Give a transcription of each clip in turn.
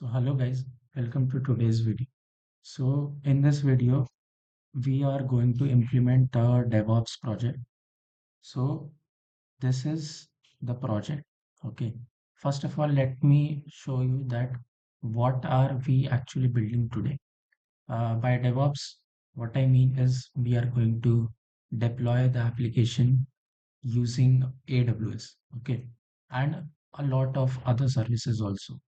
So hello guys, welcome to today's video. So in this video, we are going to implement a DevOps project. So this is the project. Okay. First of all, let me show you that what are we actually building today. By DevOps, what I mean is we are going to deploy the application using AWS, okay, and a lot of other services also.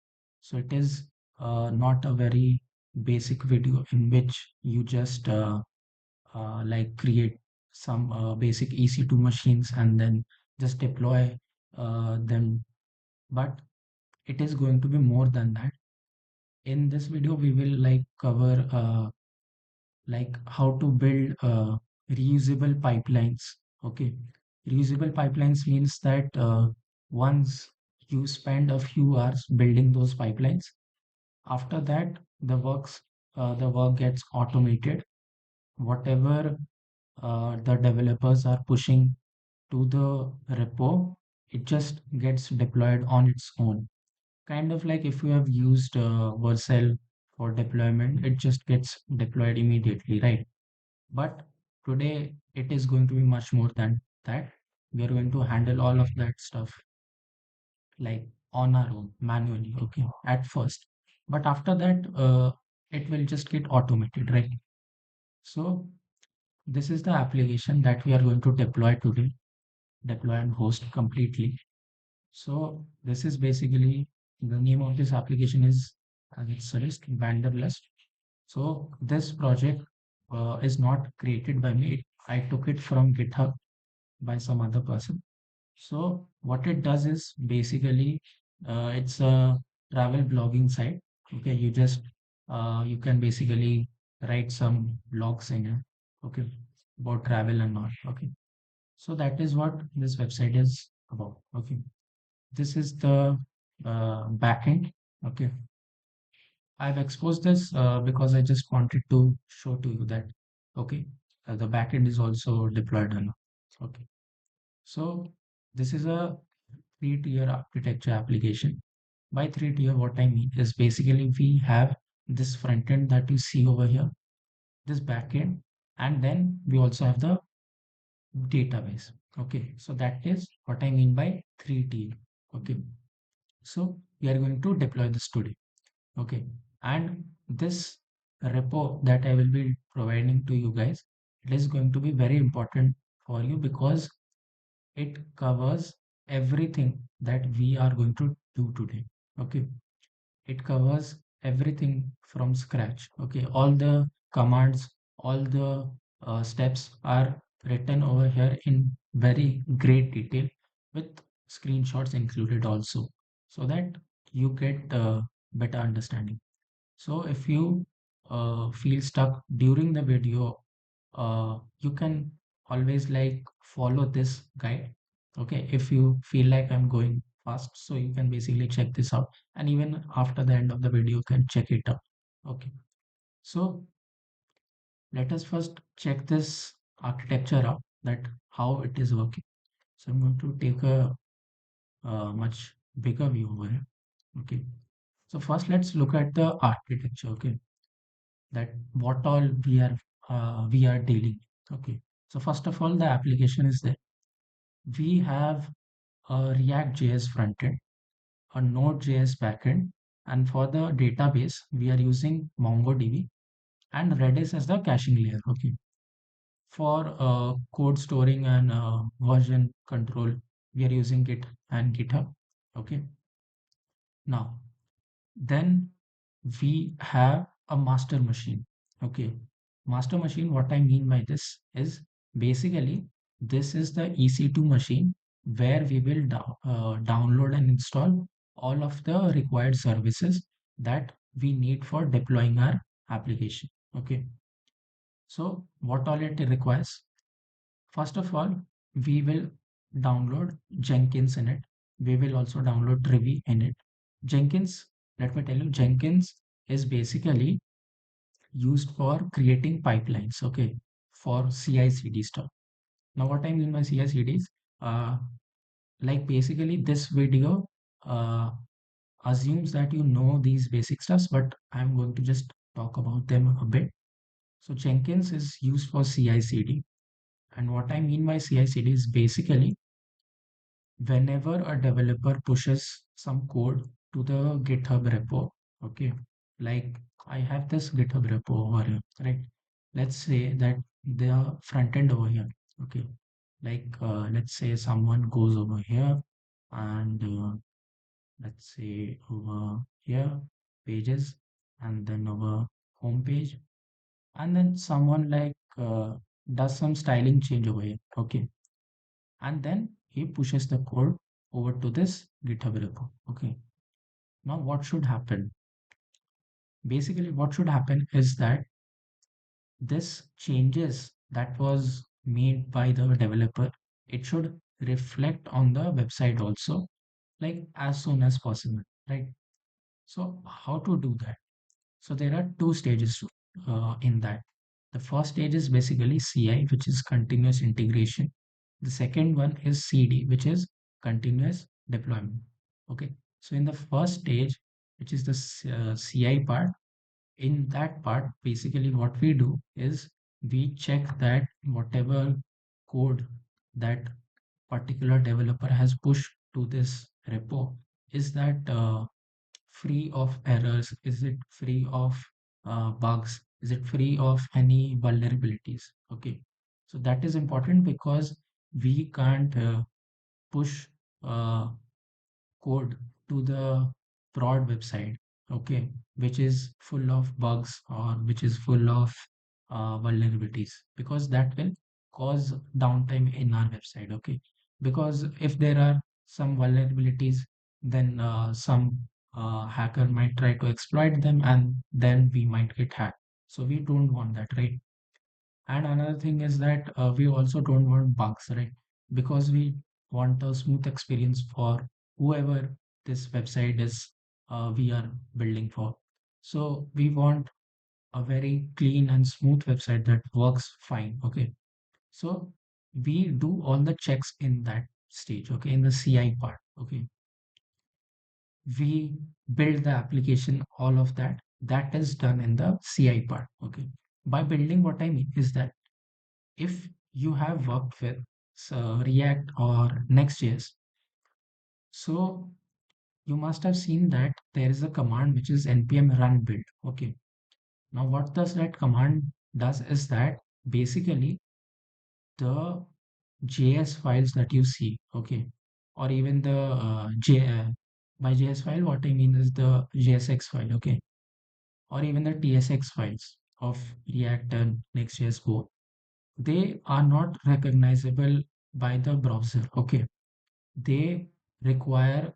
So it is not a very basic video in which you just like create some basic EC2 machines and then just deploy them, but it is going to be more than that. In this video, we will like cover like how to build reusable pipelines. Okay, reusable pipelines means that once you spend a few hours building those pipelines, after that the work gets automated. Whatever the developers are pushing to the repo, it just gets deployed on its own. Kind of like if you have used Vercel for deployment, it just gets deployed immediately, right? But today it is going to be much more than that. We are going to handle all of that stuff like on our own manually, okay, at first. But after that, it will just get automated, right? So this is the application that we are going to deploy today, deploy and host completely. So this is basically the name of this application is, as it suggests, Vanderlust. So this project is not created by me. I took it from GitHub by some other person. So what it does is basically it's a travel blogging site. Okay, you can basically write some blogs in it. Okay, about travel and all. Okay, so that is what this website is about. Okay, this is the backend. Okay, I've exposed this because I just wanted to show to you that okay, the backend is also deployed on. Okay, so this is a three-tier architecture application. By three-tier, what I mean is basically we have this front end that you see over here, this backend, and then we also have the database. Okay, so that is what I mean by three-tier. Okay, so we are going to deploy this today. Okay, and this repo that I will be providing to you guys, it is going to be very important for you because it covers everything that we are going to do today. Okay, it covers everything from scratch. Okay, all the commands, all the steps are written over here in very great detail with screenshots included also, so that you get better understanding. So if you feel stuck during the video, you can always like follow this guide. Okay, if you feel like I'm going fast, so you can basically check this out, and even after the end of the video, you can check it out. Okay, so let us first check this architecture out, that how it is working. So I'm going to take a much bigger view over here. Okay, so first let's look at the architecture. Okay, that what all we are dealing. Okay, so first of all, the application is there. We have a React.js frontend, a Node.js backend, and for the database, we are using MongoDB and Redis as the caching layer. Okay, for code storing and version control, we are using Git and GitHub. Okay, now then we have a master machine. Okay, master machine, what I mean by this is basically this is the EC2 machine where we will download and install all of the required services that we need for deploying our application. Okay, so what all it requires? First of all, we will download Jenkins in it. We will also download Trivy in it. Jenkins, let me tell you, Jenkins is basically used for creating pipelines, okay, for CI/CD stuff. Now, what I mean by CI/CD is, like basically this video, uh, assumes that you know these basic stuffs, but I'm going to just talk about them a bit. So Jenkins is used for CI/CD, and what I mean by CI/CD is basically whenever a developer pushes some code to the GitHub repo, okay, like I have this GitHub repo over here, right? Let's say that the front end over here, okay, like let's say someone goes over here and let's say over here, pages, and then over home page, and then someone like does some styling change over here, okay, and then he pushes the code over to this GitHub repo. Okay. Now what should happen? Basically, what should happen is that this changes that was made by the developer, it should reflect on the website also, like as soon as possible, right? So how to do that? So there are two stages in that. The first stage is basically CI, which is continuous integration. The second one is CD, which is continuous deployment. Okay. So in the first stage, which is the CI part, in that part, basically what we do is we check that whatever code that particular developer has pushed to this repo, is that free of errors? Is it free of bugs? Is it free of any vulnerabilities? Okay, so that is important because we can't push uh, code to the prod website, okay, which is full of bugs or which is full of vulnerabilities, because that will cause downtime in our website, okay. Because if there are some vulnerabilities, then some hacker might try to exploit them and then we might get hacked. So we don't want that, right? And another thing is that we also don't want bugs, right? Because we want a smooth experience for whoever this website is we are building for. So we want a very clean and smooth website that works fine. Okay. So we do all the checks in that stage, okay, in the CI part. Okay. We build the application, all of that. That is done in the CI part. Okay. By building, what I mean is that if you have worked with React or Next.js, so you must have seen that there is a command which is npm run build. Okay. Now what does that command does is that basically the JS files that you see, okay, or even the by JS file, what I mean is the JSX file, okay, or even the TSX files of React and Next.js both, they are not recognizable by the browser, okay. They require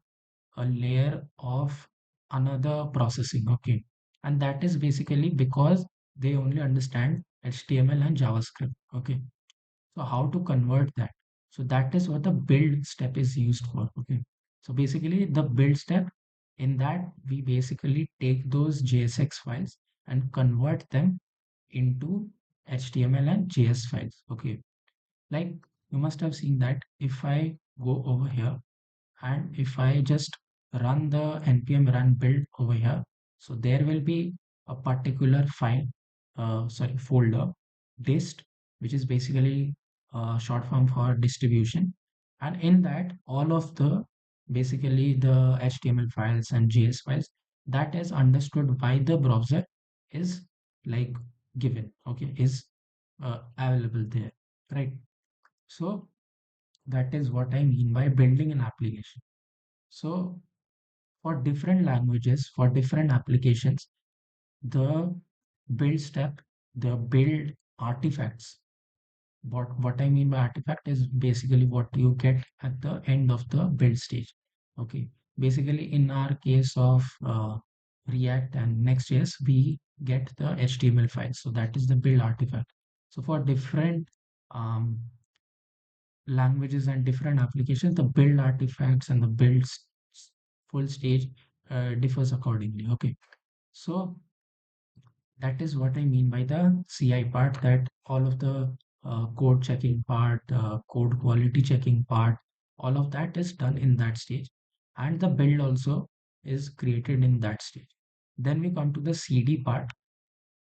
a layer of another processing, okay. And that is basically because they only understand HTML and JavaScript, okay. So how to convert that? So that is what the build step is used for, okay. So basically the build step, in that we basically take those JSX files and convert them into HTML and JS files, okay. Like you must have seen that if I go over here and if I just run the npm run build over here, so there will be a particular file, sorry, folder, dist, which is basically short form for distribution. And in that, all of the basically the HTML files and JS files that is understood by the browser is like given, okay, is available there, right? So that is what I mean by building an application. So for different languages, for different applications, the build step, the build artifacts. What I mean by artifact is basically what you get at the end of the build stage. Okay. Basically, in our case of React and Next.js, we get the HTML file. So that is the build artifact. So for different um, languages and different applications, the build artifacts and the full stage differs accordingly. Okay, so that is what I mean by the CI part, that all of the code checking part, code quality checking part, all of that is done in that stage. And the build also is created in that stage. Then we come to the CD part,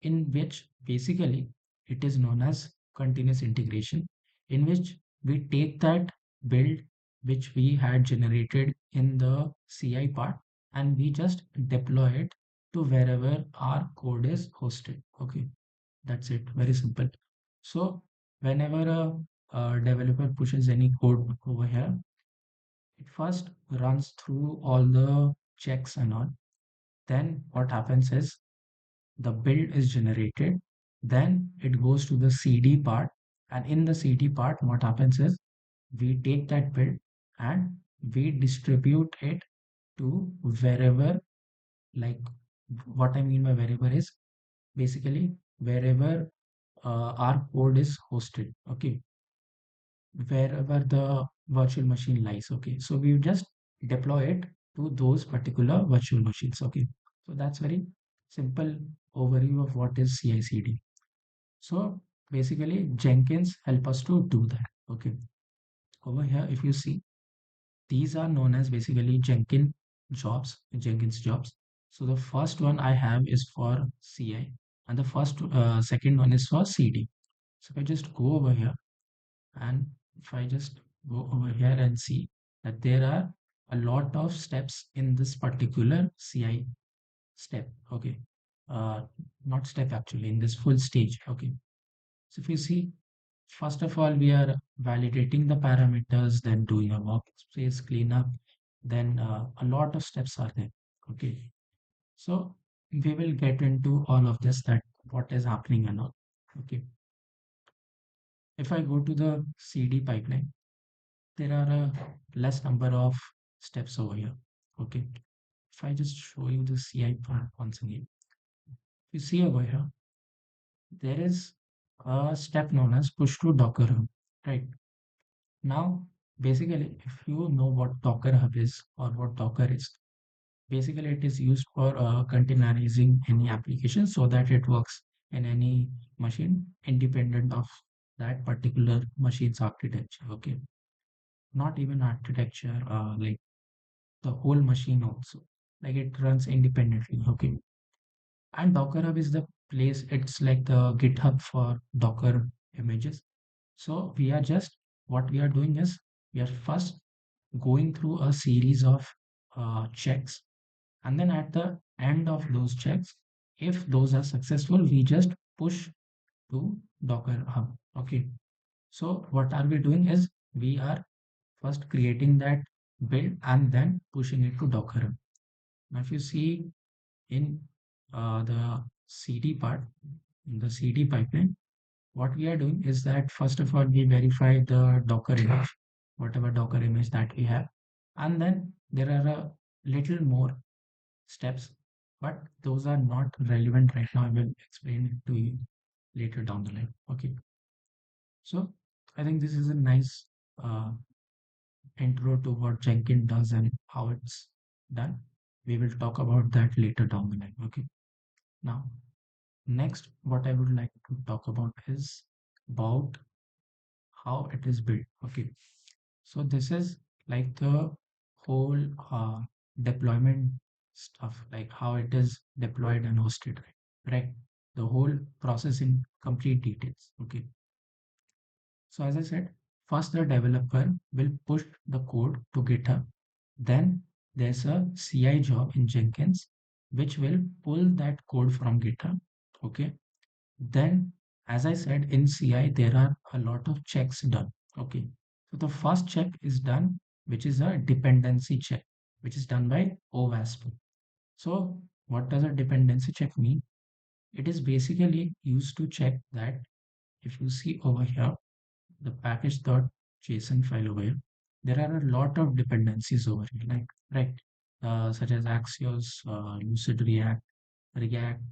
in which basically it is known as continuous integration, in which we take that build which we had generated in the CI part and we just deploy it to wherever our code is hosted. Okay, that's it. Very simple. So whenever a developer pushes any code over here, it first runs through all the checks and all. Then what happens is the build is generated, then it goes to the CD part, and in the CD part, what happens is we take that build and we distribute it to wherever, like what I mean by wherever is basically wherever our code is hosted. Okay, wherever the virtual machine lies. Okay, so we just deploy it to those particular virtual machines. Okay, so that's very simple overview of what is CI/CD. So basically, Jenkins help us to do that. Okay, over here, if you see, these are known as basically Jenkins jobs. So the first one I have is for CI, and the second one is for CD. So if I just go over here, and if I just go over here and see that there are a lot of steps in this particular CI step. Okay, uh, not step actually in this full stage. Okay, so if you see, first of all, we are validating the parameters, then doing a workspace cleanup, then a lot of steps are there. Okay, so we will get into all of this, that what is happening and all. Okay, if I go to the CD pipeline, there are a less number of steps over here. Okay, if I just show you the CI part once again, you see over here, there is a step known as push to Docker Hub, right? Now, basically, if you know what Docker Hub is or what Docker is, basically it is used for containerizing any application so that it works in any machine independent of that particular machine's architecture. Okay, not even architecture, like the whole machine also, like it runs independently. Okay, and Docker Hub is the place. It's like the GitHub for Docker images. So we are just what we are doing is we are first going through a series of checks, and then at the end of those checks, if those are successful, we just push to Docker Hub. Okay, so what are we doing is we are first creating that build and then pushing it to Docker Hub. Now if you see in the CD part, in the CD pipeline, what we are doing is that first of all we verify the Docker image, whatever Docker image that we have, and then there are a little more steps, but those are not relevant right now. I will explain it to you later down the line. Okay, so I think this is a nice uh, intro to what Jenkins does and how it's done. We will talk about that later down the line. Okay, now next, what I would like to talk about is about how it is built. Okay, so this is like the whole deployment stuff, like how it is deployed and hosted, right? Right. The whole process in complete details. Okay. So as I said, first the developer will push the code to GitHub. Then there's a CI job in Jenkins, which will pull that code from GitHub. Okay. Then, as I said, in CI, there are a lot of checks done. Okay. So the first check is done, which is a dependency check, which is done by OWASP. So what does a dependency check mean? It is basically used to check that if you see over here, the package.json file over here, there are a lot of dependencies over here, like, right, such as Axios, Lucid React, React,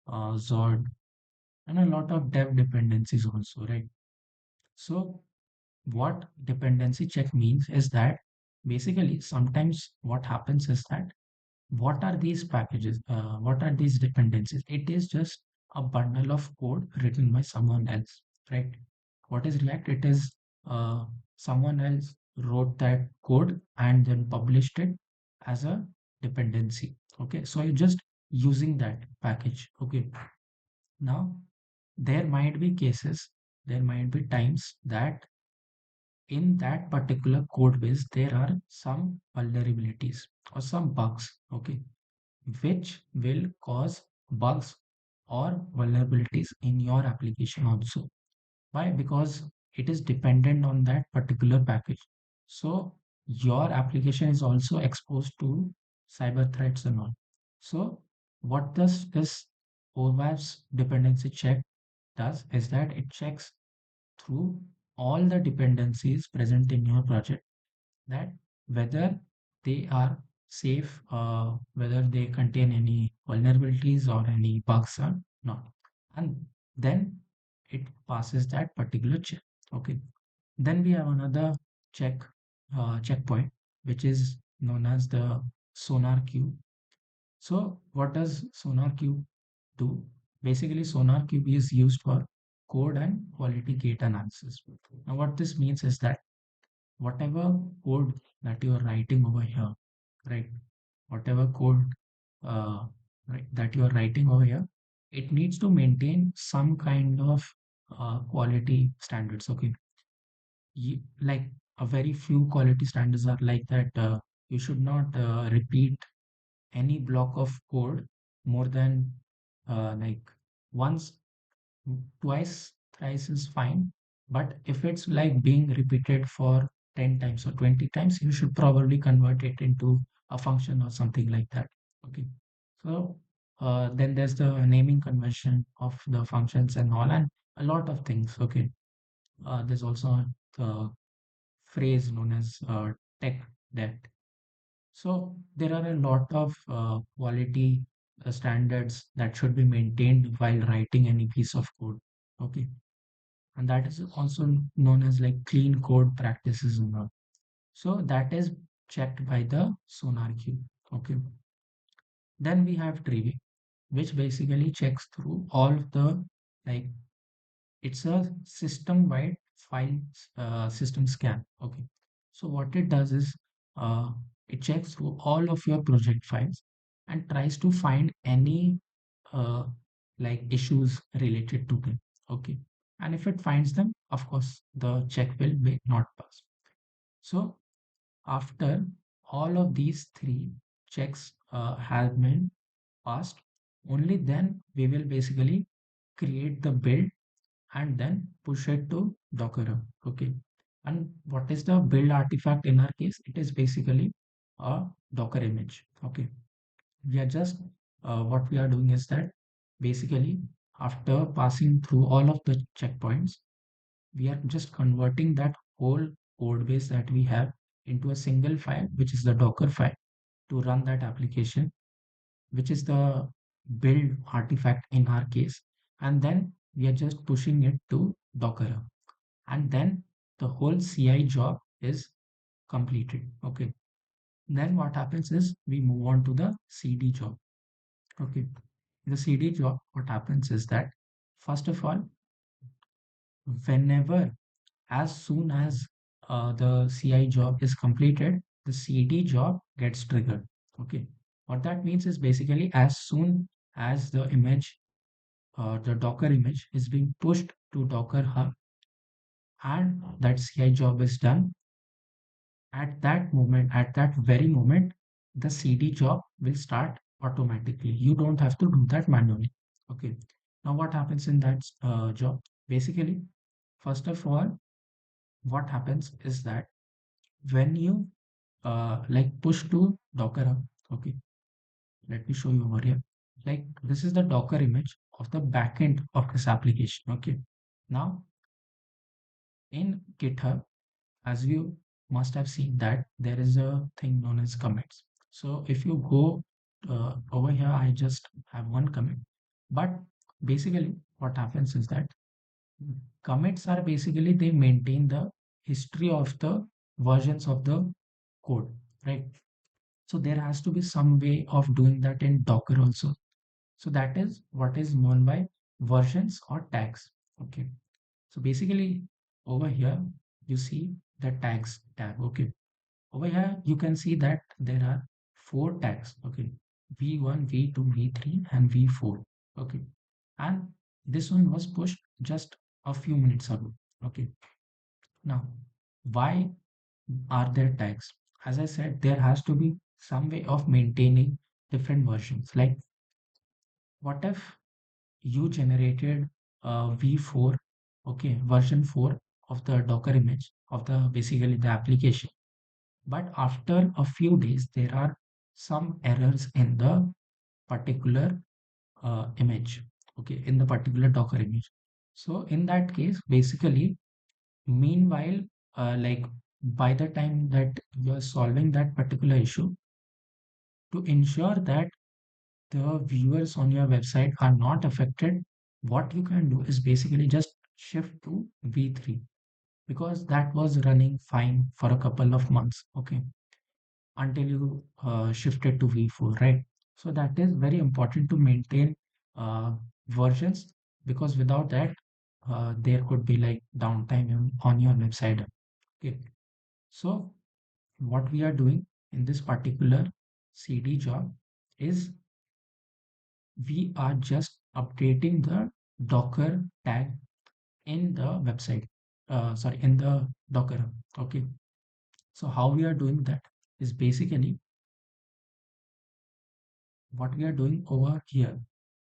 Zord, and a lot of dev dependencies also, right? So what dependency check means is that basically sometimes what happens is that what are these packages? What are these dependencies? It is just a bundle of code written by someone else, right? What is React? It is someone else wrote that code and then published it as a dependency. Okay, so you're just using that package. Okay, now there might be cases, there might be times that in that particular code base there are some vulnerabilities or some bugs, okay, which will cause bugs or vulnerabilities in your application also. Why? Because it is dependent on that particular package. So your application is also exposed to cyber threats and all. So what does this OWASP dependency check does is that it checks through all the dependencies present in your project, that whether they are safe, whether they contain any vulnerabilities or any bugs or not. And then it passes that particular check. Okay. Then we have another checkpoint, which is known as the SonarQube. So what does SonarQube do? Basically, SonarQube is used for code and quality gate analysis. Now, what this means is that whatever code that you are writing over here, right? Whatever code uh, right, that you are writing over here, it needs to maintain some kind of quality standards. Okay, like a very few quality standards are like that. You should not repeat any block of code more than like once, twice, thrice is fine. But if it's like being repeated for 10 times or 20 times, you should probably convert it into a function or something like that. Okay. So then there's the naming convention of the functions and all, and a lot of things. Okay. There's also the phrase known as tech debt. So there are a lot of quality standards that should be maintained while writing any piece of code. Okay, and that is also known as like clean code practices and all. So that is checked by the SonarQube. Okay, then we have Trivy, which basically checks through all of the, like, it's a system-wide file system scan. Okay. So what it does is uh, it checks through all of your project files and tries to find any uh, like issues related to them. Okay. And if it finds them, of course, the check will be not pass. So after all of these three checks have been passed, only then we will basically create the build and then push it to Docker Hub. Okay. And what is the build artifact in our case? It is basically a Docker image. Okay. We are just, what we are doing is that basically after passing through all of the checkpoints, we are just converting that whole code base that we have into a single file, which is the Docker file to run that application, which is the build artifact in our case. And then we are just pushing it to Docker. And then the whole CI job is completed. Okay. Then what happens is we move on to the CD job. Okay. The CD job, what happens is that first of all, whenever, as soon as the CI job is completed, the CD job gets triggered. Okay. What that means is basically as soon as the image, the Docker image is being pushed to Docker Hub and that CI job is done, at that moment, at that very moment, the CD job will start automatically. You don't have to do that manually. Okay. Now, what happens in that job? Basically, first of all, what happens is that when you like push to Docker Hub, okay, let me show you over here. Like this is the Docker image of the backend of this application. Okay. Now, in GitHub, as you must have seen that there is a thing known as commits. So if you go over here, I just have one commit. But basically, what happens is that commits are basically they maintain the history of the versions of the code, right? So there has to be some way of doing that in Docker also. So that is what is known by versions or tags. Okay. So basically over here, you see the tags tab. Okay. Over here, you can see that there are four tags. Okay, v1, v2, v3, and v4. Okay, and this one was pushed just a few minutes ago. Okay, now why are there tags? As I said, there has to be some way of maintaining different versions. Like, what if you generated v4, okay, version 4 of the Docker image of the basically the application, but after a few days there are some errors in the particular image, okay, in the particular Docker image. So in that case, basically, meanwhile, like by the time that you are solving that particular issue, to ensure that the viewers on your website are not affected, what you can do is basically just shift to v3, because that was running fine for a couple of months, okay, until you shifted to v4, right? So that is very important to maintain uh, versions, because without that, there could be like downtime on your website. Okay, so what we are doing in this particular CD job is we are just updating the Docker tag in the website, sorry, in the Docker hub. Okay, so how we are doing that is basically what we are doing over here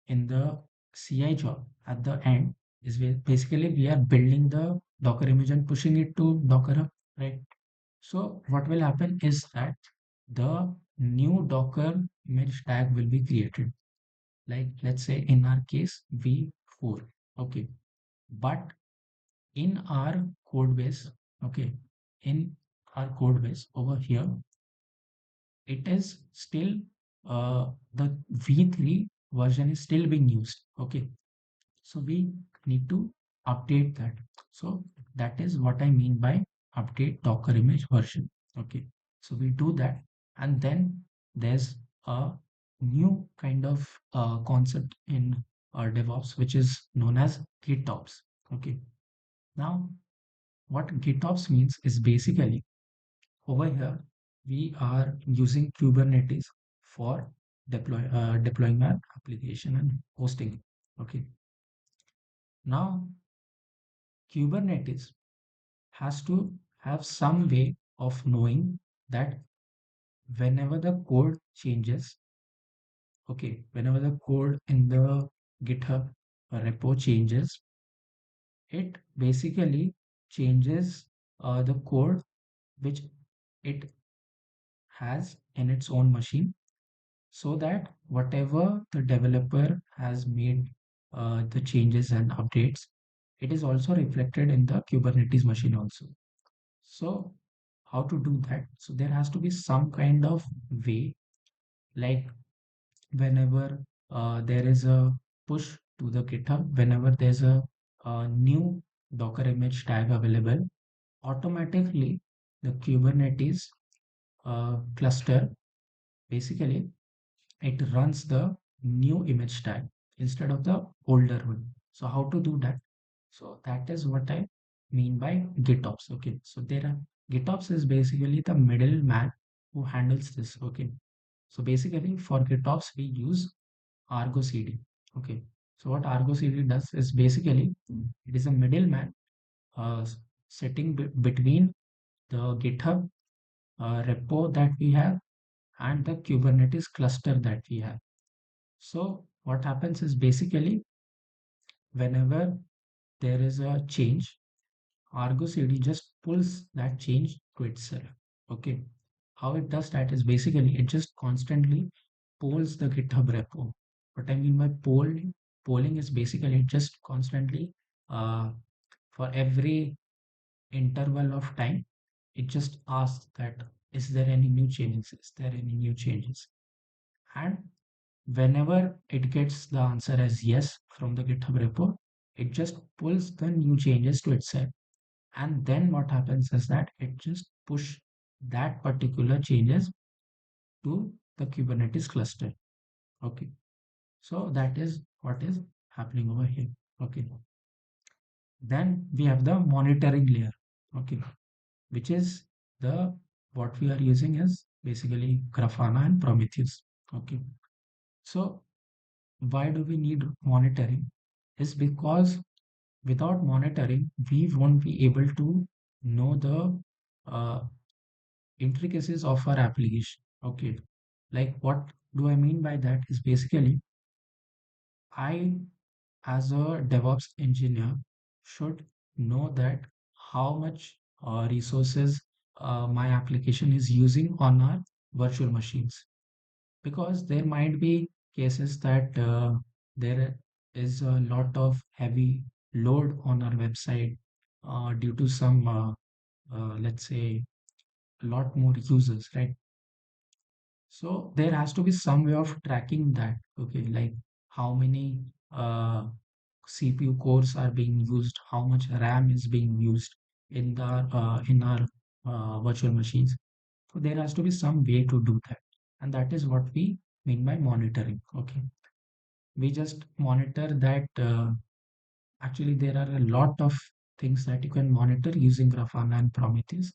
in the CI job at the end is basically we are building the Docker image and pushing it to Docker hub, right? So what will happen is that the new Docker image tag will be created. Like, let's say in our case v4. Okay, but in our code base, okay, in our code base over here, it is still the v3 version is still being used. Okay, so we need to update that. So that is what I mean by update Docker image version. Okay, so we do that, and then there's a new kind of concept in DevOps, which is known as GitOps. Okay, now what GitOps means is basically over here we are using Kubernetes for deploying our application and hosting it. Okay, now Kubernetes has to have some way of knowing that whenever the code changes, okay, whenever the code in the GitHub repo changes, it basically changes the code which it has in its own machine, so that whatever the developer has made the changes and updates, it is also reflected in the Kubernetes machine also. So how to do that? So there has to be some kind of way, like whenever there is a push to the GitHub, whenever there's a new Docker image tag available, automatically the Kubernetes cluster, basically it runs the new image tag instead of the older one. So how to do that? So that is what I mean by GitOps. Okay, so there are GitOps is basically the middleman who handles this. Okay, so basically for GitOps we use ArgoCD. Okay, so what ArgoCD does is basically it is a middleman uh, sitting between the GitHub repo that we have and the Kubernetes cluster that we have. So what happens is basically whenever there is a change, ArgoCD just pulls that change to itself. Okay. How it does that is basically it just constantly polls the GitHub repo. What I mean by polling is basically it just constantly uh, for every interval of time, it just asks that is there any new changes? Is there any new changes? And whenever it gets the answer as yes from the GitHub repo, it just pulls the new changes to itself. And then what happens is that it just push that particular changes to the Kubernetes cluster. Okay. So that is what is happening over here. Okay. Then we have the monitoring layer. Okay. Which is the what we are using is basically Grafana and Prometheus. Okay. So why do we need monitoring? Is because without monitoring, we won't be able to know the uh, intricacies of our application. Okay. Like what do I mean by that is basically I as a DevOps engineer should know that how much resources my application is using on our virtual machines, because there might be cases that there is a lot of heavy load on our website due to some let's say a lot more users, right? So there has to be some way of tracking that, okay, like how many uh, CPU cores are being used, how much RAM is being used in our virtual machines. So there has to be some way to do that, and that is what we mean by monitoring. Okay, we just monitor that. Actually, there are a lot of things that you can monitor using Grafana and Prometheus.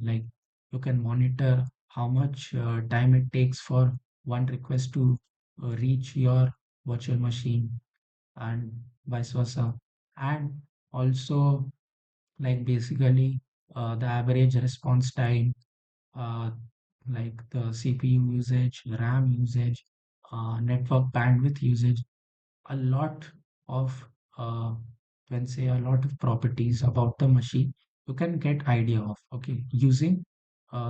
Like you can monitor how much time it takes for one request to reach your virtual machine and vice versa, and also like basically the average response time, uh, like the CPU usage, RAM usage, network bandwidth usage, a lot of when say a lot of properties about the machine you can get idea of, okay, using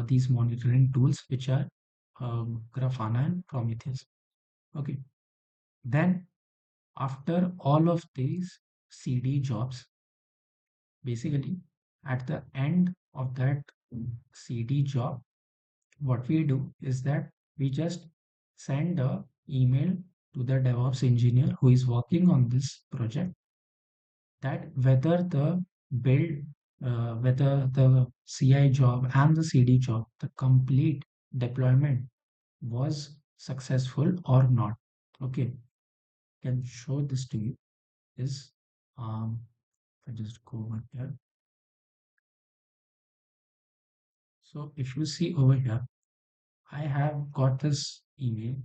these monitoring tools which are Grafana and Prometheus. Okay, then after all of these CD jobs, basically at the end of that CD job, what we do is that we just send a email to the DevOps engineer who is working on this project, that whether the CI job and the CD job, the complete deployment was successful or not. Okay, can show this to you. Is if I just go over here. So if you see over here, I have got this email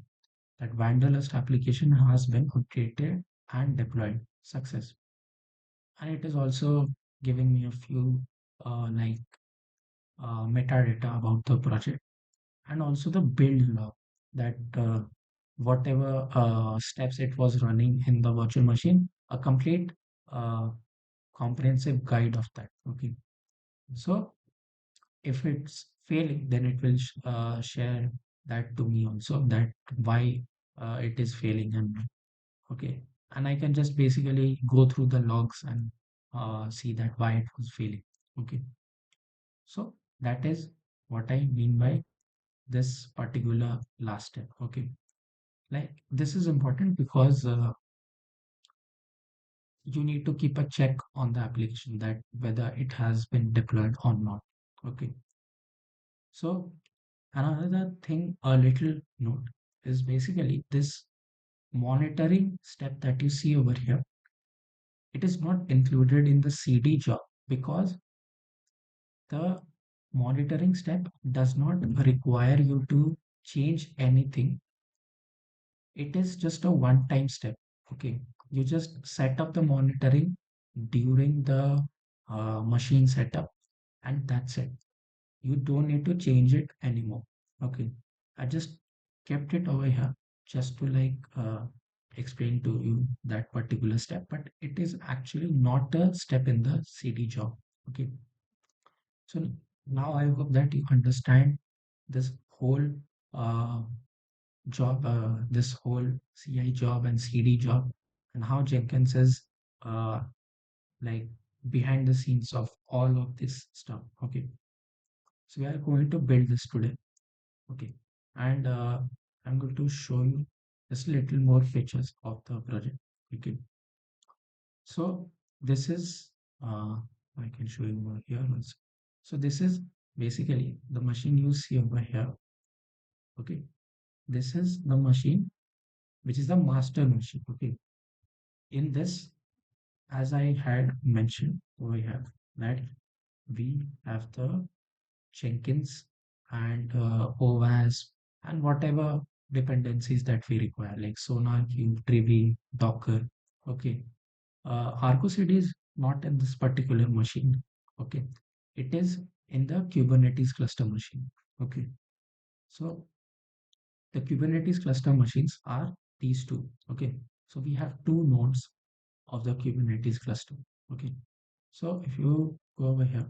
that Wanderlust application has been updated and deployed success. And it is also giving me a few like metadata about the project, and also the build log, that whatever steps it was running in the virtual machine, a complete uh, comprehensive guide of that. Okay, so if it's failing, then it will share that to me also, that why it is failing. And okay, and I can just basically go through the logs and see that why it was failing. Okay, so that is what I mean by this particular last step. Okay, like this is important because you need to keep a check on the application that whether it has been deployed or not. Okay, so another thing, a little note, is basically this monitoring step that you see over here. It is not included in the CD job because the monitoring step does not require you to change anything. It is just a one-time step. Okay, you just set up the monitoring during the machine setup, and that's it. You don't need to change it anymore. Okay, I just kept it over here just to like explain to you that particular step, but it is actually not a step in the CD job. Okay, so now I hope that you understand this whole uh, this whole CI job and CD job, and how Jenkins is uh, like behind the scenes of all of this stuff. Okay, so we are going to build this today. Okay, and I'm going to show you just little more features of the project. Okay, so this is I can show you over here also. So this is basically the machine you see over here. Okay, this is the machine which is the master machine. Okay, in this, as I had mentioned over here, that we have the Jenkins and OWASP and whatever dependencies that we require, like SonarQube, Trivy, Docker. Okay. ArgoCD is not in this particular machine. Okay. It is in the Kubernetes cluster machine. Okay. So the Kubernetes cluster machines are these two. Okay. So we have two nodes of the Kubernetes cluster. Okay. So if you go over here,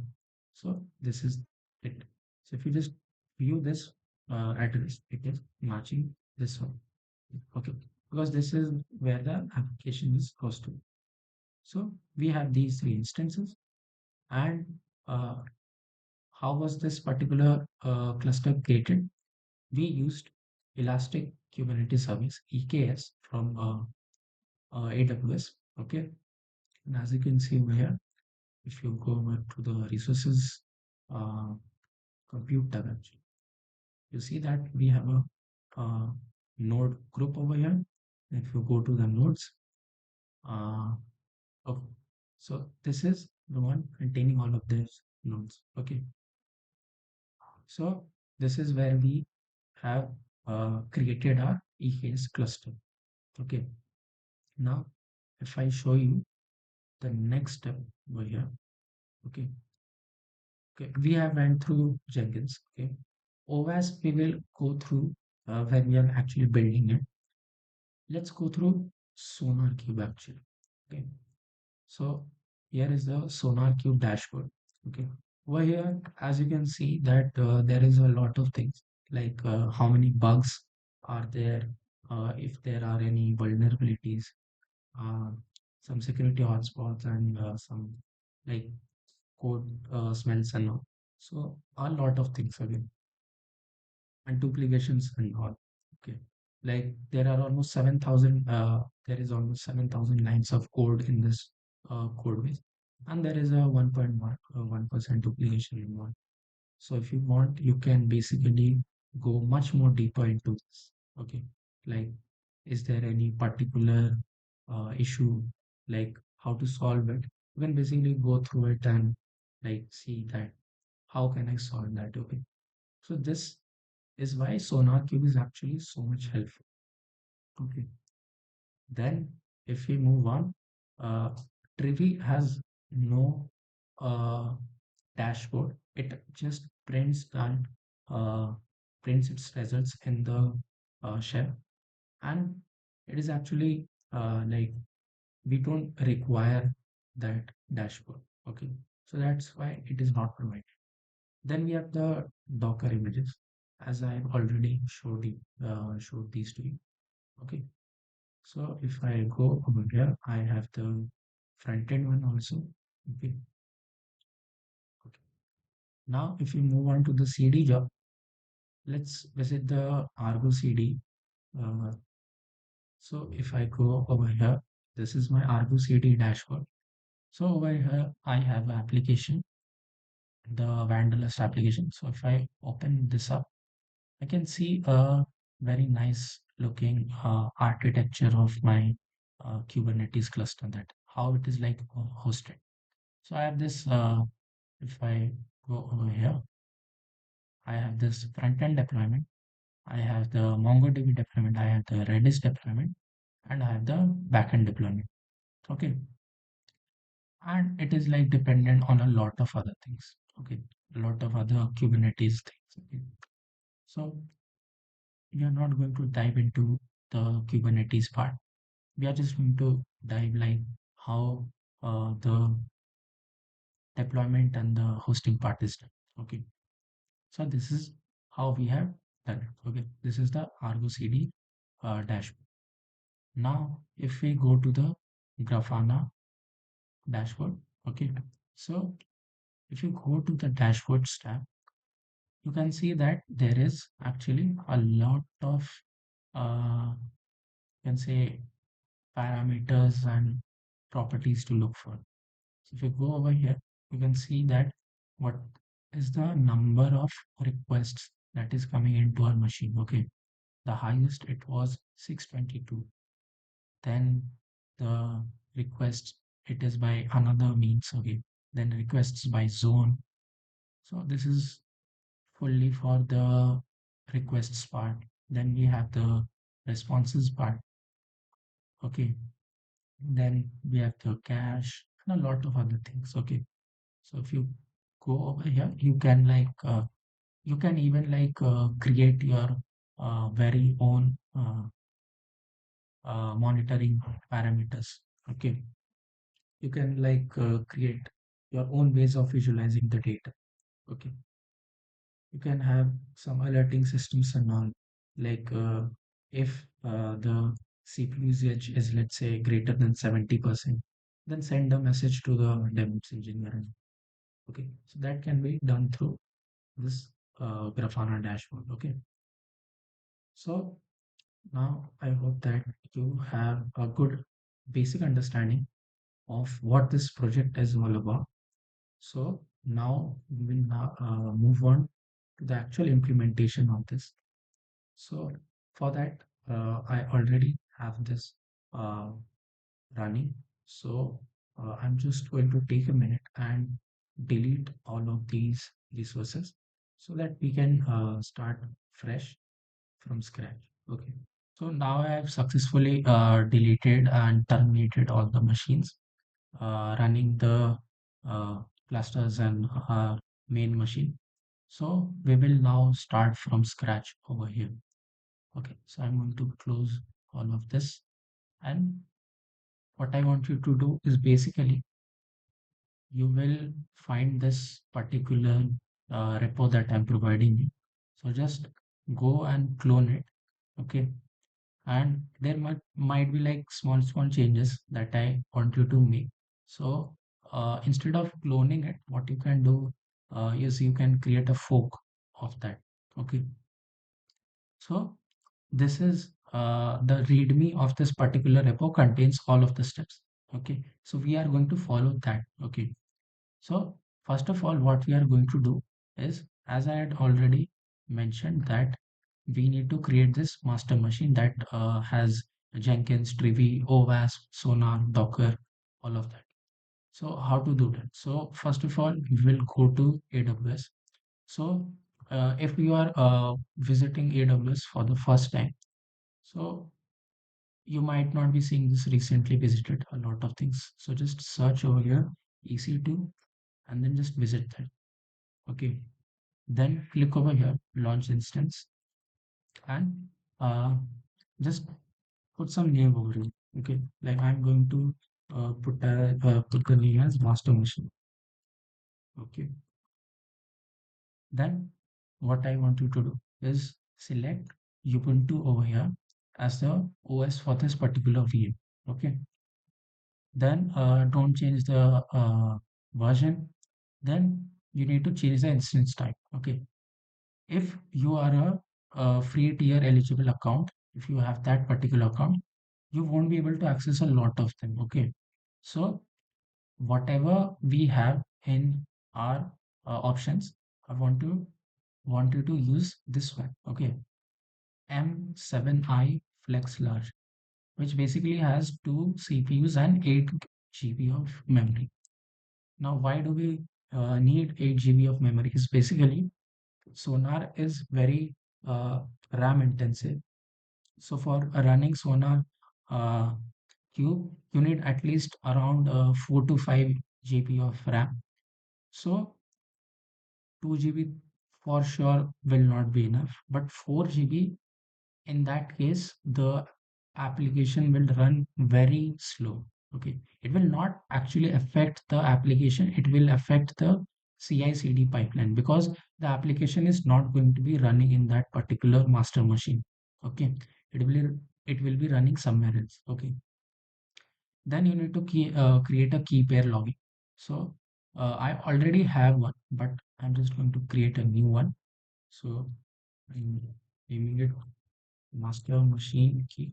so this is it. So if you just view this address, it is matching this one. Okay. Because this is where the application is hosted. So we have these three instances. And uh, how was this particular cluster created? We used Elastic Kubernetes Service, EKS, from AWS. Okay. And as you can see over here, if you go over to the resources uh, compute tab, actually, you see that we have a node group over here. If you go to the nodes, uh, okay, so this is the one containing all of these nodes. Okay, so this is where we have created our EKS cluster. Okay, now if I show you the next step over here, okay, okay, we have went through Jenkins. Okay, OWASP we will go through when we are actually building it. Let's go through SonarQube actually. Okay, so here is the SonarQube dashboard. Okay, over here, as you can see that there is a lot of things like how many bugs are there, if there are any vulnerabilities, uh, some security hotspots, and some like code smells and all. So a lot of things again and duplications and all. Okay, like there are almost 7,000. There is almost 7,000 lines of code in this code base, and there is a 1.1% duplication in one. So if you want, you can basically go much more deeper into this. Okay, like is there any particular issue, like how to solve it? You can basically go through it and like see that how can I solve that? Okay, so this is why SonarQube is actually so much helpful. Okay. Then if we move on, uh, Trivy has no uh, dashboard. It just uh, prints its results in the shell, and it is actually like we don't require that dashboard. Okay, so that's why it is not provided. Then we have the Docker images, as I've already showed these to you. Okay, so if I go over here, I have the front end one also. Okay, okay. Now if we move on to the CD job, let's visit the Argo CD. Uh, so if I go over here, this is my Argo CD dashboard. So over here, I have an application, the Vandalist application. So if I open this up, I can see a very nice looking architecture of my Kubernetes cluster, that how it is like hosted. So I have this, if I go over here, I have this front end deployment, I have the MongoDB deployment, I have the Redis deployment, and I have the backend deployment. Okay. And it is like dependent on a lot of other things. Okay. A lot of other Kubernetes things. Okay. So we are not going to dive into the Kubernetes part. We are just going to dive like how the deployment and the hosting part is done. Okay, so this is how we have done it. Okay, this is the Argo CD dashboard. Now, if we go to the Grafana dashboard, okay, so if you go to the dashboards tab, you can see that there is actually a lot of you can say parameters and properties to look for. So if you go over here, you can see that what is the number of requests that is coming into our machine. Okay, the highest it was 622. Then the requests, it is by another means. Okay, then requests by zone. So this is fully for the requests part. Then we have the responses part. Okay. Then we have the cache and a lot of other things. Okay. So if you go over here, you can even create your very own monitoring parameters. Okay. You can create your own ways of visualizing the data. Okay. You can have some alerting systems and all, like if the CPU usage is, let's say, greater than 70%, then send a message to the DevOps engineer. Okay, so that can be done through this Grafana dashboard. Okay, so now I hope that you have a good basic understanding of what this project is all about. So now we will now move on to the actual implementation of this. So for that, I already have this uh, running. So I'm just going to take a minute and delete all of these resources so that we can start fresh from scratch. Okay. So now I have successfully deleted and terminated all the machines running the uh, clusters and main machine. So we will now start from scratch over here. Okay, so I'm going to close all of this. And what I want you to do is basically you will find this particular repo that I'm providing you. So just go and clone it. Okay. And there might be like small changes that I want you to make. So instead of cloning it, what you can do is you can create a fork of that. Okay. So this is the readme of this particular repo contains all of the steps. Okay, so we are going to follow that. Okay, so first of all, what we are going to do is, as I had already mentioned, that we need to create this master machine that has Jenkins, Trivy, OWASP, Sonar, Docker, all of that. So how to do that? So first of all, we will go to AWS. So if you are visiting AWS for the first time, so you might not be seeing this recently visited a lot of things. So just search over here EC2 and then just visit that. Okay. Then click over here, launch instance, and just put some name over here. Okay. Like I'm going to put the name as master machine. Okay. Then what I want you to do is select Ubuntu over here as the OS for this particular VM. Okay. Then don't change the version. Then you need to change the instance type. Okay. If you are a free tier eligible account, if you have that particular account, you won't be able to access a lot of them. Okay. So whatever we have in our options, I want you to use this one. Okay. M7i Flex Large, which basically has two CPUs and 8 GB of memory. Now, why do we need 8 GB of memory? Is basically Sonar is very RAM intensive. So for running Sonar uh, Cube, you need at least around 4 to 5 GB of RAM. So 2 GB for sure will not be enough, but 4 GB, in that case, the application will run very slow. Okay, it will not actually affect the application, it will affect the CI/CD pipeline because the application is not going to be running in that particular master machine. Okay, it will be running somewhere else. Okay, then you need to create a key pair login. So I already have one, but I'm just going to create a new one. So I'm naming it master machine key.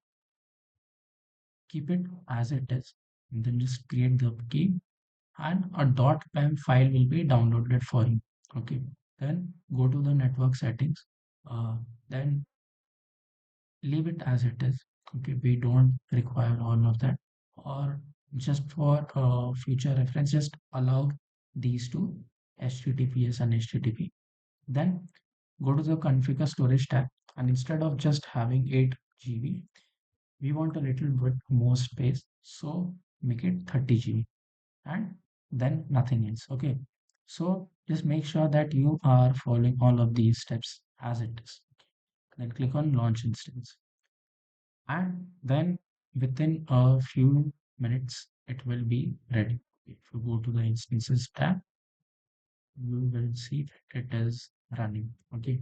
Keep it as it is, and then just create the key, and a .pem file will be downloaded for you. Okay, then go to the network settings, then leave it as it is. Okay, we don't require all of that, or just for future reference, just allow these two, HTTPS and HTTP. Then go to the configure storage tab, and instead of just having 8 GB, we want a little bit more space. So make it 30 GB and then nothing else. Okay. So just make sure that you are following all of these steps as it is. Then click on launch instance. And then within a few minutes, it will be ready. If you go to the instances tab, you will see that it is running. Okay.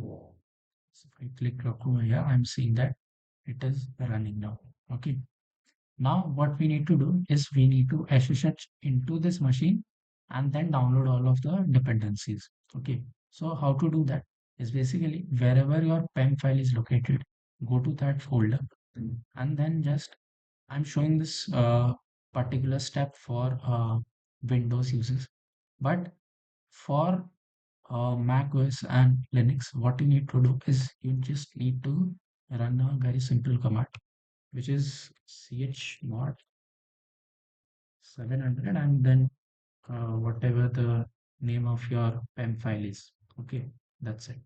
So if I click over here, I'm seeing that it is running now. Okay. Now what we need to do is we need to SSH into this machine and then download all of the dependencies. Okay. So how to do that is basically wherever your PEM file is located, go to that folder and then just I'm showing this particular step for Windows users, but for Mac OS and Linux, what you need to do is you just need to run a very simple command, which is chmod 700 and then whatever the name of your PEM file is. Okay, that's it.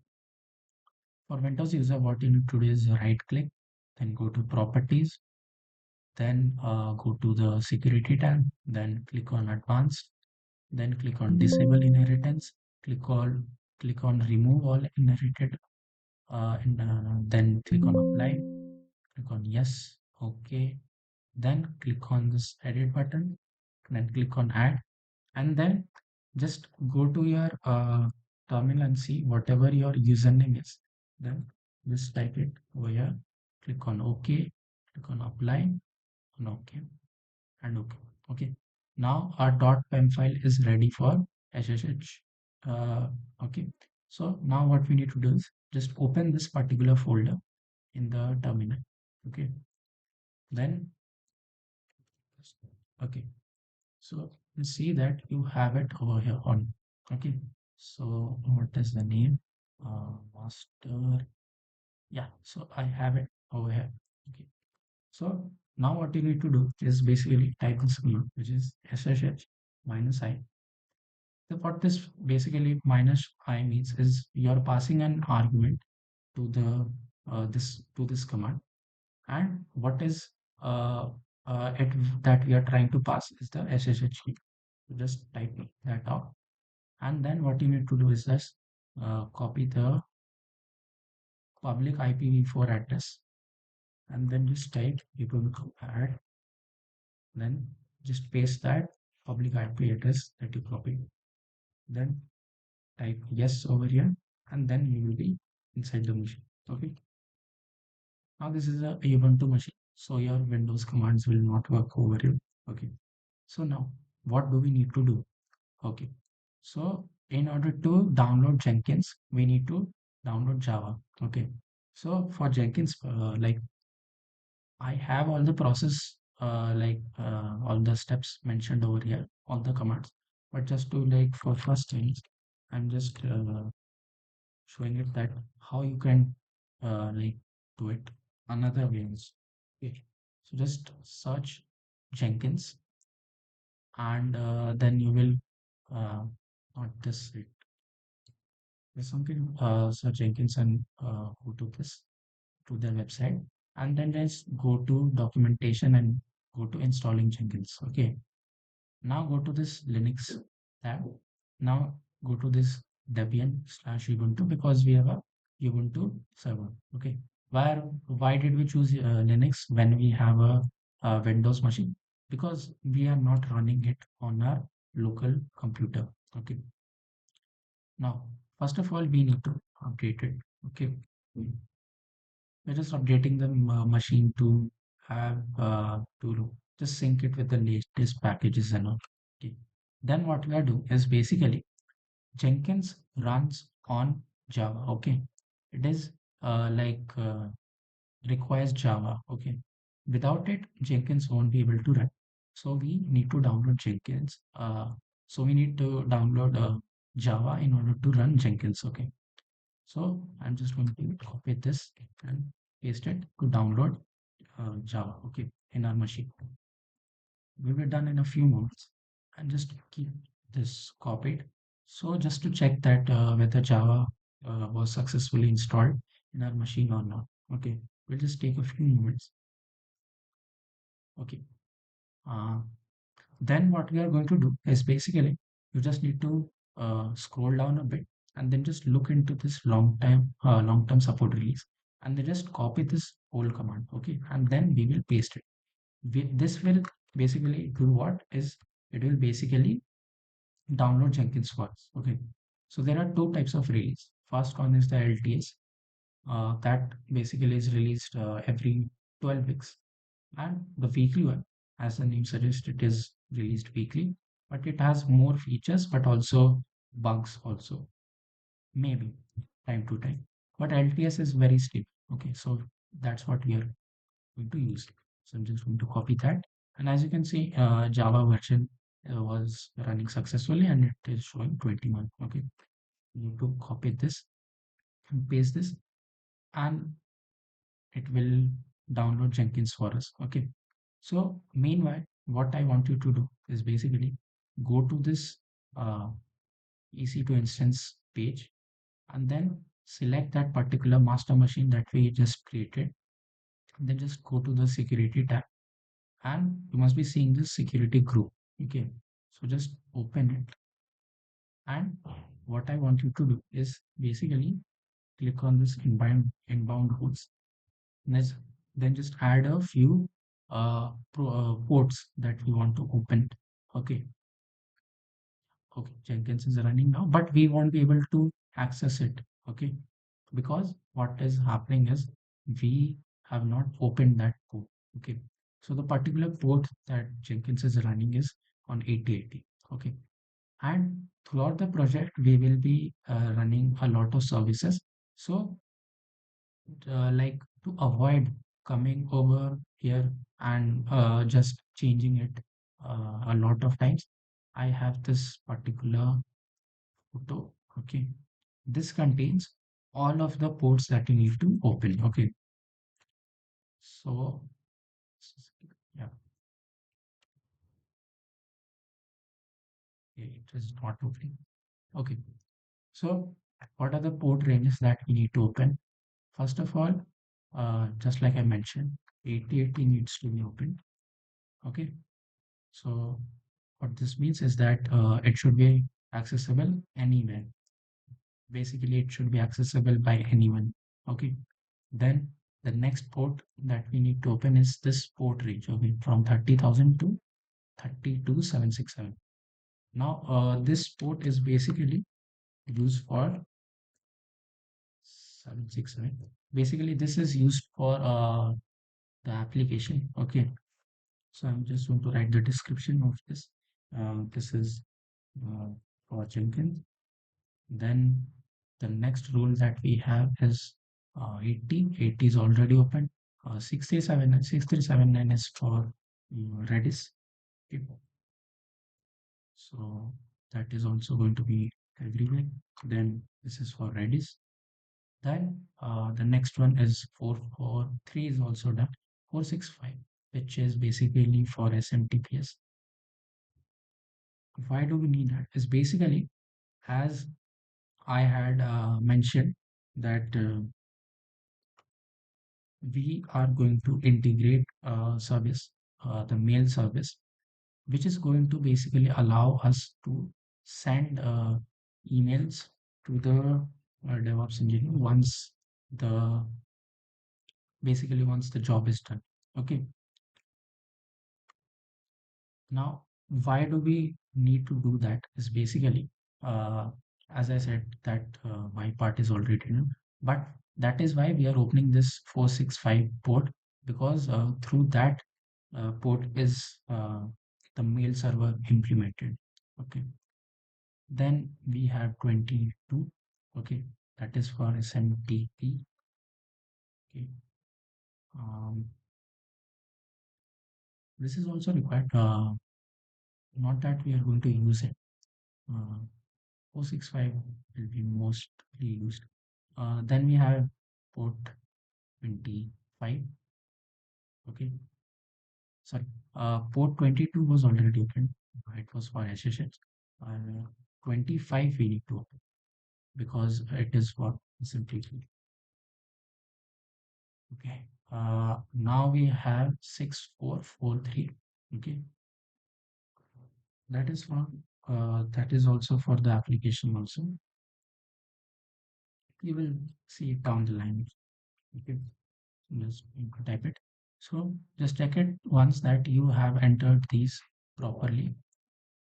For Windows user, what you need to do is right click, then go to properties, then go to the security tab, then click on advanced, then click on disable inheritance, click on remove all inherited, and then click on apply, click on yes, okay, then click on this edit button, then click on add, and then just go to your terminal and see whatever your username is. Then just type it over here, click on OK, click on apply, on OK, and OK. Okay. Now our .pem file is ready for SSH. Okay. So now what we need to do is just open this particular folder in the terminal. Okay. Then, okay. So you see that you have it over here on. Okay. So what is the name? Master. Yeah. So I have it over here. Okay. So now what you need to do is basically type this command, which is ssh -i. So what this basically minus I means is you're passing an argument to the this command, and what is uh, it that we are trying to pass is the SSH key. So just type that out, and then what you need to do is just copy the public IPv4 address, and then just type add, then just paste that public IP address that you copied, then type yes over here, and then you will be inside the machine. Okay. Now this is a Ubuntu machine, so your Windows commands will not work over here. Okay. So now what do we need to do? Okay. So in order to download Jenkins, we need to download Java. Okay. So for Jenkins, like I have all the process, all the steps mentioned over here, all the commands. But just to like for first things, I'm just showing it that how you can like do it another ways. Okay. So just search Jenkins, and then you will not this it. There's something search Jenkins and go to this to their website, and then just go to documentation and go to installing Jenkins. Okay. Now go to this Linux tab. Now go to this Debian/Ubuntu because we have a Ubuntu server. Okay. Why did we choose Linux when we have a Windows machine? Because we are not running it on our local computer. Okay. Now, first of all, we need to update it. Okay. We're just updating the machine to have to just sync it with the latest packages and all. Okay. Then what we are doing is basically Jenkins runs on Java. Okay. It is requires Java. Okay. Without it, Jenkins won't be able to run. So we need to download Jenkins. So we need to download Java in order to run Jenkins. Okay. So I'm just going to copy this and paste it to download Java. Okay. In our machine. We will be done in a few moments, and just keep this copied. So just to check that whether Java was successfully installed in our machine or not. Okay, we'll just take a few moments. Okay. Uh, then what we are going to do is basically you just need to scroll down a bit and then just look into this long-term support release and then just copy this whole command. Okay, and then we will paste it. This will basically do what is it will basically download Jenkins for us. Okay, so there are two types of release. First one is the LTS that basically is released every 12 weeks, and the weekly one, as the name suggests, it is released weekly, but it has more features, but also bugs also, maybe time to time. But LTS is very stable. Okay, so that's what we are going to use. So I'm just going to copy that. And as you can see, Java version was running successfully and it is showing 21. Okay, you need to copy this and paste this, and it will download Jenkins for us. Okay. So meanwhile, what I want you to do is basically go to this uh, EC2 instance page and then select that particular master machine that we just created. Then just go to the security tab and you must be seeing this security group. Okay. So just open it. And what I want you to do is basically click on this inbound rules. Let's then just add a few ports that we want to open. Okay, okay, Jenkins is running now, but we won't be able to access it. Okay, because what is happening is we have not opened that port. Okay, so the particular port that Jenkins is running is on 8080. Okay, and throughout the project we will be running a lot of services. So like to avoid coming over here and just changing it a lot of times, I have this particular photo. Okay, this contains all of the ports that you need to open. Okay, so yeah, it is not opening. Okay, so what are the port ranges that we need to open? First of all, just like I mentioned, 8080 needs to be opened. Okay, so what this means is that it should be accessible anywhere. Basically, it should be accessible by anyone. Okay. Then the next port that we need to open is this port range. Okay, from 30,000 to 32,767. Now, this port is basically used for 767. Basically, this is used for the application. Okay. So I'm just going to write the description of this. This is uh, for Jenkins. Then the next rule that we have is 80. 80 is already open. 67 and 6379 is for Redis. Okay. So that is also going to be everywhere. Then this is for Redis. Then the next one is 443 is also done. 465, which is basically for SMTPS. Why do we need that? Is basically as I had mentioned that we are going to integrate service, the mail service, which is going to basically allow us to send emails to the DevOps engineer the once the job is done. Okay. Now, why do we need to do that? Is basically, uh, as I said, that my part is already done, but that is why we are opening this 465 port because through that port is the mail server implemented. Okay. Then we have 22. Okay. That is for SMTP. Okay. Um, this is also required. Not that we are going to use it. 465 will be mostly used. Then we have port 25. Okay, sorry. Port 22 was already open. It was for SSH. Uh, 25 we need to open. because it is what simply. Okay. Now we have 6443. Okay. That is for that is also for the application also. You will see it down the line. Okay. Just type it. So just check it once that you have entered these properly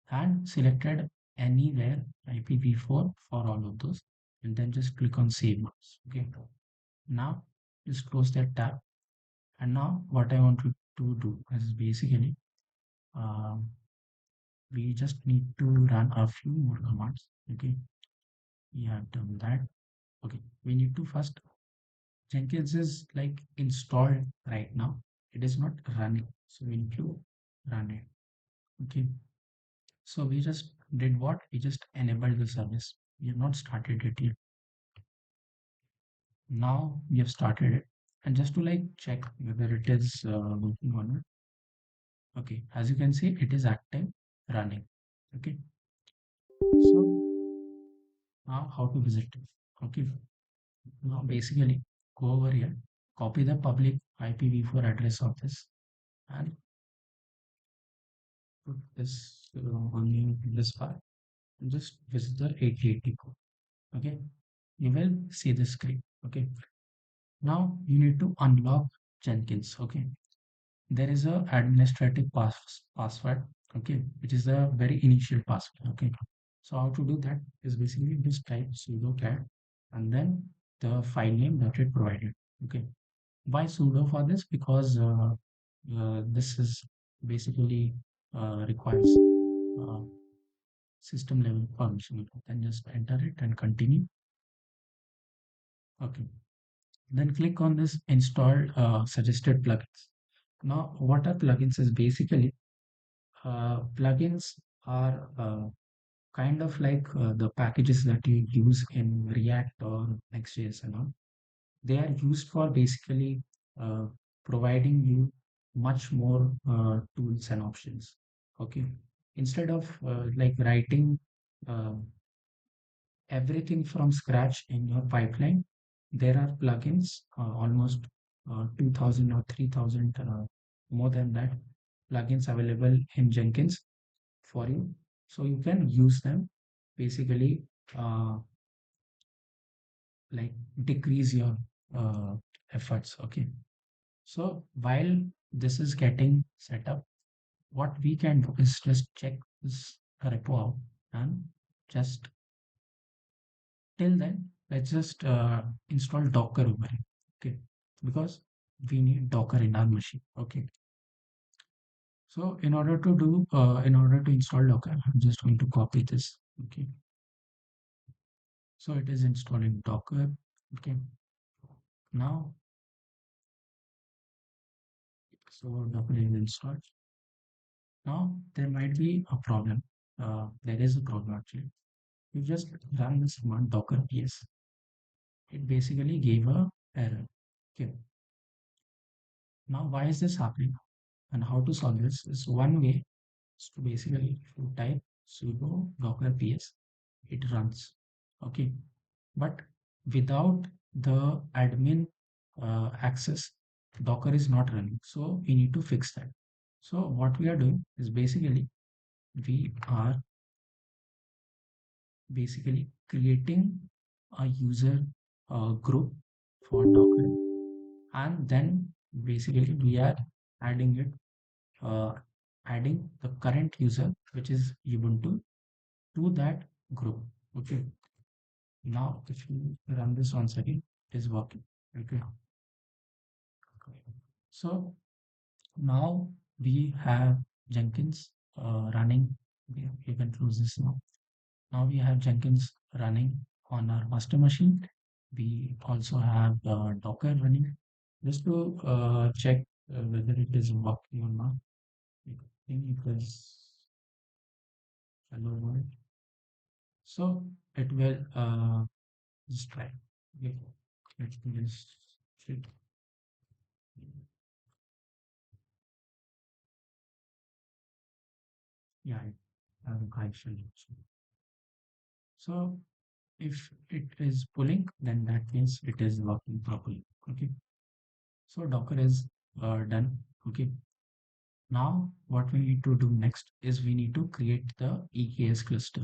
and selected anywhere IPv4 for all of those, and then just click on save. Okay. Now just close that tab. And now what I want to do is basically um, we just need to run a few more commands. Okay, we have done that. Okay, we need to first, Jenkins is like installed right now. It is not running, so we need to run it. Okay, so we just did what? We just enabled the service. We have not started it yet. Now we have started it, and just to like check whether it is working or not. Okay, as you can see, it is active, running. Okay, so now how to visit it? Okay, now basically go over here, copy the public IPv4 address of this, and put this on this file, and just visit the 8084. Okay, you will see the screen. Okay, now you need to unlock Jenkins. Okay, there is a administrative password. Okay, which is the very initial password. Okay, so how to do that is basically just type sudo cat and then the file name that it provided. Okay, why sudo for this? Because this is basically requires uh, system level permission. Then just enter it and continue. Okay, then click on this install suggested plugins. Now what are plugins is basically plugins are kind of like the packages that you use in React or Next.js and all. They are used for basically uh, providing you much more tools and options. Okay, instead of like writing uh, everything from scratch in your pipeline, there are plugins, almost 2000 or 3000, more than that, plugins available in Jenkins for you. So you can use them basically, uh, like decrease your uh, efforts. Okay. So while this is getting set up, what we can do is just check this repo out and just till then, let's just install Docker over it. Okay. Because we need Docker in our machine. Okay. So in order to install Docker, I'm just going to copy this. Okay. So it is installing Docker. Okay. Now, so Docker is installed. Now there might be a problem. There is a problem actually. You just run this command docker ps. It basically gave a error. Okay. Now why is this happening? And how to solve this is one way is to basically if you type sudo docker ps, it runs. Okay. But without the admin access, Docker is not running. So we need to fix that. So what we are doing is basically we are basically creating a user group for Docker, and then basically we are adding it, uh, adding the current user, which is Ubuntu, to that group. Okay. Now, if you run this once again, it is working. Okay. So now we have Jenkins running. You can close this now. Now we have Jenkins running on our master machine. We also have Docker running. Just to check whether it is working or not. I think it is hello world. So it will just try. Okay. Let me just check. Yeah, I have a connection. So If it is pulling, then that means it is working properly. Okay. So Docker is done. Okay. Now what we need to do next is we need to create the EKS cluster.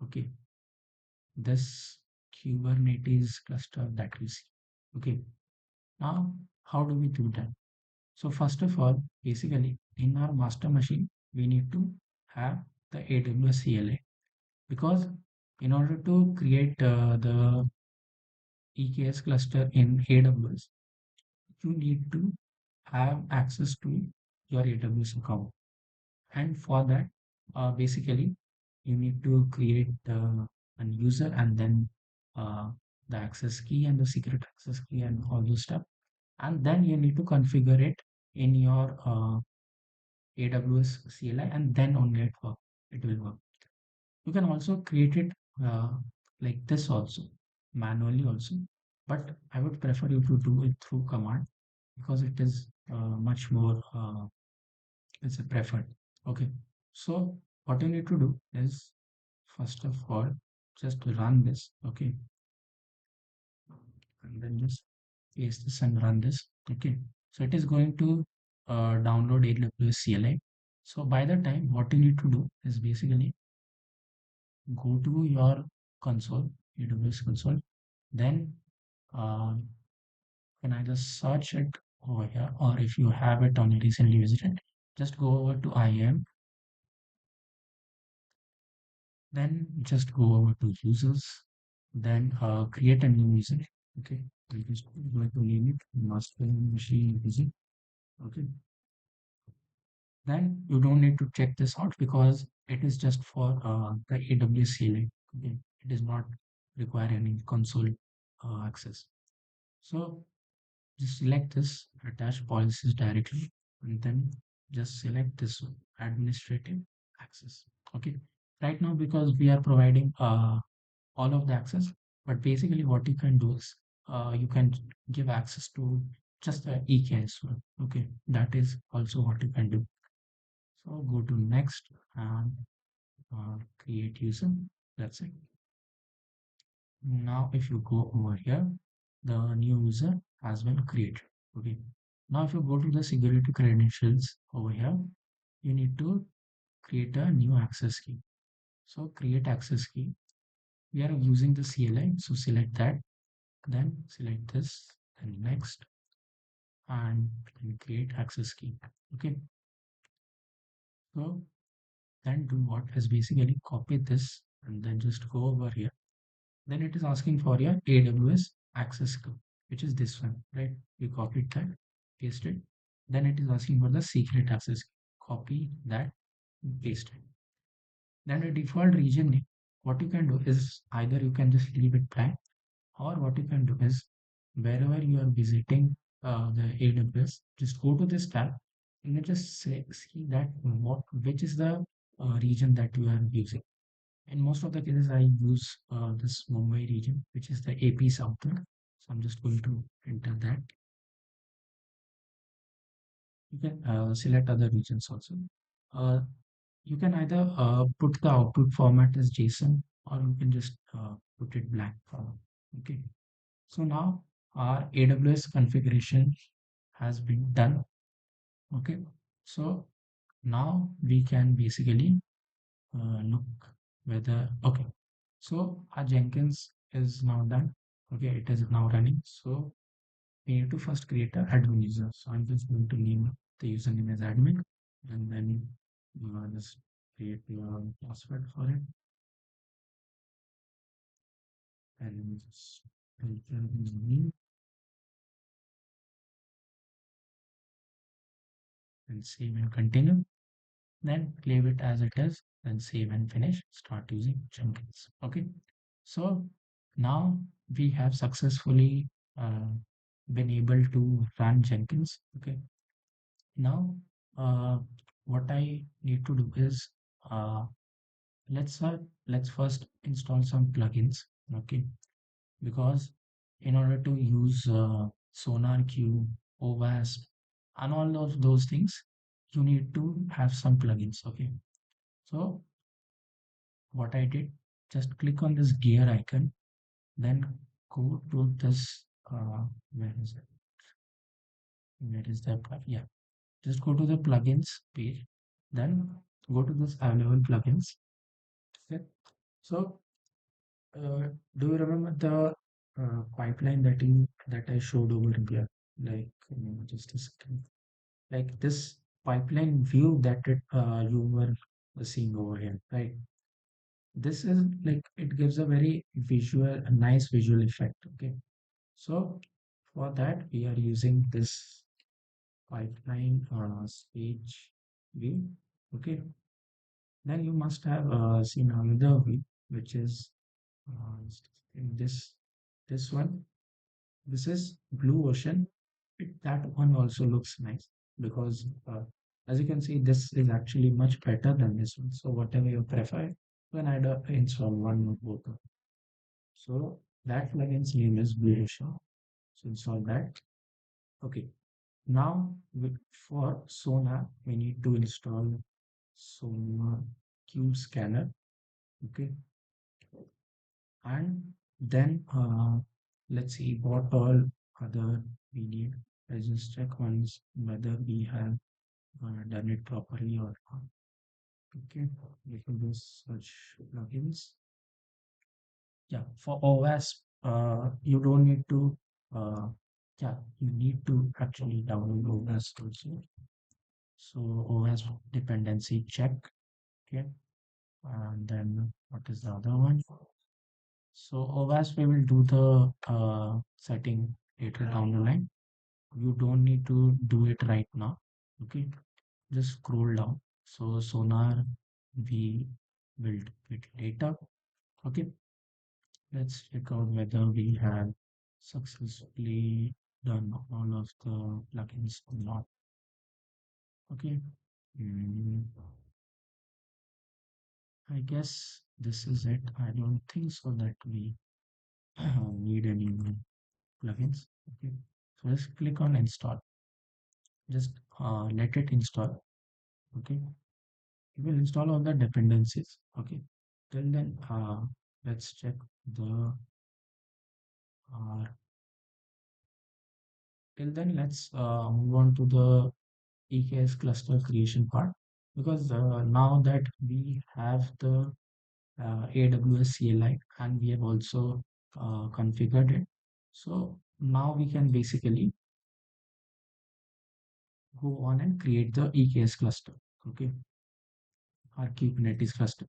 Okay. This Kubernetes cluster that we see. Okay. Now, how do we do that? So first of all, basically in our master machine, we need to have the AWS CLI because in order to create the EKS cluster in AWS, you need to have access to your AWS account. And for that, basically, you need to create an user and then uh, the access key and the secret access key and all those stuff. And then you need to configure it in your AWS CLI and then only it will work. You can also create it uh, like this also, manually also. But I would prefer you to do it through command because it is much more it's a preferred. Okay. So what you need to do is first of all just run this. Okay. And then just paste this and run this. Okay. So it is going to download AWS CLI. So by the time what you need to do is basically go to your console, AWS console, then uh, can either search it over here or if you have it on a recently visited, just go over to IAM, then just go over to users, then create a new user. Okay, I'm just going to name it master machine user. Okay, then you don't need to check this out because it is just for the AWS CLI. Okay, it does not require any console access. So just select this attach policies directly and then just select this one, administrative access. Okay. Right now, because we are providing all of the access, but basically what you can do is you can give access to just the EKS one. Okay. That is also what you can do. So go to next and create user. That's it. Now, if you go over here, the new user has been created. Okay. Now, if you go to the security credentials over here, you need to create a new access key. So create access key. We are using the CLI. So select that, then select this, and next, and then create access key. Okay. So then do what is basically copy this and then just go over here. Then it is asking for your AWS access code, which is this one, right? You copied that, paste it. Then it is asking for the secret access key. Copy that, paste it. Then a default region name. What you can do is either you can just leave it blank, or what you can do is wherever you are visiting the AWS, just go to this tab and then just see that which is the region that you are using. In most of the cases, I use this Mumbai region, which is the AP Southern. So I'm just going to enter that. You can select other regions also. Uh, you can either put the output format as JSON or you can just put it blank. Okay. So now our AWS configuration has been done. Okay. So now we can basically look whether, okay. So our Jenkins is now done. Okay, it is now running. So we need to first create an admin user. So I'm just going to name the username as admin and then just create your password for it and just enter the name and save and continue. Then leave it as it is, then save and finish. Start using Jenkins. Okay. So now we have successfully uh, been able to run Jenkins. Okay. Now, uh, what I need to do is uh, let's uh, let's first install some plugins. Okay, because in order to use SonarQube, OWASP, and all of those things, you need to have some plugins. Okay, so what I did, just click on this gear icon Then go to this, where is it? Where is the plug? Yeah, just go to the plugins page. Then go to this available plugins. Okay. So, uh, do you remember the pipeline that I showed over here? Like, just a second. Like this pipeline view that you were seeing over here, right? This is like it gives a very a nice visual effect. Okay, so for that we are using this pipeline stage view. Okay, then you must have seen another view, which is in this one. This is Blue Ocean. That one also looks nice because, as you can see, this is actually much better than this one. So whatever you prefer, you can either install one or both of them. So that plugin's name is Blue Ocean. So install that. Okay. Now for Sonar, we need to install Sonar Cube Scanner. Okay. And then let's see what all other we need. Let's just check once whether we have done it properly or not. Okay, we can just search plugins. Yeah, for OWASP, you don't need to, uh, yeah, you need to actually download OWASP also. So OWASP Dependency Check. Okay, and then what is the other one? So OWASP we will do the setting later down the line. You don't need to do it right now. Okay, just scroll down. So Sonar we will do it later. Okay, let's check out whether we have successfully done all of the plugins or not. Okay, mm, I guess this is it. I don't think so that we need any more plugins. Okay, so let's click on install. Just let it install. Okay, it will install all the dependencies. Okay, till then, let's check the uh, till then let's move on to the EKS cluster creation part, because now that we have the AWS CLI and we have also configured it, so now we can basically go on and create the EKS cluster. Okay, our Kubernetes cluster.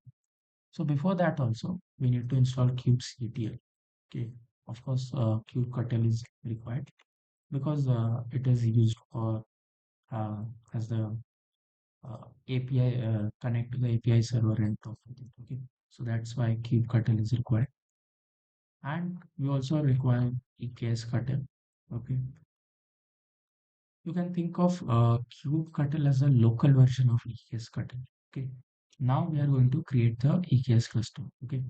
So before that also we need to install kubectl. Okay, of course, kubectl is required because it is used for as the API connect to the API server and talk with it. Okay, so that's why kubectl is required, and we also require EKS-ctl. Okay, you can think of kubectl as a local version of EKS-ctl. Okay, now we are going to create the EKS cluster. Okay,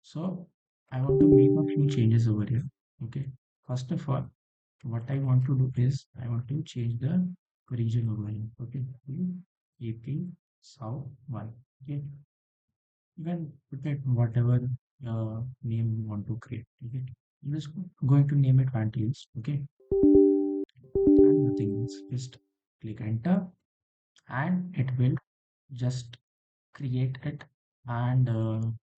so I want to make a few changes over here. Okay, first of all, what I want to do is I want to change the region over here. Okay, AP South 1. Okay, you can put it whatever name you want to create. Okay, I'm just going to name it Vantilles. Okay, and nothing else. Just click enter, and it will just create it, and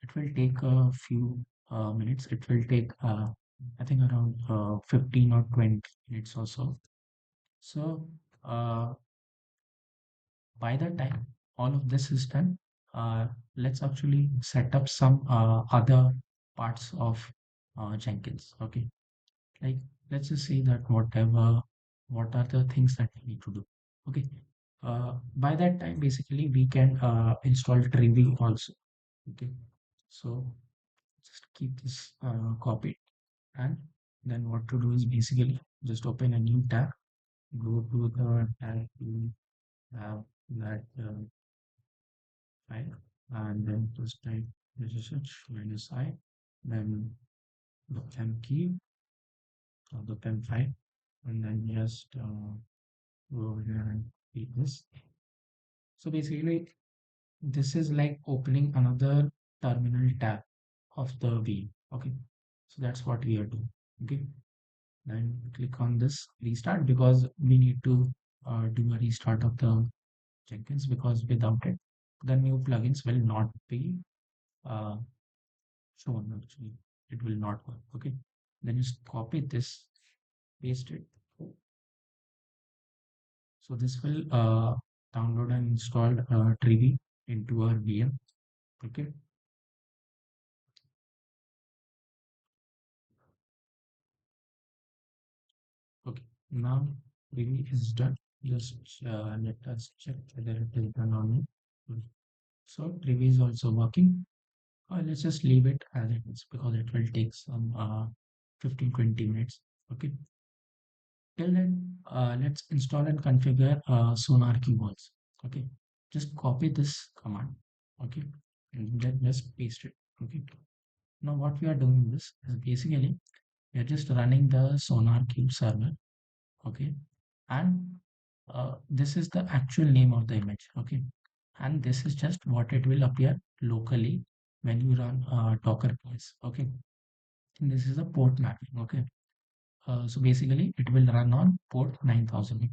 it will take a few minutes. It will take I think around 15 or 20 minutes or so. So uh, by the time all of this is done, let's actually set up some other parts of Jenkins. Okay, like let's just say that what are the things that we need to do. Okay, by that time basically we can install Trivy also. Okay, so just keep this copied, and then what to do is basically just open a new tab, go to the tab you have that file, and then just type research minus I, then the temp key or the temp file, and then just go over here and read this. So basically, this is like opening another terminal tab of the V. Okay. So that's what we are doing. Okay. Then click on this restart because we need to do a restart of the Jenkins, because without it, the new plugins will not be uh, shown. Actually, it will not work. Okay. Then just copy this, paste it. So this will download and install Trivy into our VM. Okay. Okay. Now Trivy is done. Just let us check whether it is done or not. So Trivy is also working. Let's just leave it as it is because it will take some 15-20 minutes. Okay. Till then, let's install and configure SonarQube also. Okay. Just copy this command. Okay. And then just paste it. Okay. Now what we are doing this is basically we are just running the SonarQube server. Okay. And this is the actual name of the image. Okay. And this is just what it will appear locally when you run Docker place. Okay. And this is a port mapping. Okay. So basically it will run on port 9000.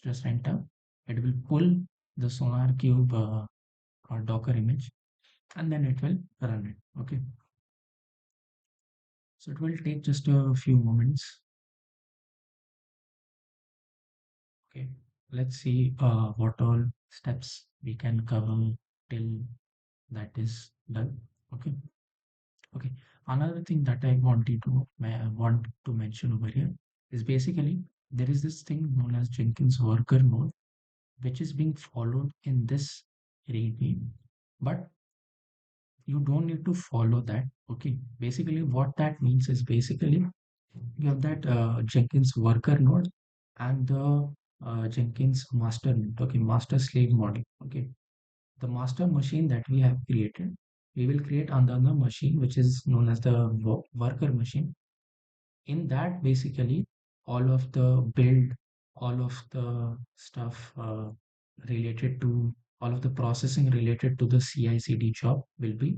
Just enter. It will pull the SonarQube Docker image and then it will run it. Okay. So it will take just a few moments. Okay. Let's see what all steps we can cover till that is done. Okay. Okay. Another thing that I want to mention over here is basically there is this thing known as Jenkins worker node, which is being followed in this regime, but you don't need to follow that. Okay. Basically, what that means is basically you have that Jenkins worker node and the Jenkins master node. Okay. Master slave model. Okay. The master machine that we have created, we will create another machine which is known as the worker machine. In that, basically, all of the build, all of the stuff related to all of the processing related to the CI/CD job will be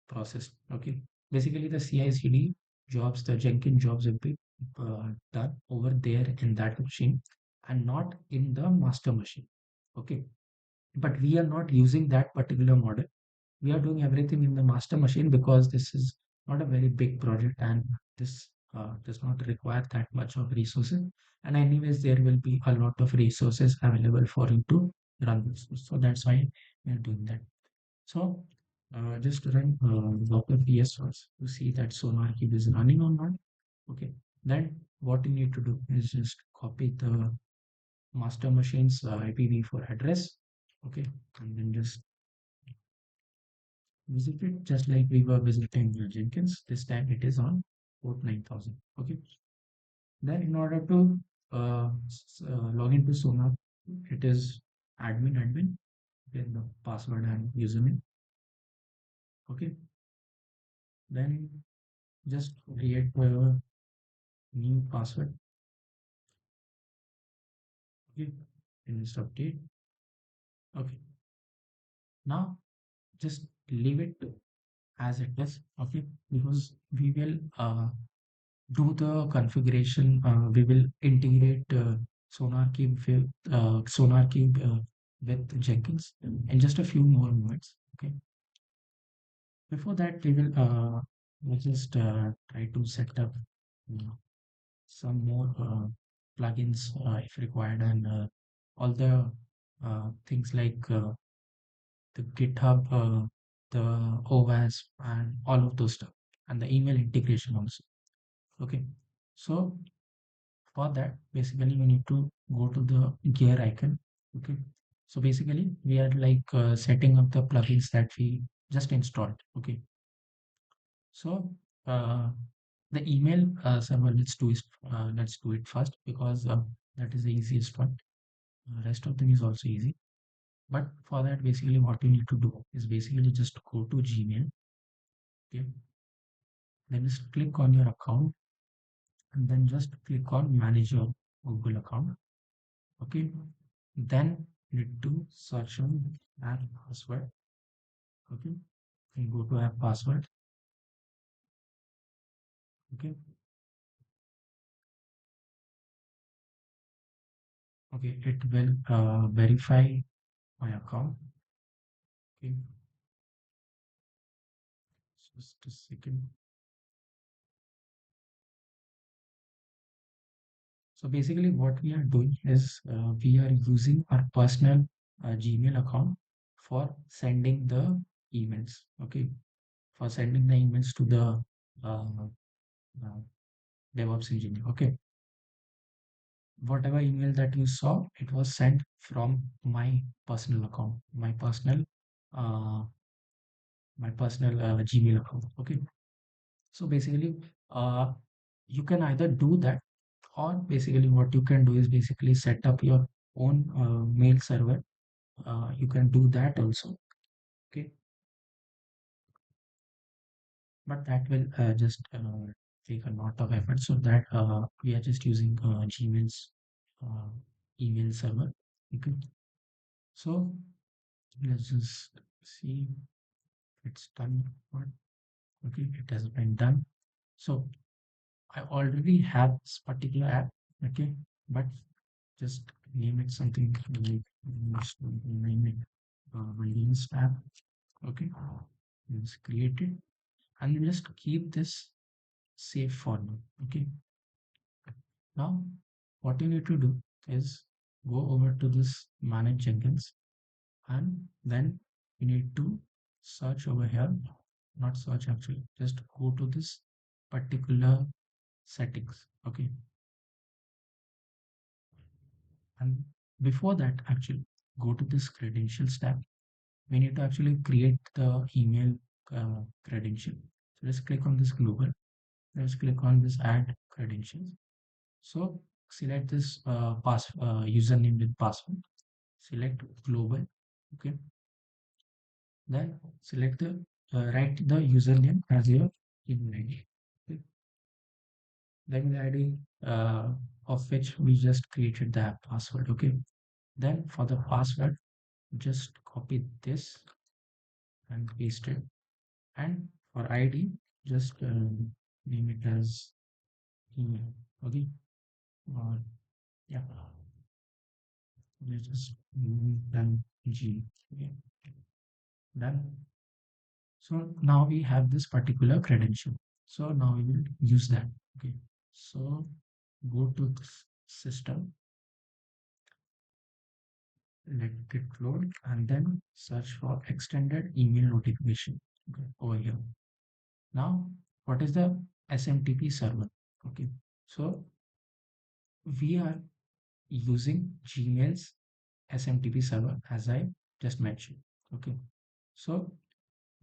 processed. Okay, basically the CI/CD jobs, the Jenkins jobs will be done over there in that machine and not in the master machine. Okay, but we are not using that particular model. We are doing everything in the master machine because this is not a very big project and this does not require that much of resources. And anyways, there will be a lot of resources available for you to run this. So that's why we are doing that. So just run Docker PS first to see that SonarQube is running or not. Okay. Then what you need to do is just copy the master machine's IPv4 address. Okay. And then just visit it just like we were visiting Jenkins. This time it is on port 9000. Okay. Then in order to log into Sonar, it is admin with the password and username. Okay. Then just create a new password. Okay. And just update. Okay. Now just leave it as it is. Okay. Because we will do the configuration. We will integrate SonarQube with Jenkins in just a few more moments. Okay. Before that, we'll just try to set up some more plugins if required, and all the things like the GitHub, the OWASP, and all of those stuff, and the email integration also. Okay. So for that, basically, we need to go to the gear icon. Okay. So basically, we are like setting up the plugins that we just installed. Okay. So uh, the email server, let's do it first because that is the easiest one. Rest of them is also easy. But for that, basically, what you need to do is basically just go to Gmail. Okay. Then just click on your account and then just click on manage your Google account. Okay. Then need to search on app password. Okay. And go to app password. Okay. Okay, it will verify my account. Okay, just a second. So basically, what we are doing is we are using our personal Gmail account for sending the emails. Okay, for sending the emails to the uh, DevOps engineer. Okay, whatever email that you saw, it was sent from my personal account, uh, my personal Gmail account. Okay, so basically, uh, you can either do that, or basically what you can do is basically set up your own mail server. You can do that also. Okay, but that will just take a lot of effort. So that we are just using Gmail's uh, email server. Okay, so let's just see if it's done. What? Okay, it has been done. So I already have this particular app. Okay, but just name it something like just name it Release app. Okay, just create it and then just keep this safe for now. Okay, now what you need to do is go over to this manage Jenkins, and then you need to search over here, not search actually, just go to this particular settings. Okay, and before that actually go to this credentials tab. We need to actually create the email credential. So let's click on this global. Let's click on this add credentials. So select this username with password. Select global. Okay. Then select the write the username as your email ID. Okay. The email ID of which we just created the password. Okay. Then for the password, just copy this and paste it. And for ID, just name it as email. Okay. Or yeah, let's just done G. Okay. Done. So now we have this particular credential. So now we will use that. Okay. So go to this system, let it load, and then search for extended email notification. Okay, over here. Now, what is the SMTP server? Okay. So we are using Gmail's SMTP server as I just mentioned. Okay. So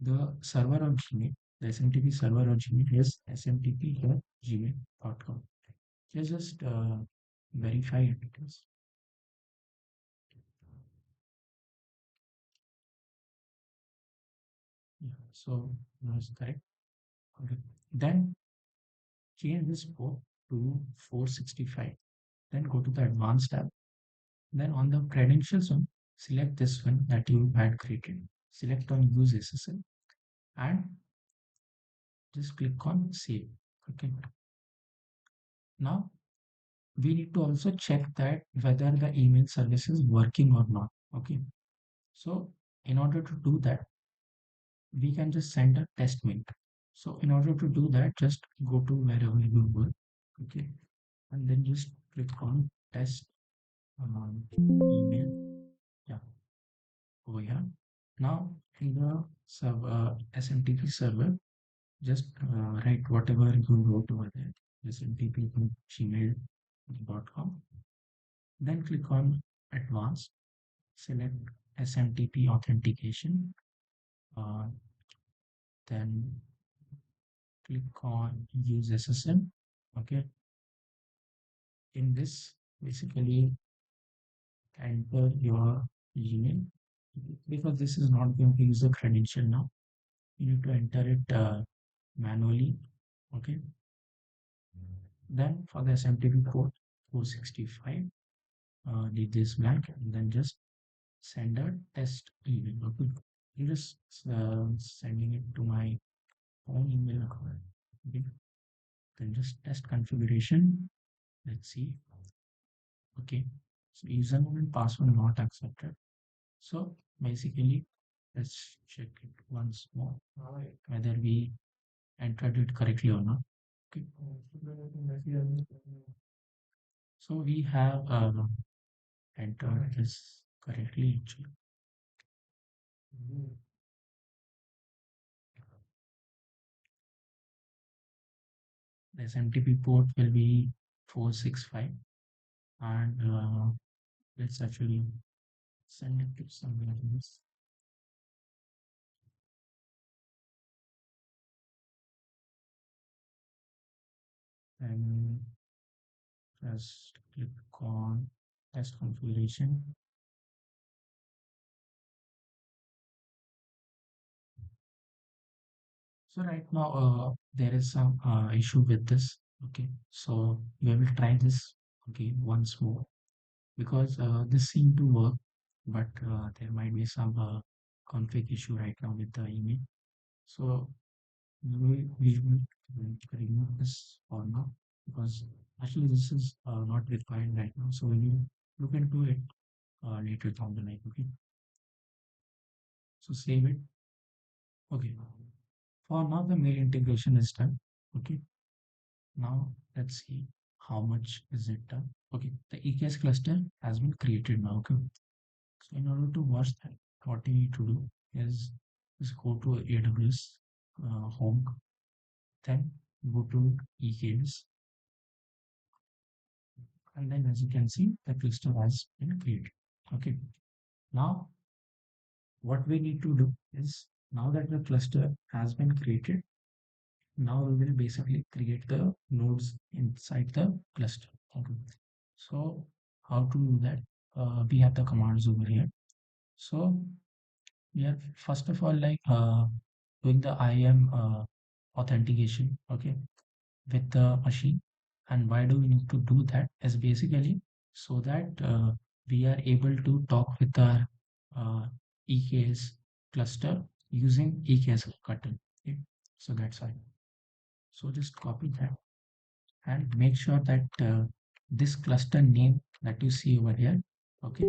the server on Gmail, the SMTP server on Gmail is smtp.gmail.com. Just verify it because yeah, so that's correct. Okay. Then change this port to 465. Then go to the advanced tab. Then on the credentials one, select this one that you had created. Select on use SSL and just click on save. Okay. Now we need to also check that whether the email service is working or not. Okay. So in order to do that, we can just send a test mail. So in order to do that, just go to wherever you were. Okay. And then just click on test email. Yeah, over here. Now in the SMTP server, just write whatever you wrote over there, smtp.gmail.com. Then click on advanced, select SMTP authentication, uh, then click on use SSL. Okay, in this basically enter your email because this is not going to use the credential now. You need to enter it manually. Okay, then for the SMTP port 465, leave this blank and then just send a test email. Okay, you just sending it to my own email account. Okay. Then just test configuration. Let's see. Okay. So username and password not accepted. So basically, let's check it once more whether we entered it correctly or not. Okay. So we have entered this correctly actually. The SMTP port will be 465, and let's actually send it to somewhere else. And just click on test configuration. So right now there is some issue with this. Okay, so we will try this okay once more because this seemed to work, but there might be some config issue right now with the email. So we will remove this for now because actually this is not required right now. So we will look into it later down the line. Okay, so save it. Okay, for now the mail integration is done. Okay, now let's see how much is it done. Okay, the EKS cluster has been created now. Okay, so in order to watch that, what you need to do is just go to AWS home, then go to EKS, and then as you can see, the cluster has been created. Okay, now what we need to do is now that the cluster has been created, now we will basically create the nodes inside the cluster. Okay. So how to do that? We have the commands over here. So we are first of all like doing the IAM authentication, okay, with the machine. And why do we need to do that? Is basically so that we are able to talk with our uh, EKS cluster using EKS curtain. Okay? So that's why. So just copy that and make sure that this cluster name that you see over here, okay,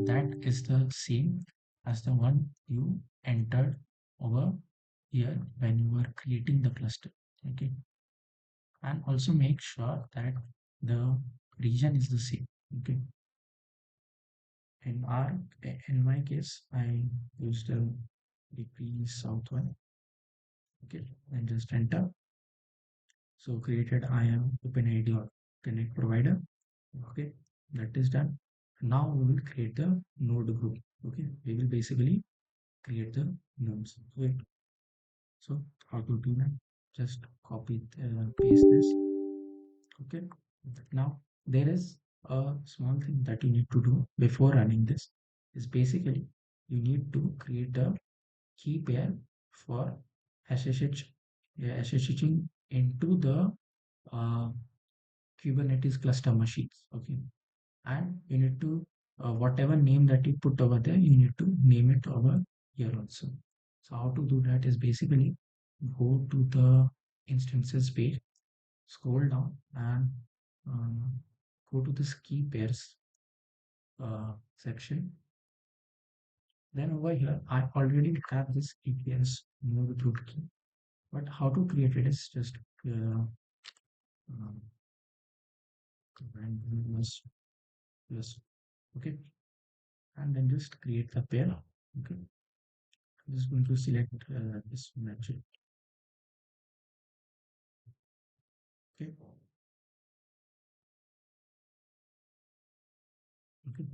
that is the same as the one you entered over here when you were creating the cluster. Okay, and also make sure that the region is the same. Okay, in our in my case I used the DP South one. Okay, and just enter. So created I am OpenID or connect provider. Okay, that is done. Now we will create the node group. Okay, we will basically create the nodes. Wait, so how to do that? Just copy, paste this. Okay, now there is a small thing that you need to do before running this. Is basically you need to create a key pair for SSH, SSHing into the uh, Kubernetes cluster machines. Okay, and you need to whatever name that you put over there, you need to name it over here also. So how to do that is basically go to the instances page, scroll down, and um, go to this key pairs section. Then over here I already have this EPS node root key, but how to create it is just um, plus plus, okay, and then just create the pair. Okay, I'm just going to select this magic. Okay. Okay.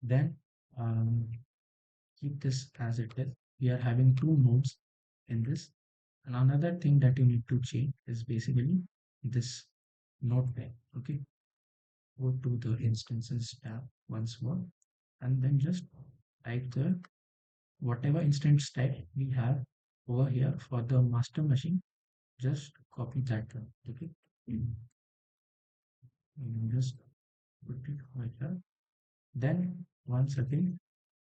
Then keep this as it is. We are having two nodes in this. And another thing that you need to change is basically this node pair. Okay. Go to the instances tab once more, and then just type the whatever instance type we have over here for the master machine. Just copy that one. Okay. And just put it over here. Then once again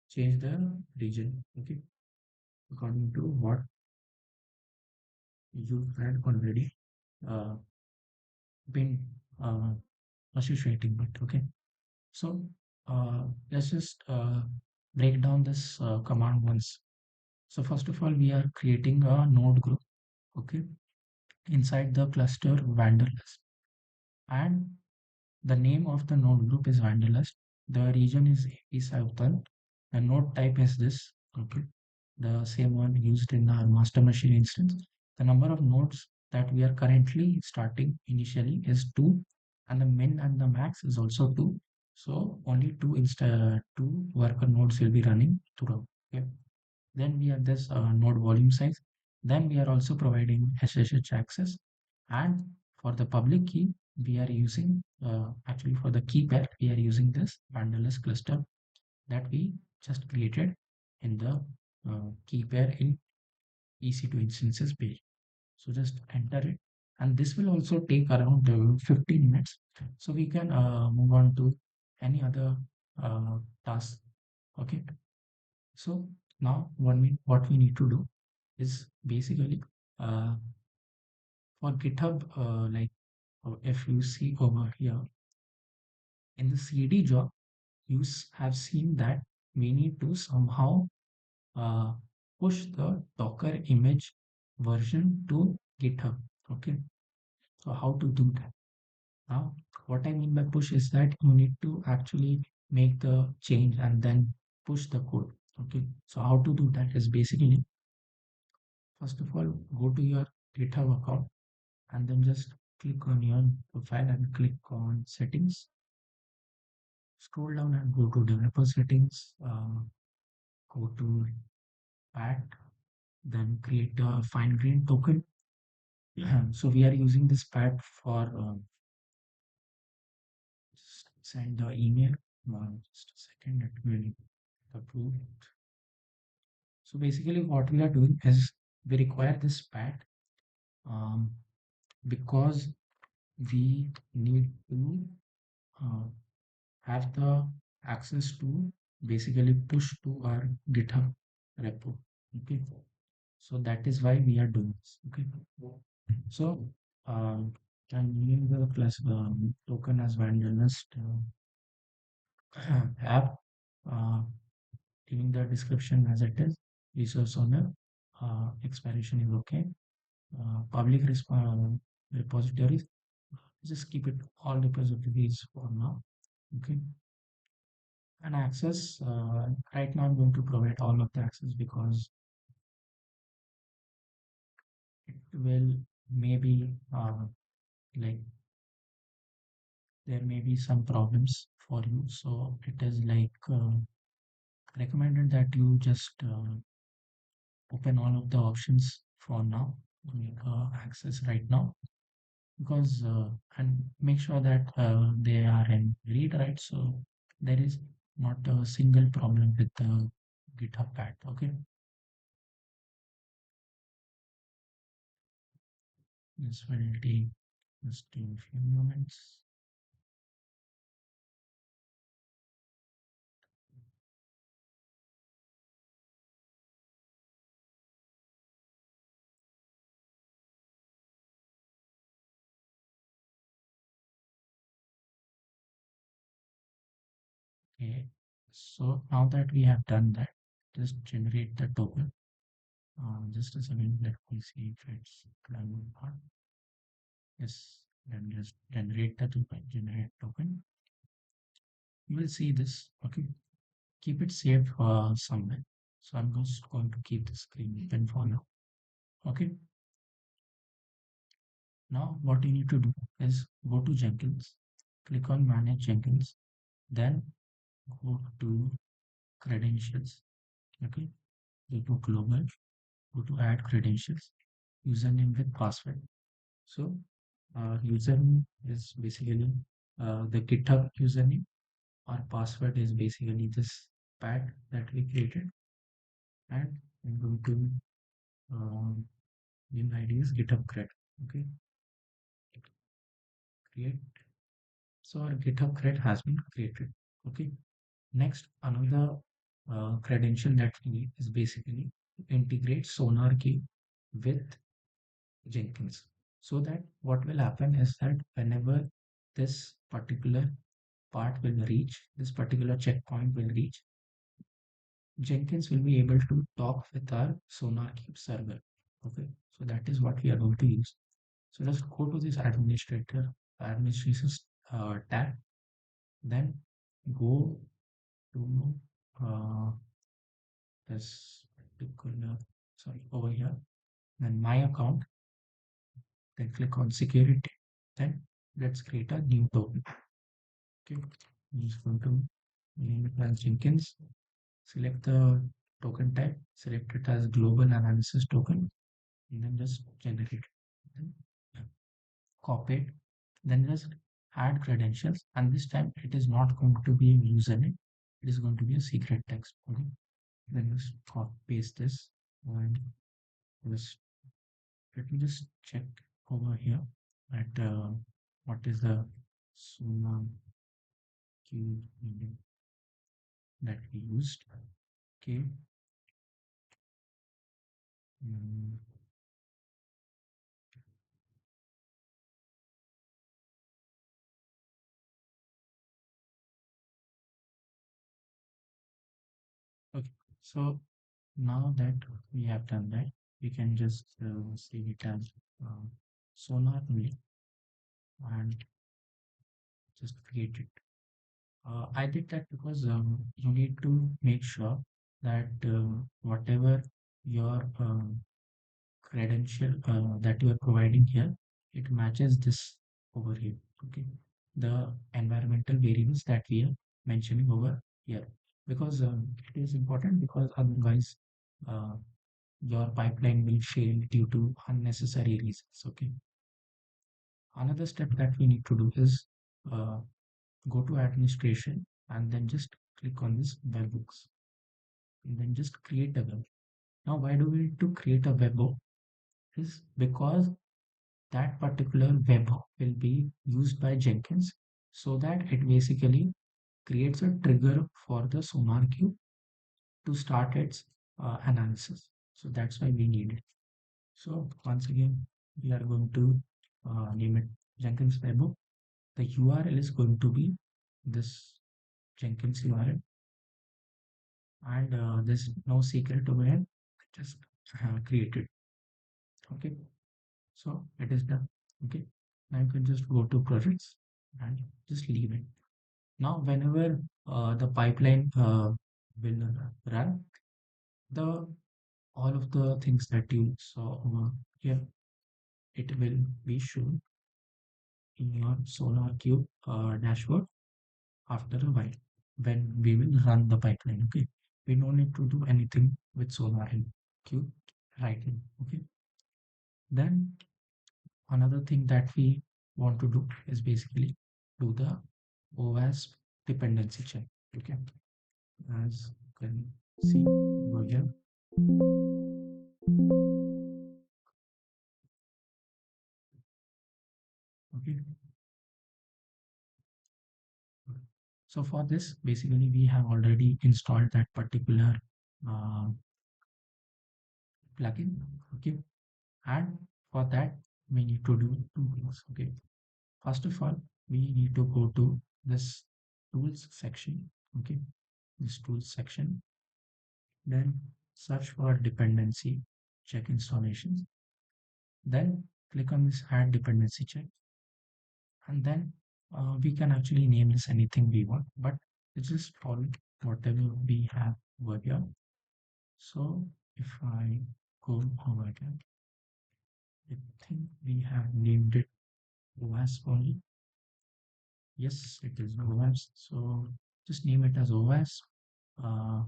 change the region, okay, according to what you had already been uh, associating with. Okay, so let's just break down this command once. So first of all, we are creating a node group. Okay, inside the cluster Wanderlust, and the name of the node group is Wanderlust. The region is AP Southern. The node type is this. Okay, the same one used in our master machine instance. The number of nodes that we are currently starting initially is 2, and the min and the max is also 2. So only two worker nodes will be running throughout. Okay. Then we have this node volume size. Then we are also providing SSH access. And for the public key, we are using, actually for the key pair, we are using this Wanderlust cluster that we just created in the key pair in EC2 instances page. So just enter it, and this will also take around 15 minutes. So we can move on to any other task. Okay. So now what we need to do is basically uh, for GitHub, like if you see over here in the CD job, have seen that we need to somehow uh, push the Docker image version to GitHub. Okay, so how to do that? Now, what I mean by push is that you need to actually make the change and then push the code. Okay, so how to do that is basically, first of all, go to your GitHub account and then just click on your profile and click on settings. Scroll down and go to developer settings. Go to pat, then create a fine grained token. So we are using this pat for just send the email. Just a second, it will approve. So basically, what we are doing is we require this pat um, because we need to uh, have the access to basically push to our GitHub repo. Okay, so that is why we are doing this. Okay, so can name the plus token as Wanderlust app, uh, giving the description as it is. Resource owner, expiration is okay. Public repositories, just keep it all repositories for now. Okay, and access, right now I'm going to provide all of the access because it will maybe like there may be some problems for you, so it is like recommended that you just open all of the options for now, make access right now, because and make sure that they are in read write, so there is not a single problem with the GitHub path. Okay, this will take just a few moments. Okay, so now that we have done that, just generate the token. Just a second, let me see if it's done or not. Yes, then just generate the token, generate token. You will see this. Okay, keep it saved somewhere. So I'm just going to keep the screen open for now. Okay, now what you need to do is go to Jenkins, click on Manage Jenkins, then go to Credentials. Okay, go to Global, go to Add Credentials, username with password. So username is basically the GitHub username. Our password is basically this pad that we created, and I'm going to name ID is GitHub cred. Okay, create. So our GitHub cred has been created. Okay. Next, another credential that we need is basically to integrate SonarQube with Jenkins. So that what will happen is that whenever this particular part will reach, this particular checkpoint will reach, Jenkins will be able to talk with our SonarQube server. Okay, so that is what we are going to use. So let's go to this administrations tab, then go to uh, this particular, sorry, over here, then my account, then click on security, then let's create a new token. Okay, I'm just going to name it as Jenkins, select the token type, select it as global analysis token, and then just generate it. Then copy it, then just add credentials, and this time it is not going to be a username, it is going to be a secret text. Okay, then just copy paste this, and just let me just check over here at what is the SonarQube name that we used. Okay. mm, okay, so now that we have done that, we can just save it as uh, sonar only and just create it. I did that because you need to make sure that whatever your credential that you are providing here, it matches this over here. Okay, the environmental variables that we are mentioning over here, because it is important, because otherwise uh, your pipeline will fail due to unnecessary reasons. Okay, another step that we need to do is uh, go to administration and then just click on this webhooks and then just create a web. Now, why do we need to create a webhook? Is because that particular webhook will be used by Jenkins, so that it basically creates a trigger for the SonarQube to start its analysis. So that's why we need it. So once again, we are going to name it Jenkins webhook. The URL is going to be this Jenkins URL, and there's no secret over here. Just create it. Okay, so it is done. Okay, now you can just go to projects and just leave it. Now, whenever the pipeline will run, the all of the things that you saw over here, it will be shown in your SonarQube dashboard after a while when we will run the pipeline. Okay, we don't need to do anything with SonarQube right now. Okay, then another thing that we want to do is basically do the OWASP dependency check. Okay, as you can see over here. Okay, so for this, basically we have already installed that particular uh, plugin. Okay, and for that we need to do two things. Okay, first of all, we need to go to this tools section. Okay, this tools section, then search for dependency check installations, then click on this add dependency check, and then we can actually name this anything we want, but let's just follow whatever we have over here. So if I go over here, I think we have named it OWASP only. Yes, it is OWASP. So just name it as OWASP. Uh,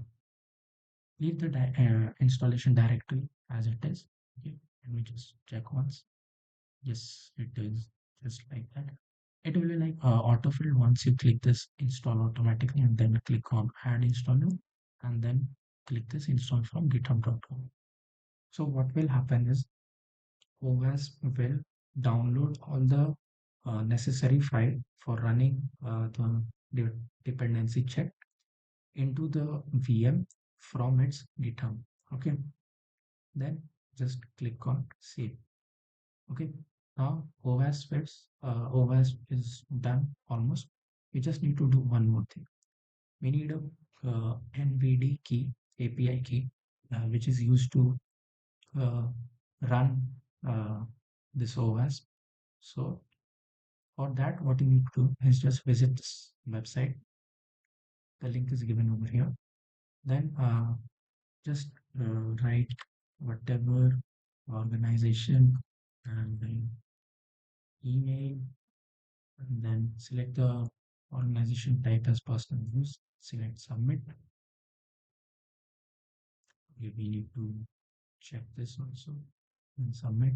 leave the installation directory as it is. Okay, let me just check once. Yes, it is just like that. It will be like autofill once you click this install automatically, and then click on add installer, and then click this install from github.com. So what will happen is OWASP will download all the necessary file for running the dependency check into the VM from its GitHub. Okay, then just click on save. Okay, Now OWASP is done almost. We just need to do one more thing. We need a NVD key, API key, which is used to uh, run uh, this OWASP. So for that, what you need to do is just visit this website. The link is given over here. Then just write whatever organization and then email, and then select the organization type as personal use, select submit. Okay, we need to check this also and submit.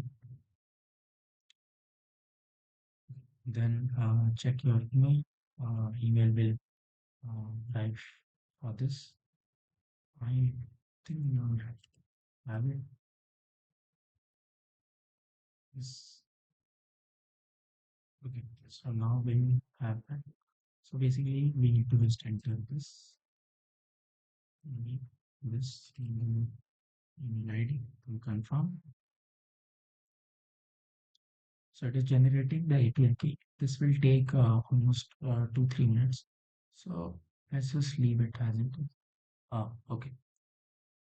Then check your email. Email will arrive for this. I think you have it. Yes. Okay. So now when we have that, so basically we need to just enter this, email, this email ID to confirm. So it is generating the API key. This will take almost 2-3 minutes. So let's just leave it as it is. Okay.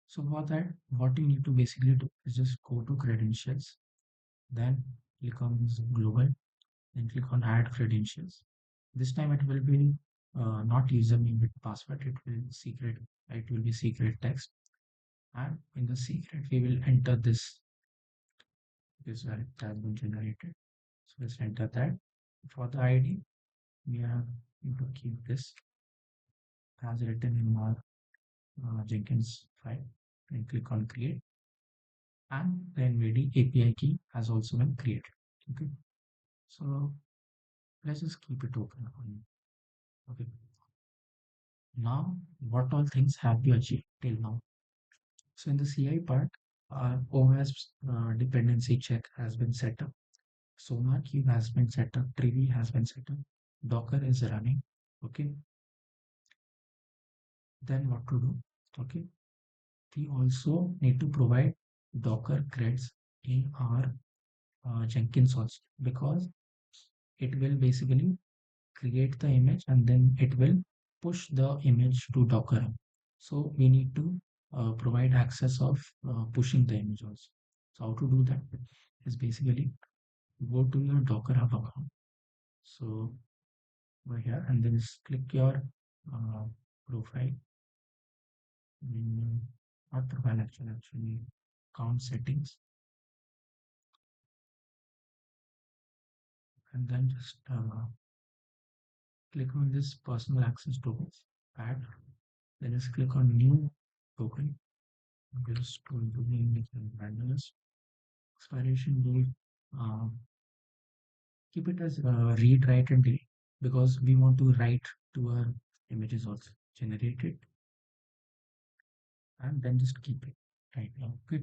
So for that, what you need to basically do is just go to credentials, then click on this global, then click on add credentials. This time it will be not username with password. It will be secret text. And in the secret, we will enter this where it has been generated. So let's enter that. For the ID, we are going to keep this as written in our Jenkins file and click on create. And the NVD API key has also been created. Okay. So let's just keep it open. Okay. Now, what all things have you achieved till now? So in the CI part, our OWASP dependency check has been set up. SonarQube has been set up. Trivy has been set up. Docker is running. Okay. Then what to do? Okay. We also need to provide Docker creds in our Jenkins also, because it will basically create the image and then it will push the image to Docker. So we need to provide access of pushing the image also. So how to do that is basically go to your Docker Hub account. So over here and then just click your profile. Not profile actually account settings, and then just click on this personal access tokens, add, then just click on new token. Just going to name it randomness. Expiration date, uh, keep it as read, write, and delete, because we want to write to our images also. Generate it, and then just keep it right now. Okay.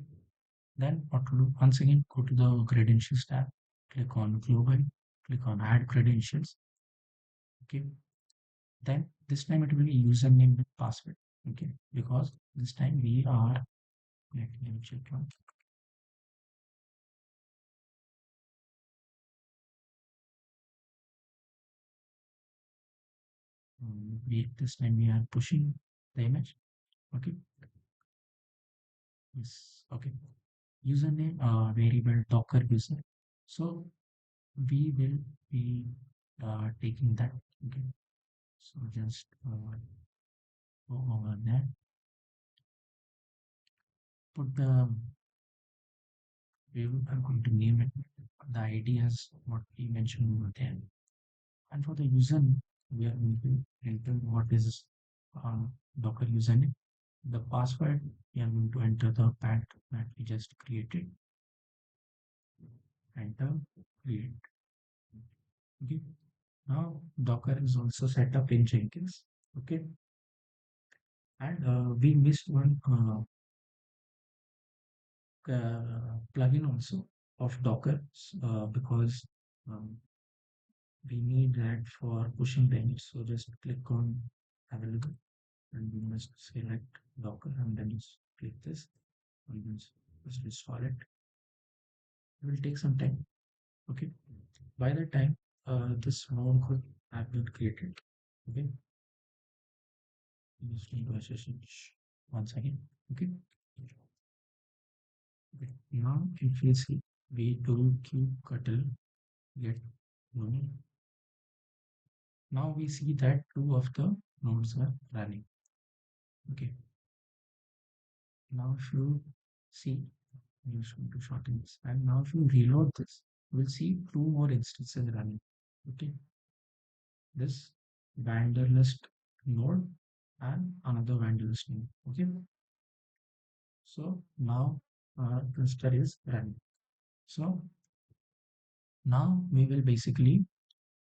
Then what to do? Once again, go to the credentials tab, click on global, click on add credentials. Okay. Then this time it will be username with password. Okay. Because this time we are, let me check one. This time we are pushing the image. Okay. Yes. Okay. Username variable docker user. So we will be taking that. Okay. So just go over there, put the, we are going to name it the ID as what we mentioned over there. And for the username, we are going to enter what is Docker username. The password, we are going to enter the path that we just created. Enter, create. Okay. Now Docker is also set up in Jenkins. Okay. And we missed one plugin also of Docker because um, we need that for pushing the image. So just click on available and we must select Docker and then just click this and just install it. It will take some time. Okay. By the time this node could have been created. Okay. Just need to SSH once again. Okay. Okay. Now if you see we do kubectl get node. Now we see that two of the nodes are running. Okay. Now if you see, I'm just going to shorten this. And now if you reload this, we'll see two more instances running. Okay. This Wanderlust node and another Wanderlust node. Okay. So now our cluster is running. So now we will basically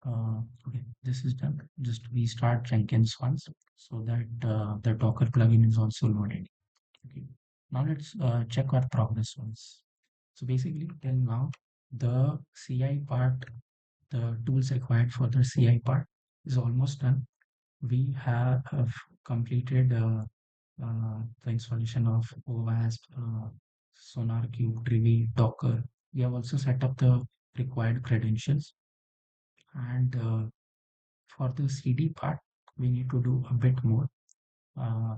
okay, this is done. Just restart Jenkins once so that the Docker plugin is also loaded. Okay. Now let's check our progress once. So basically till now the CI part, the tools required for the CI part is almost done. We have completed the installation of OWASP, SonarQube, Trivy, Docker. We have also set up the required credentials. And for the CD part, we need to do a bit more. Uh,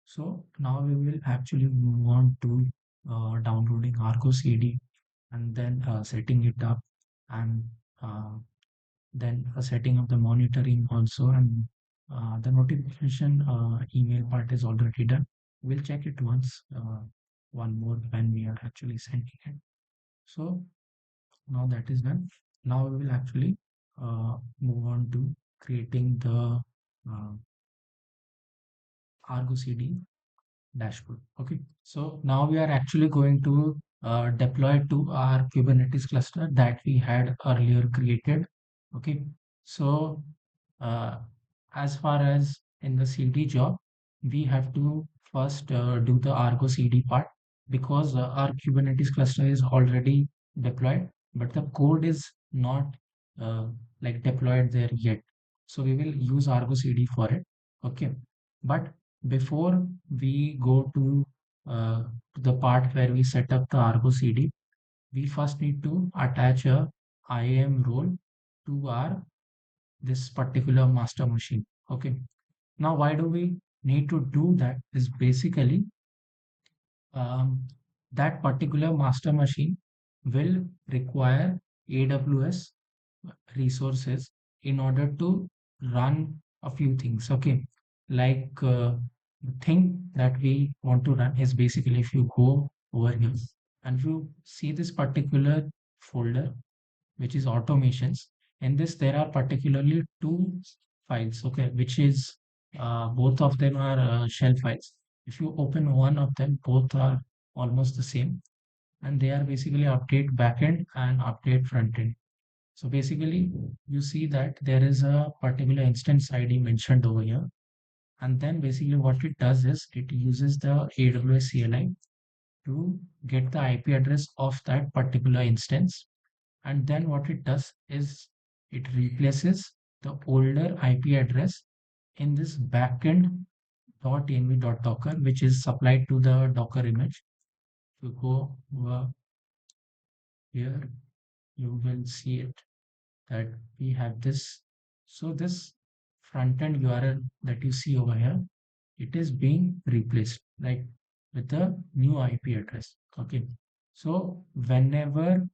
so now we will actually move on to downloading ArgoCD and then setting it up and uh, then setting up the monitoring also, and the notification email part is already done. We'll check it once, one more when we are actually sending it. So now that is done. Now we will actually move on to creating the uh, ArgoCD dashboard. Okay, so now we are actually going to deploy to our Kubernetes cluster that we had earlier created. Okay, so uh, as far as in the CD job, we have to first do the Argo CD part because our Kubernetes cluster is already deployed, but the code is not uh, like deployed there yet. So we will use Argo CD for it. Okay, but before we go to the part where we set up the Argo CD, we first need to attach a IAM role to our this particular master machine. Okay. Now, why do we need to do that? Is basically um, that particular master machine will require AWS resources in order to run a few things. Okay. Like the thing that we want to run is basically if you go over here and you see this particular folder, which is automations. In this, there are particularly two files, okay, which is both of them are shell files. If you open one of them, both are almost the same, and they are basically update backend and update frontend. So basically, you see that there is a particular instance ID mentioned over here, and then basically what it does is it uses the AWS CLI to get the IP address of that particular instance, and then what it does is it replaces the older IP address in this backend .env.docker, which is supplied to the Docker image. If you go over here, you will see it that we have this. So this front end URL that you see over here, it is being replaced like with a new IP address. Okay. So whenever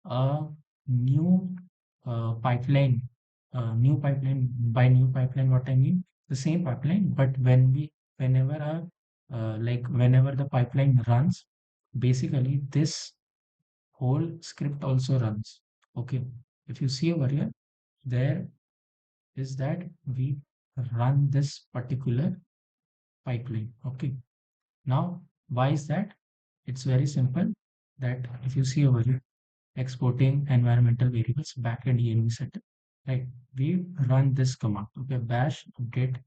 a new pipeline, new pipeline, by new pipeline, what I mean, the same pipeline, but whenever whenever the pipeline runs, basically this whole script also runs. Okay. If you see over here, there is that we run this particular pipeline. Okay. Now, why is that? It's very simple that if you see over here, exporting environmental variables backend env setup, right? We run this command, okay, bash update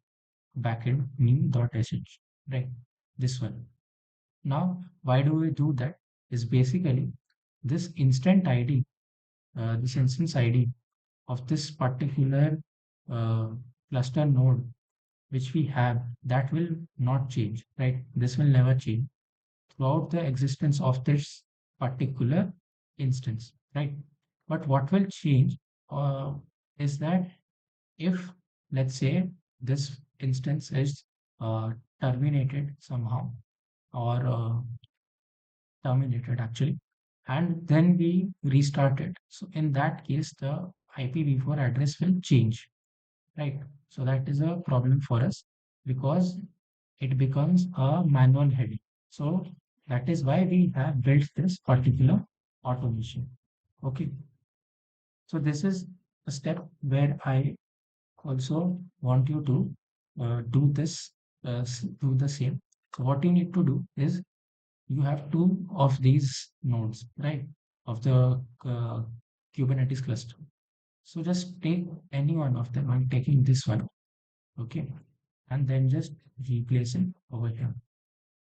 backend new.sh, right? This one. Now, why do we do that? Is basically this this instance ID of this particular uh, cluster node which we have, that will not change, right? This will never change throughout the existence of this particular instance, right? But what will change uh, is that if, let's say, this instance is uh, terminated somehow, or terminated actually, and then we restart it. So in that case, the IPv4 address will change, right? So that is a problem for us because it becomes a manual heading. So that is why we have built this particular automation. Okay. So this is a step where I also want you to do this, do the same. So what you need to do is you have two of these nodes, right? Of the Kubernetes cluster. So just take any one of them. I'm taking this one, okay? And then just replace it over here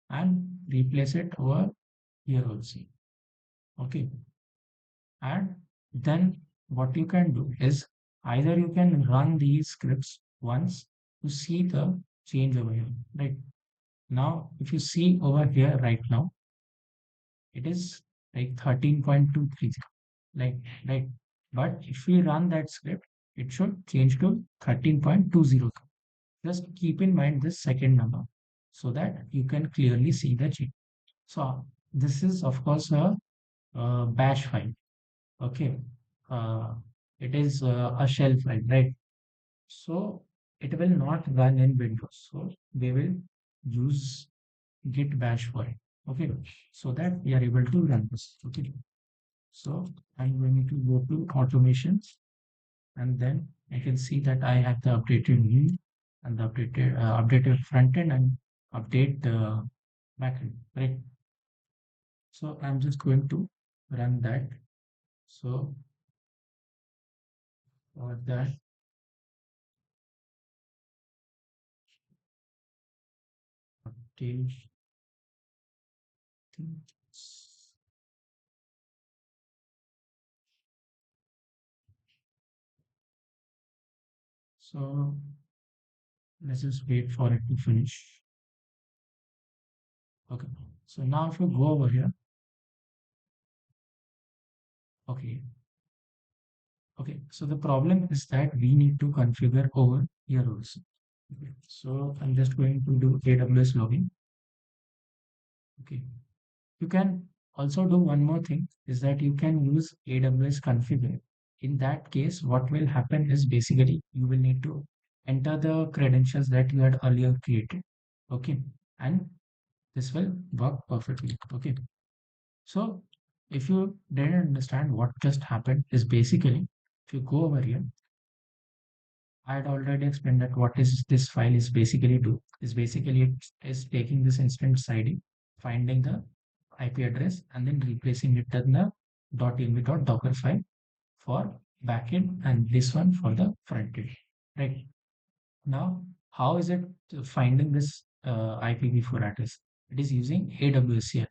and replace it over here also, okay? And then what you can do is either you can run these scripts once to see the change over here, right? Now, if you see over here right now, it is like 13.23, like, right? But if we run that script, it should change to 13.20. Just keep in mind this second number so that you can clearly see the change. So this is of course a bash file. Okay. Uh, it is a shell file, right? So it will not run in Windows. So they will use git bash for it. Okay. So that we are able to run this. Okay. So I'm going to go to automations, and then I can see that I have the updated view and the updated front end and update the backend, right? So I'm just going to run that. So for that, update things. So let's just wait for it to finish. Okay. So now if you go over here, okay. Okay. So the problem is that we need to configure over here also. Okay. So I'm just going to do AWS login. Okay. You can also do one more thing is that you can use AWS configure. In that case, what will happen is basically you will need to enter the credentials that you had earlier created. Okay. And this will work perfectly. Okay. So if you didn't understand what just happened is basically if you go over here, I had already explained that what is this file is basically do is basically it is taking this instance ID, finding the IP address and then replacing it in the .env.docker file for backend and this one for the front end. Right now, how is it finding this IPv4 address? It is using AWS CI.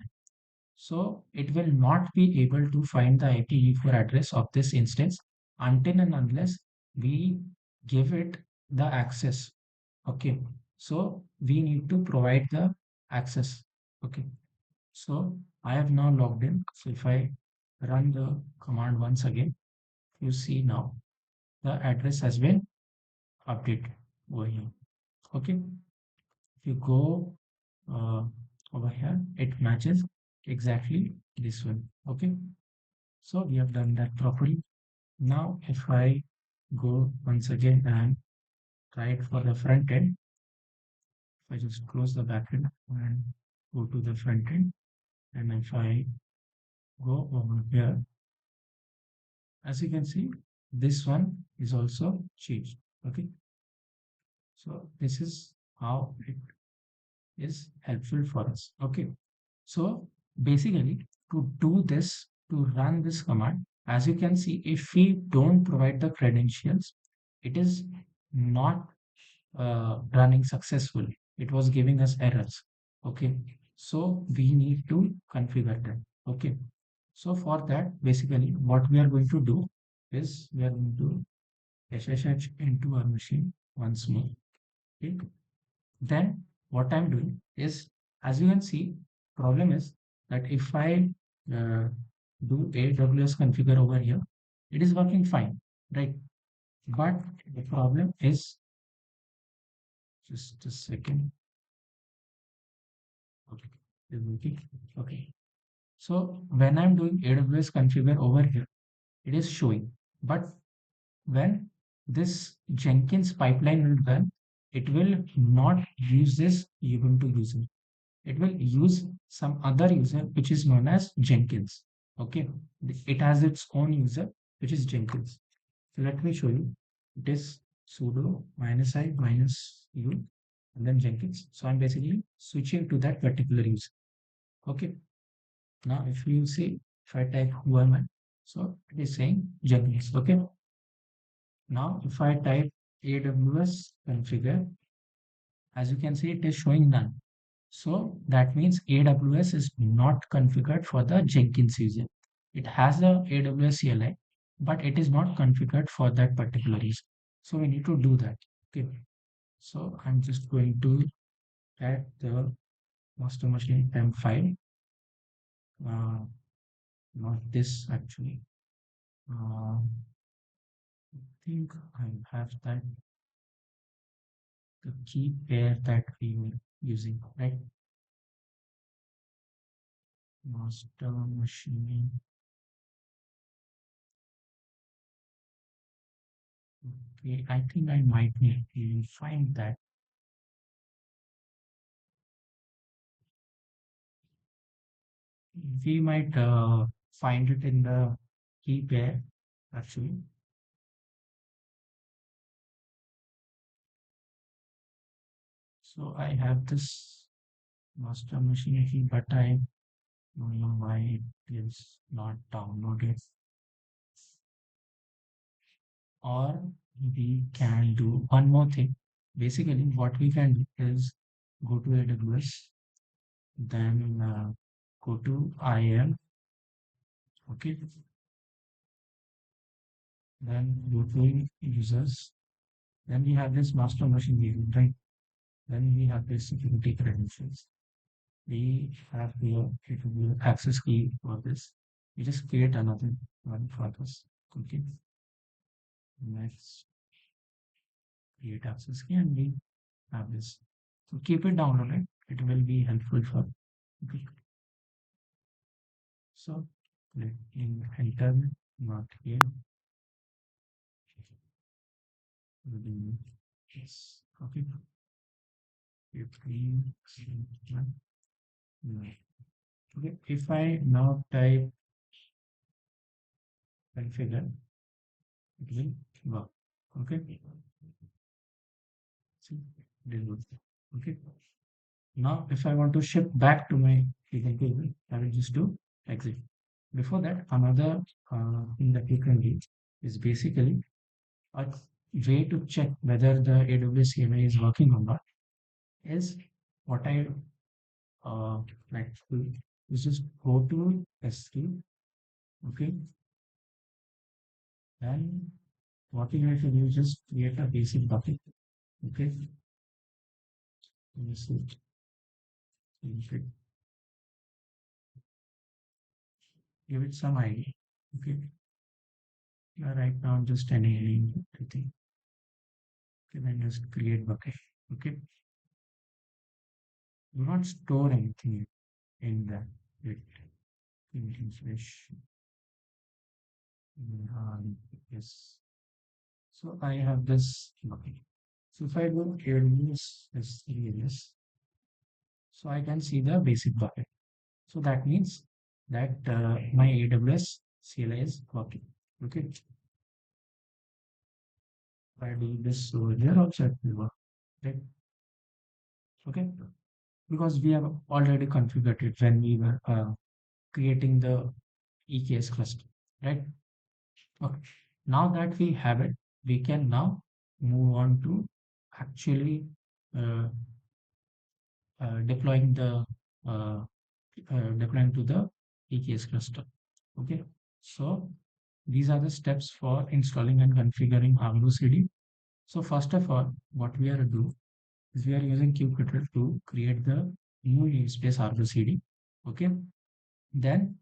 So it will not be able to find the IPv4 address of this instance until and unless we give it the access. Okay. So we need to provide the access. Okay. So I have now logged in. So if I run the command once again, you see now the address has been updated over here. Okay. If you go over here, it matches exactly this one. Okay. So we have done that properly. Now, if I go once again and try it for the front end, if I just close the back end and go to the front end, and if I go over here, as you can see, this one is also changed. Okay. So this is how it is helpful for us. Okay. So basically, to do this, to run this command, as you can see, if we don't provide the credentials, it is not running successfully. It was giving us errors. Okay. So we need to configure that. Okay. So for that, basically, what we are going to do is we are going to SSH into our machine once more. Okay. Then what I'm doing is, as you can see, problem is that if I uh, do AWS configure over here, It is working fine, right? But the problem is, just a second. Okay, it's working. Okay. So when I'm doing AWS configure over here, it is showing. But when this Jenkins pipeline will run, it will not use this Ubuntu user. It will use some other user which is known as Jenkins. Okay, it has its own user which is Jenkins. So let me show you. It is sudo -i -u and then Jenkins. So I'm basically switching to that particular user. Okay. Now if you see, if I type who am I, so it is saying Jenkins. Okay. Now if I type AWS configure, as you can see, it is showing none. So that means AWS is not configured for the Jenkins user. It has the AWS CLI, but it is not configured for that particular user. So we need to do that. Okay. So I'm just going to add the master machine temp file. Uh, Not this actually. I think I have that the key pair that we were using, right? Master machine. Okay, I think I might need to find that. We might find it in the key pair actually. So I have this master machine key, but I don't know why it is not downloaded. Or we can do one more thing. Basically, what we can do is go to AWS, then go to IAM, okay, then go to users, then we have this master machine view, right? Then we have this security credentials. We have the access key for this. We just create another one for this. Okay. Let's create access key and we have this. So keep it downloaded. It will be helpful for. Okay. So let me enter not here. Yes. Okay. Okay. If I now type configure, it will work. Okay. See, it is good. Okay. Now, if I want to shift back to my hidden table, I will just do exit. Before that, another thing that you can do is basically a way to check whether the AWS CLI is working or not is what I like to do is just go to S3, okay, and what you have to do is just create a basic bucket, okay. Let me see. Give it some ID, okay. Right now I'm just enabling everything. Okay, then just create bucket, okay. Do not store anything in that. Wait, refresh. Yes. So I have this bucket. So if I go AWS S3, so I can see the basic bucket. So that means that my AWS CLI is working. Okay. If I do this over here also it will work. Right. Okay. Because we have already configured it when we were creating the EKS cluster. Right. Okay. Now that we have it, we can now move on to actually uh, deploying the uh, deploying to the EKS cluster. Okay, so these are the steps for installing and configuring ArgoCD. So first of all, what we are do is we are using kubectl to create the new namespace ArgoCD. Okay, then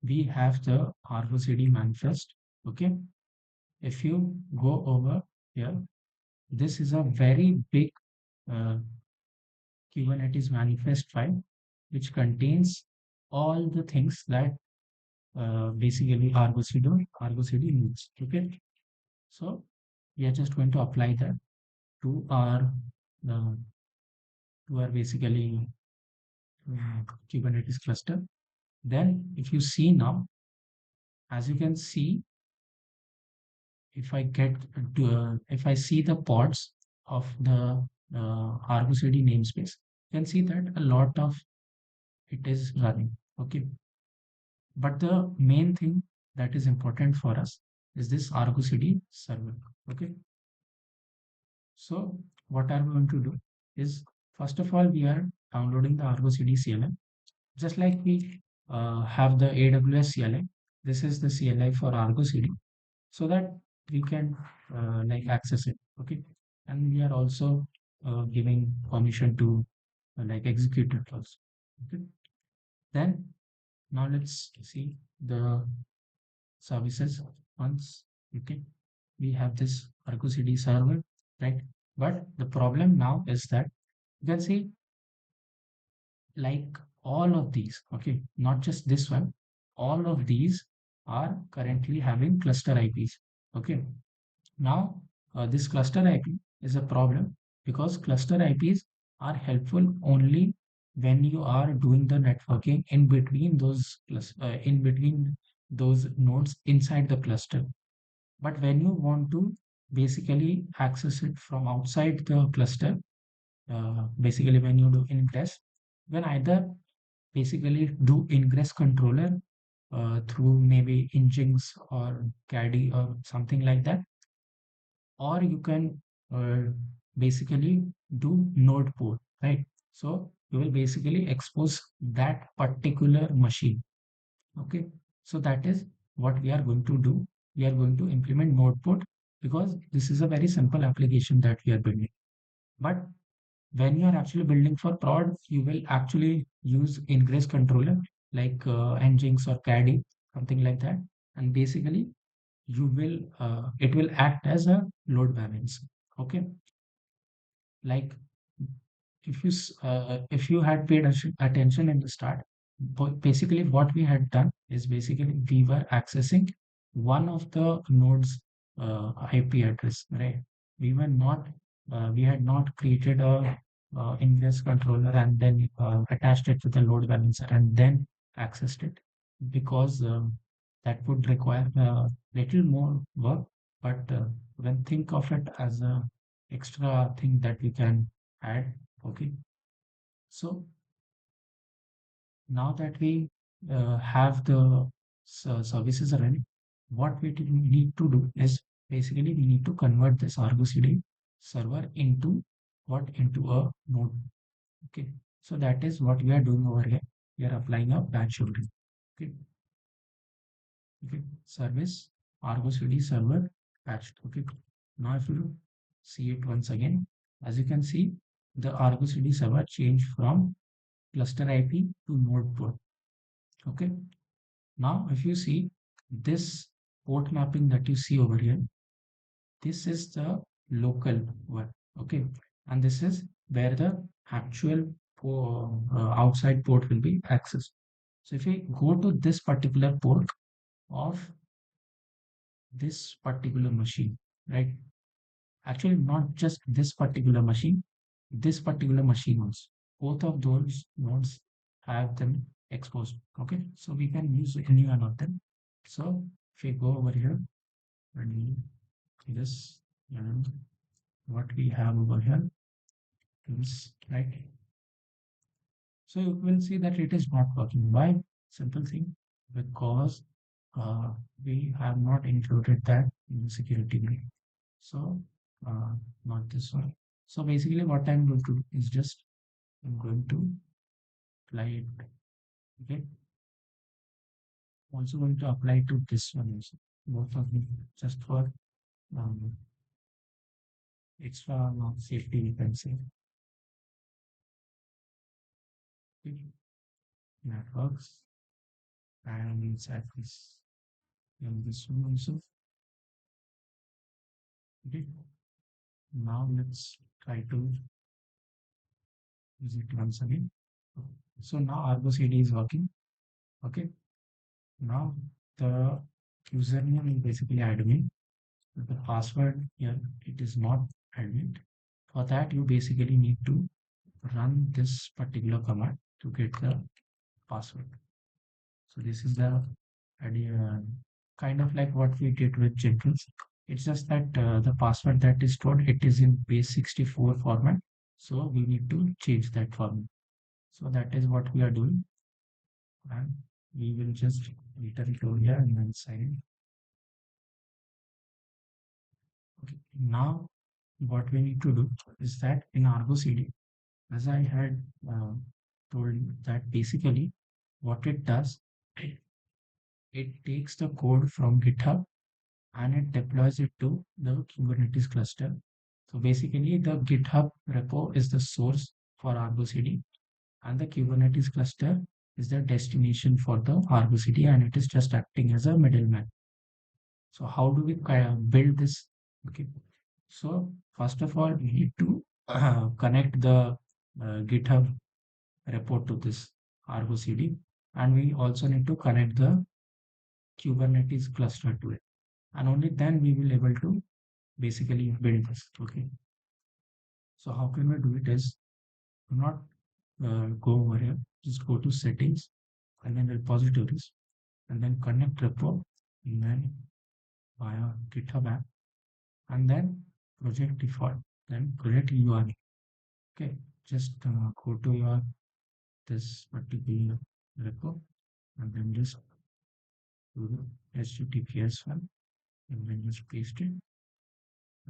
we have the ArgoCD manifest. Okay. If you go over here, this is a very big uh, Kubernetes manifest file, which contains all the things that basically ArgoCD needs. Okay. So we are just going to apply that to uh, our basically Kubernetes cluster. Then if you see now, as you can see, if I get to, if I see the pods of the ArgoCD namespace, you can see that a lot of it is running. Okay. But the main thing that is important for us is this ArgoCD server. Okay. So what I'm going to do is, first of all, we are downloading the ArgoCD CLI. Just like we have the AWS CLI, this is the CLI for ArgoCD, so that we can like access it. Okay. And we are also giving permission to like execute it also. Okay. Then now let's see the services once. Okay. We have this ArgoCD server, right? But the problem now is that you can see like all of these, okay, not just this one, all of these are currently having cluster IPs. Okay. Now, this cluster IP is a problem because cluster IPs are helpful only when you are doing the networking in between in between those nodes inside the cluster. But when you want to basically access it from outside the cluster, basically when you do ingress, then either basically do ingress controller through maybe Nginx or caddy or something like that, or you can basically do node port, right? So you will basically expose that particular machine. Okay. So that is what we are going to do. We are going to implement node port because this is a very simple application that we are building. But when you are actually building for prod, you will actually use ingress controller like Nginx or caddy, something like that. And basically you will it will act as a load balance. Okay. Like if you had paid attention in the start, basically what we had done is basically we were accessing one of the nodes IP address, right? We were not we had not created a ingress controller and then attached it with a load balancer and then accessed it, because that would require a little more work. But when think of it as a extra thing that we can add. Okay. So now that we have the services running, what we need to do is basically we need to convert this ArgoCD server into what? Into a node. Okay. So that is what we are doing over here. We are applying a batch loading. Okay. Okay. Service ArgoCD server patched. Okay. Now if you see it once again, as you can see, the ArgoCD server changed from cluster IP to node port. Okay. Now, if you see this port mapping that you see over here, this is the local one. Okay. And this is where the actual outside port will be accessed. So if we go to this particular port of this particular machine, right? Actually, not just this particular machine also. Both of those nodes have them exposed. Okay, so we can use any one of them. So if we go over here and this, and what we have over here is right. So you will see that it is not working. Why? Simple thing, because uh, we have not included that in the security grid. So not this one. So basically what I'm going to do is just I'm going to apply it. Okay. Also going to apply to this one also. Both of them just for um, extra safety we can say. Okay. That works. And inside this one also. Okay, now let's try to use it once again. So now ArgoCD is working. Okay, now the username is basically admin. The password here, it is not admin. For that, you basically need to run this particular command to get the password. So this is the idea, kind of like what we did with Jenkins. It's just that the password that is stored, it is in base 64 format. So we need to change that format. So that is what we are doing. And we will just return to here and then sign in. Okay. Now what we need to do is that in ArgoCD, as I had told you, that basically what it does, it takes the code from GitHub and it deploys it to the Kubernetes cluster. So basically, the GitHub repo is the source for ArgoCD, and the Kubernetes cluster is the destination for the ArgoCD, and it is just acting as a middleman. So how do we build this? Okay. So first of all, we need to connect the GitHub repo to this ArgoCD, and we also need to connect the Kubernetes cluster to it, and only then we will able to basically build this. Okay. So how can we do it is, do not go over here, just go to settings and then repositories and then connect repo and then via GitHub app and then project default, then project URL. Okay, just go to your this particular repo and then just do the HTTPS one and then just paste it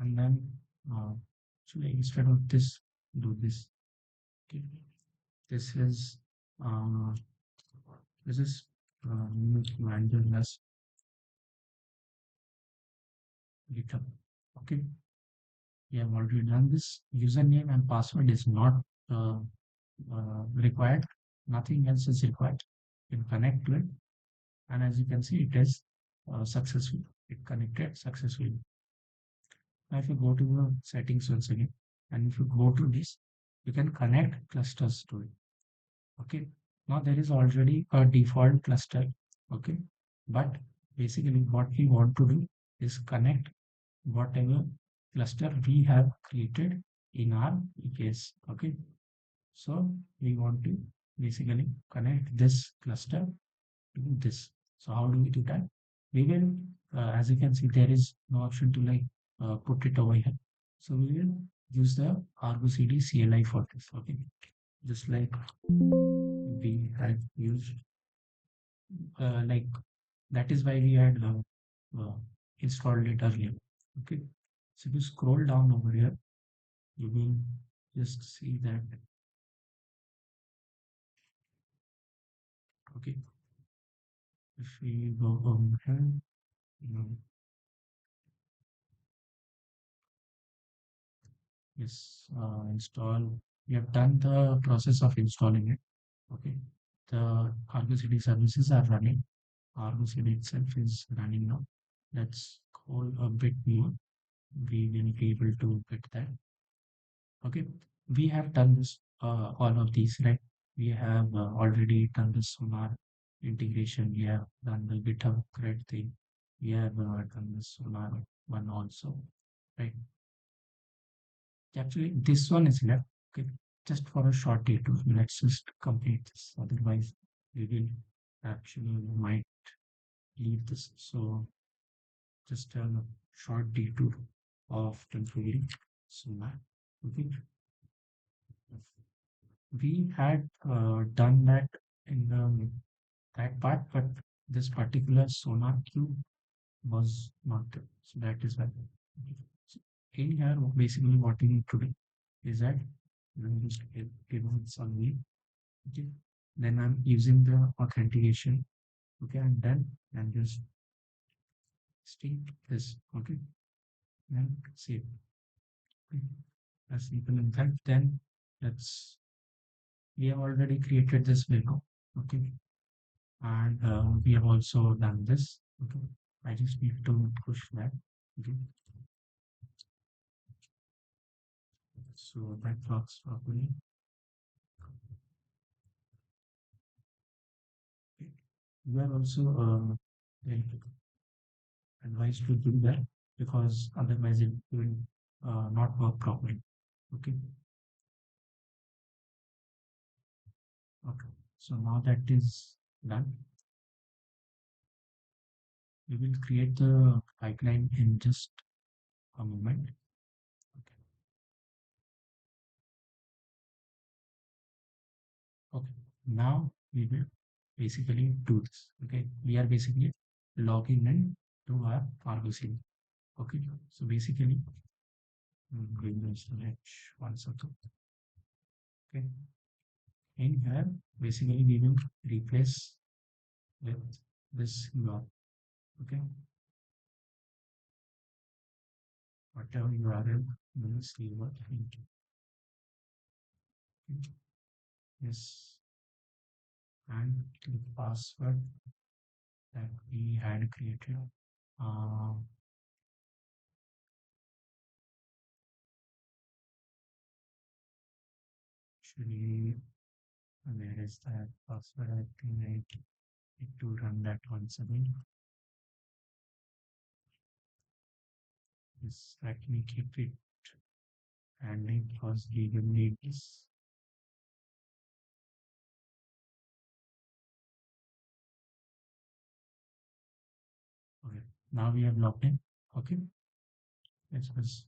and then actually instead of this, do this. Okay, this is uh, this is randomness GitHub. Okay, we have already done this. Username and password is not required. Nothing else is required. You can connect to it, and as you can see, it is successful. It connected successfully. Now, if you go to the settings once again, and if you go to this, you can connect clusters to it. Okay. Now there is already a default cluster. Okay. But basically, what we want to do is connect whatever cluster we have created in our EKS. Okay. So we want to basically connect this cluster to this. So how do we do that? We will, as you can see, there is no option to like put it over here. So we will use the ArgoCD CLI for this. Okay. Just like we had used, like that is why we had installed it earlier. Okay. So if you scroll down over here, you will just see that. Okay. If we go over here, yes, install. We have done the process of installing it. Okay. The ArgoCD services are running. ArgoCD itself is running now. Let's scroll a bit more. We will be able to get that. Okay. We have done this, all of these, right? We have already done the Sonar integration. We have done the GitHub thread thing. We have done the Sonar one also, right? Actually, this one is left. Okay, just for a short detour. Let's just complete this. Otherwise, we will actually might leave this. So just a short detour of configuring Sonar. Okay, we had done that in that part, but this particular SonarQube was not there. So that is why. So in here, basically, what we need to do is that I'm just giving some name. Okay. Then I'm using the authentication. Okay, and then I'm just state this. Okay, and save. Okay. As simple in fact, then let's we have already created this window. Okay, and we have also done this. Okay, I just need to push that. Okay, So that works properly. You are also advised to do that because otherwise it will not work properly. Okay. Okay. So now that is done, we will create the pipeline in just a moment. Okay. Okay. Now we will basically do this. Okay. We are basically logging in to our ArgoCD. Okay. So basically, bring this edge one second. Okay. In here, basically we will replace with this URL. Okay. Whatever URL we will see what into. Okay. Yes. And the password that we had created. Uh, Actually, where is that password? I think I need to run that once again. Yes, let me keep it handy because we will need this. Okay, now we have logged in. Okay, let's just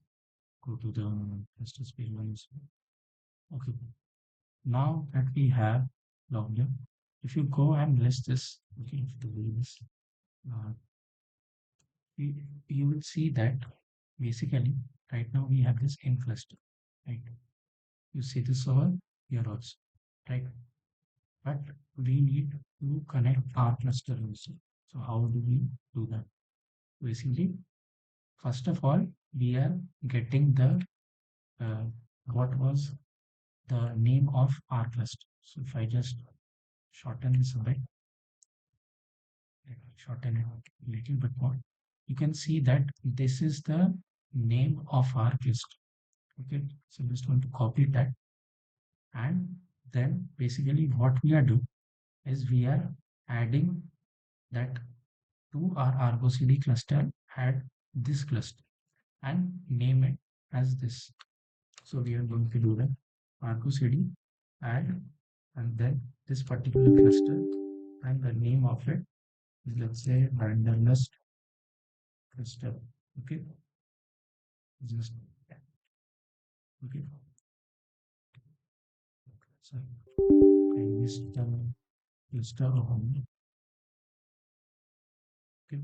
go to the testers page once. Okay, now that we have logged in, if you go and list this, okay, if you do this, uh, you will see that basically right now we have this in cluster, right? You see this over here also, right? But we need to connect our cluster also. So how do we do that? Basically, first of all, we are getting the uh, what was the name of our cluster. So if I just shorten this a bit, shorten it a little bit more, you can see that this is the name of our cluster. Okay, so just want to copy that, and then basically what we are doing is we are adding that to our ArgoCD cluster, add this cluster and name it as this. So we are going to do that ArgoCD add, and then this particular cluster, and the name of it is, let's say, randomness cluster. Okay, just okay. So I missed the cluster only. Okay,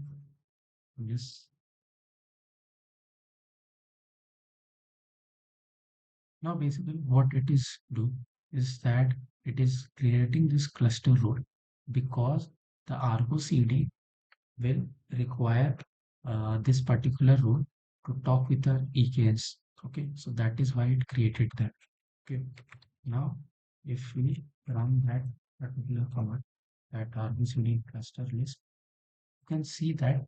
yes. Now basically what it is do is that it is creating this cluster role because the Argo CD will require this particular role to talk with the EKS. Okay, so that is why it created that. Okay, now if we run that particular command, that Argo CD cluster list, you can see that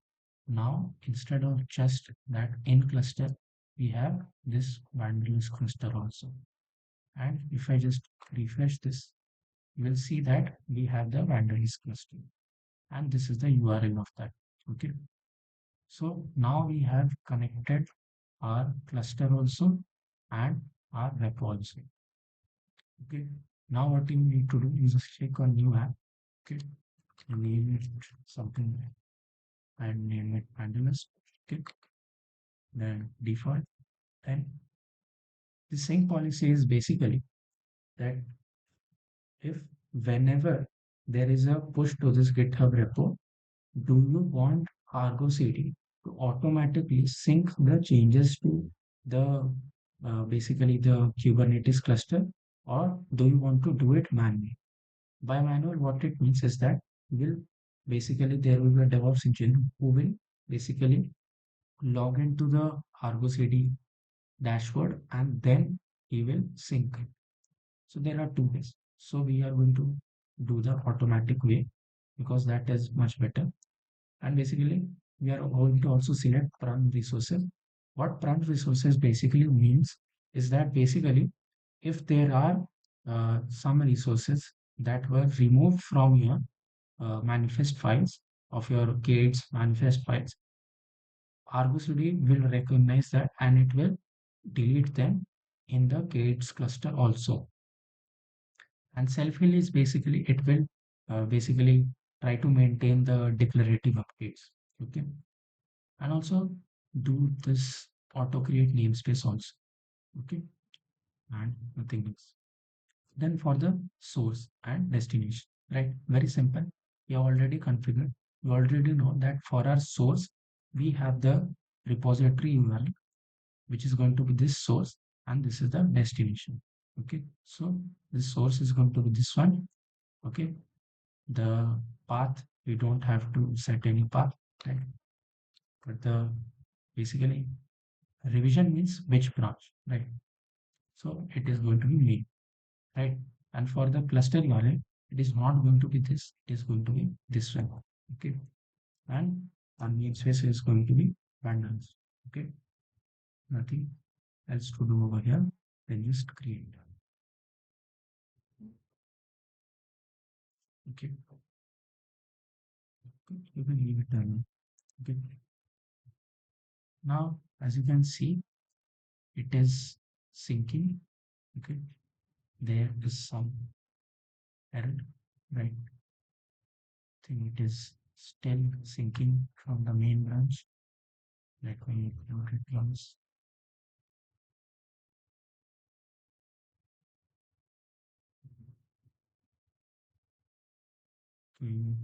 now instead of just that in cluster, we have this Vanderlist cluster also. And if I just refresh this, you will see that we have the Vanderlist cluster. And this is the URL of that. Okay. So now we have connected our cluster also and our repo also. Okay. Now what you need to do is just click on new app. Okay. Name it something and name it Vanderlist. Okay. Then default. Then the same policy is basically that if whenever there is a push to this GitHub repo, do you want Argo CD to automatically sync the changes to the basically the Kubernetes cluster, or do you want to do it manually? By manual, what it means is that will basically there will be a DevOps engineer who will basically log into the Argo CD dashboard and then he will sync it. So there are two ways. So we are going to do the automatic way because that is much better. And basically, we are going to also select prompt resources. What prompt resources basically means is that basically if there are some resources that were removed from your manifest files of your gates manifest files, ArgoCD will recognize that and it will delete them in the gates cluster also. And self-heal is basically it will basically try to maintain the declarative updates. Okay, and also do this auto create namespace also. Okay, and nothing else. Then for the source and destination, right? Very simple. You already configured. You already know that for our source, we have the repository URL, which is going to be this source, and this is the destination. Okay, so this source is going to be this one. Okay, the path we don't have to set any path, right? But the basically revision means which branch, right? So it is going to be main, right? And for the cluster URL, it is not going to be this, it is going to be this one. Okay. And our namespace is going to be bundles. Okay. Nothing else to do over here. Then just create. Okay. You can leave it done. Okay. Now, as you can see, it is syncing. Okay. There is some error, right? I think it is still syncing from the main branch. Let me load it once. Okay.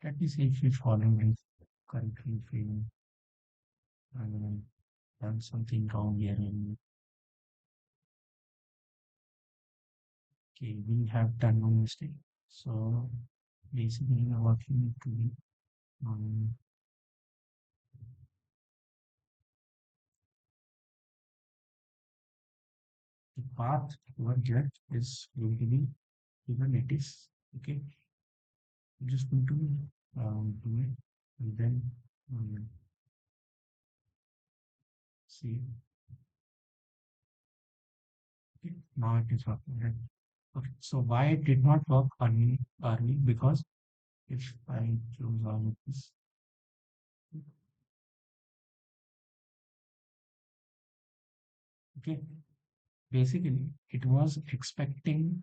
Let me see if you're following me correctly. If you done something wrong here. And okay, we have done one mistake. So basically, what you need to do, um, the path over here is going to be Kubernetes. Okay, you just need to do it and then see. Okay, now it is working. Right? Okay, so why it did not work early? Because if I choose all of this, okay, basically it was expecting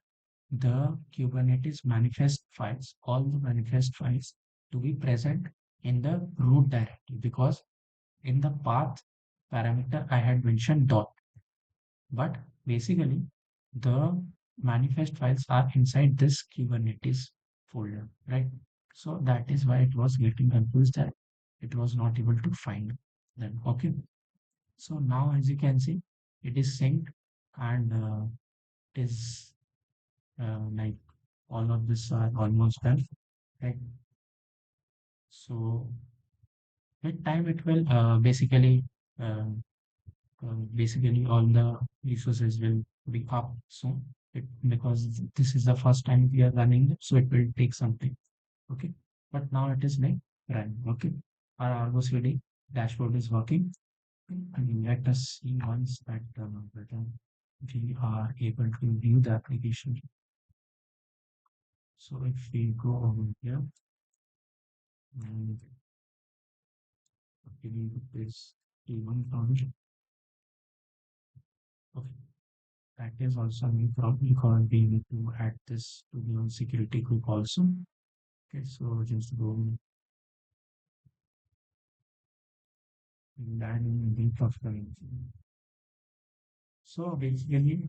the Kubernetes manifest files, all the manifest files to be present in the root directory because in the path parameter I had mentioned dot, but basically the manifest files are inside this Kubernetes folder, right? So that is why it was getting confused that it was not able to find them. Okay. So now as you can see, it is synced and it is like all of this are almost done, right? So with time it will uh, basically all the resources will be up soon. Because this is the first time we are running it, so it will take some time. Okay, but now it is like run. Okay, our ArgoCD dashboard is working. And let us see once that whether we are able to view the application. So if we go over here and giving this T1000, okay, that is also a new problem because we need to add this to the security group also. Okay, so just go and add in the link of the link. So basically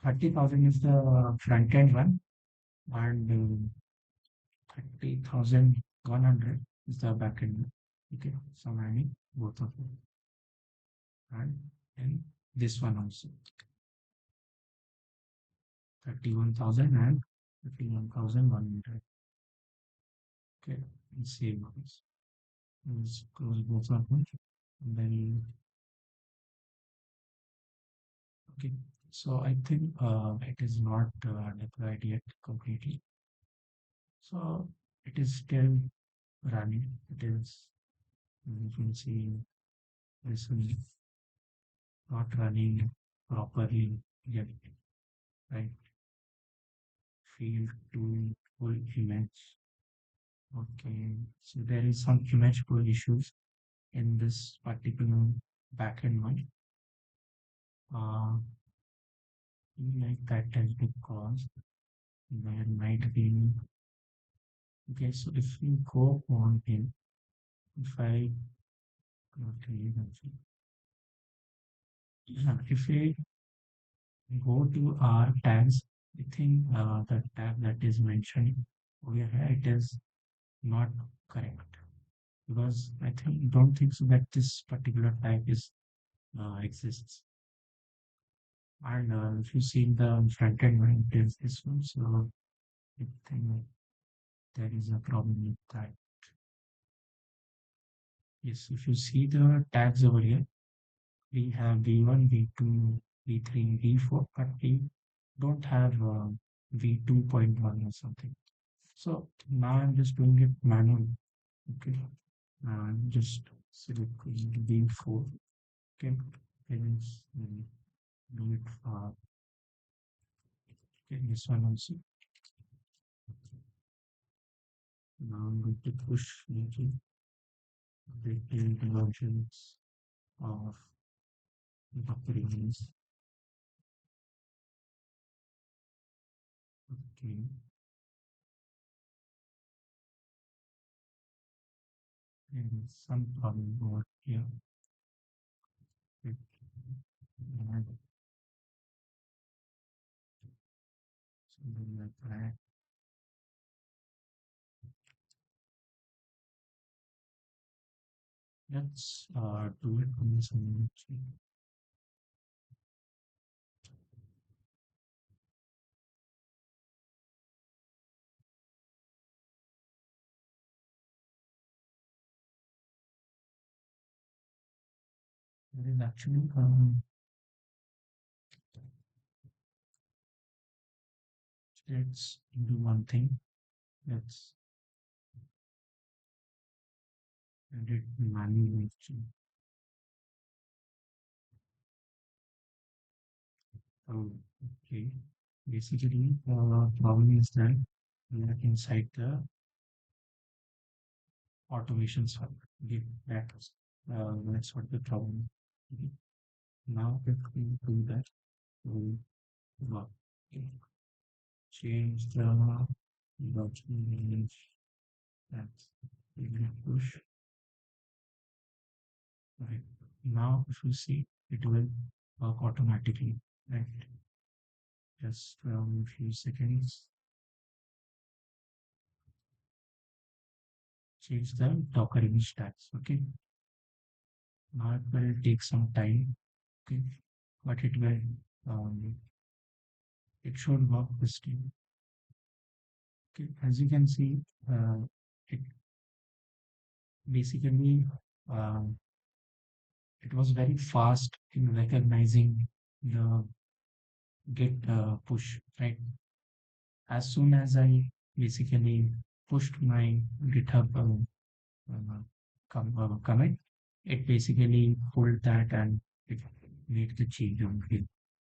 30,000 is the front end one and 30,100 is the back end one. Okay, so I'm adding both of them and then this one also 31,000 and 51,100. Okay, let's save this. Let's close both of them and then okay. So I think it is not deployed yet completely. So it is still running. It is, you can see this one. not running properly yet, right? Field to full image. Okay, so there is some image pool issues in this particular backend one. Uh, like that is because there might be. Okay, so if you go on in, if I okay, if we go to our tags, I think the tag that is mentioned over here it is not correct because I think don't think so that this particular tag is exists. And if you see the front end one, it is this one, so I think there is a problem with that. Yes, if you see the tags over here, we have V1, V2, V3, V4, but we don't have V2.1 or something. So now I'm just doing it manually. Okay, just select V4. Okay, and do it for okay, this one also. Now I'm going to push into the versions of the previous. Okay, and some problem over here. Okay, and something like that. Let's do it on this one. There is actually let's do one thing. Let's edit manually. Oh, okay. Basically, the problem is that we are inside the automation server. Okay, that's what the problem. Okay. Now, if we do that, we work. Okay. Change the document. That's we will push. Right. Now, if you see, it will work automatically. Right. Just a few seconds. Change the Docker image tags. Okay. Now it will take some time. Okay. But it will, it should work this time. Okay. As you can see, it basically, um, it was very fast in recognizing the git push, right? As soon as I basically pushed my GitHub commit, it basically pulled that and it made the change on here.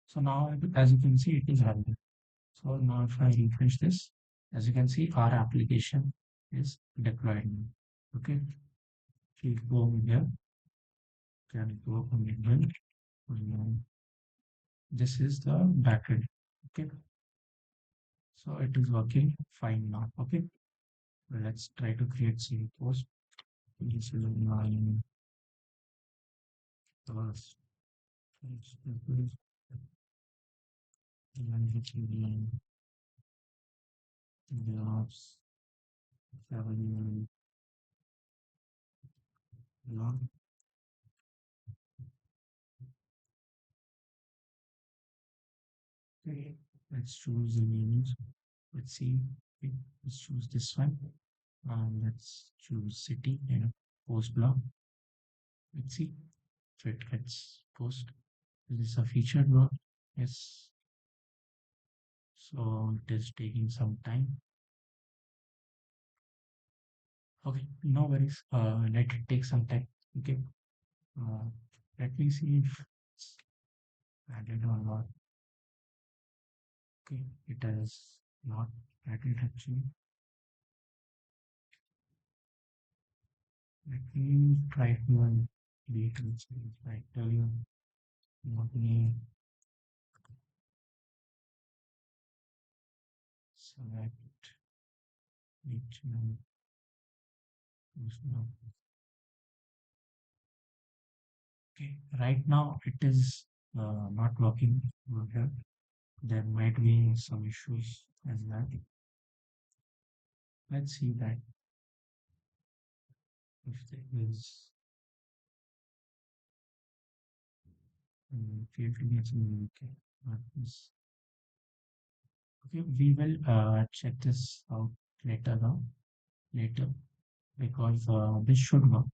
So now, as you can see, it is running. So now if I refresh this, as you can see, our application is deployed. Okay, if you go here, can go on here. This is the backend. Okay, so it is working fine now. Okay, let's try to create some post. This is my first jobs 7 long. Okay, let's choose the names. Let's see. Okay, let's choose this one. Let's choose city and post block. Let's see if it gets post. This is a featured block. Yes. So it is taking some time. Okay, no worries. Let it take some time. Okay. Uh, Let me see if added or not. Okay, it has not added actually. Let me try to delete it. I tell you what we select each one. Okay, right now it is not working over here. There might be some issues as well. Let's see that if there is field to be okay. Not this. Okay, we will check this out later now. Later because this should work.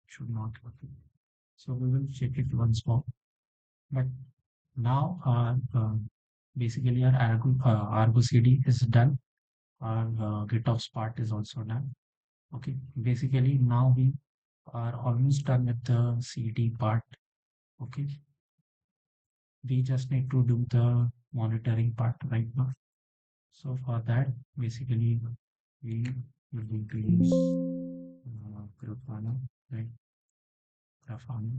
Should not work. So we will check it once more. But now basically our ArgoCD is done. Our GitOps part is also done. Okay, basically now we are almost done with the CD part. Okay, we just need to do the monitoring part right now. So for that, basically we will need to use Grafana, right? Grafana.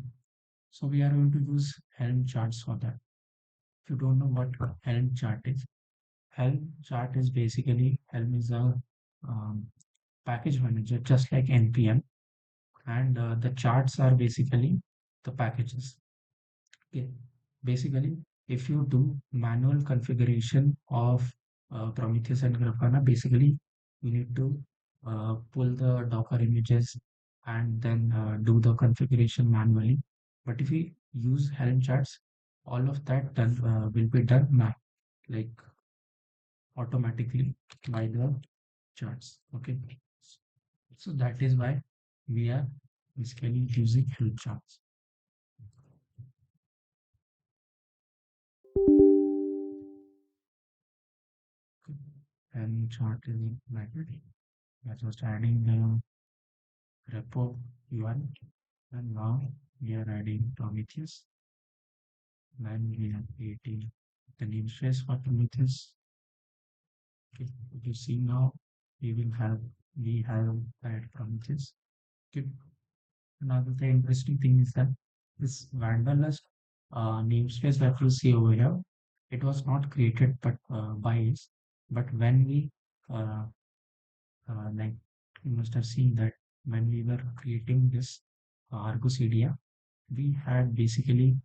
So we are going to use Helm charts for that. If you don't know what Helm chart is, Helm chart is basically Helm is a um, package manager, just like npm, and the charts are basically the packages. Okay, basically, if you do manual configuration of Prometheus and Grafana, basically you need to pull the Docker images and then do the configuration manually. But if we use Helm charts, all of that done will be done like automatically by the charts. Okay, so that is why we are basically using Helm charts. Okay. Helm chart is implemented. We are just adding the repo UI, and now we are adding Prometheus. Then we are creating the namespace for Prometheus. Okay, if you see now, we have added Prometheus. Okay. Another the interesting thing is that this Wanderlust namespace that you see over here, it was not created but by us. But when we uh, like you must have seen that when we were creating this ArgoCD, we had basically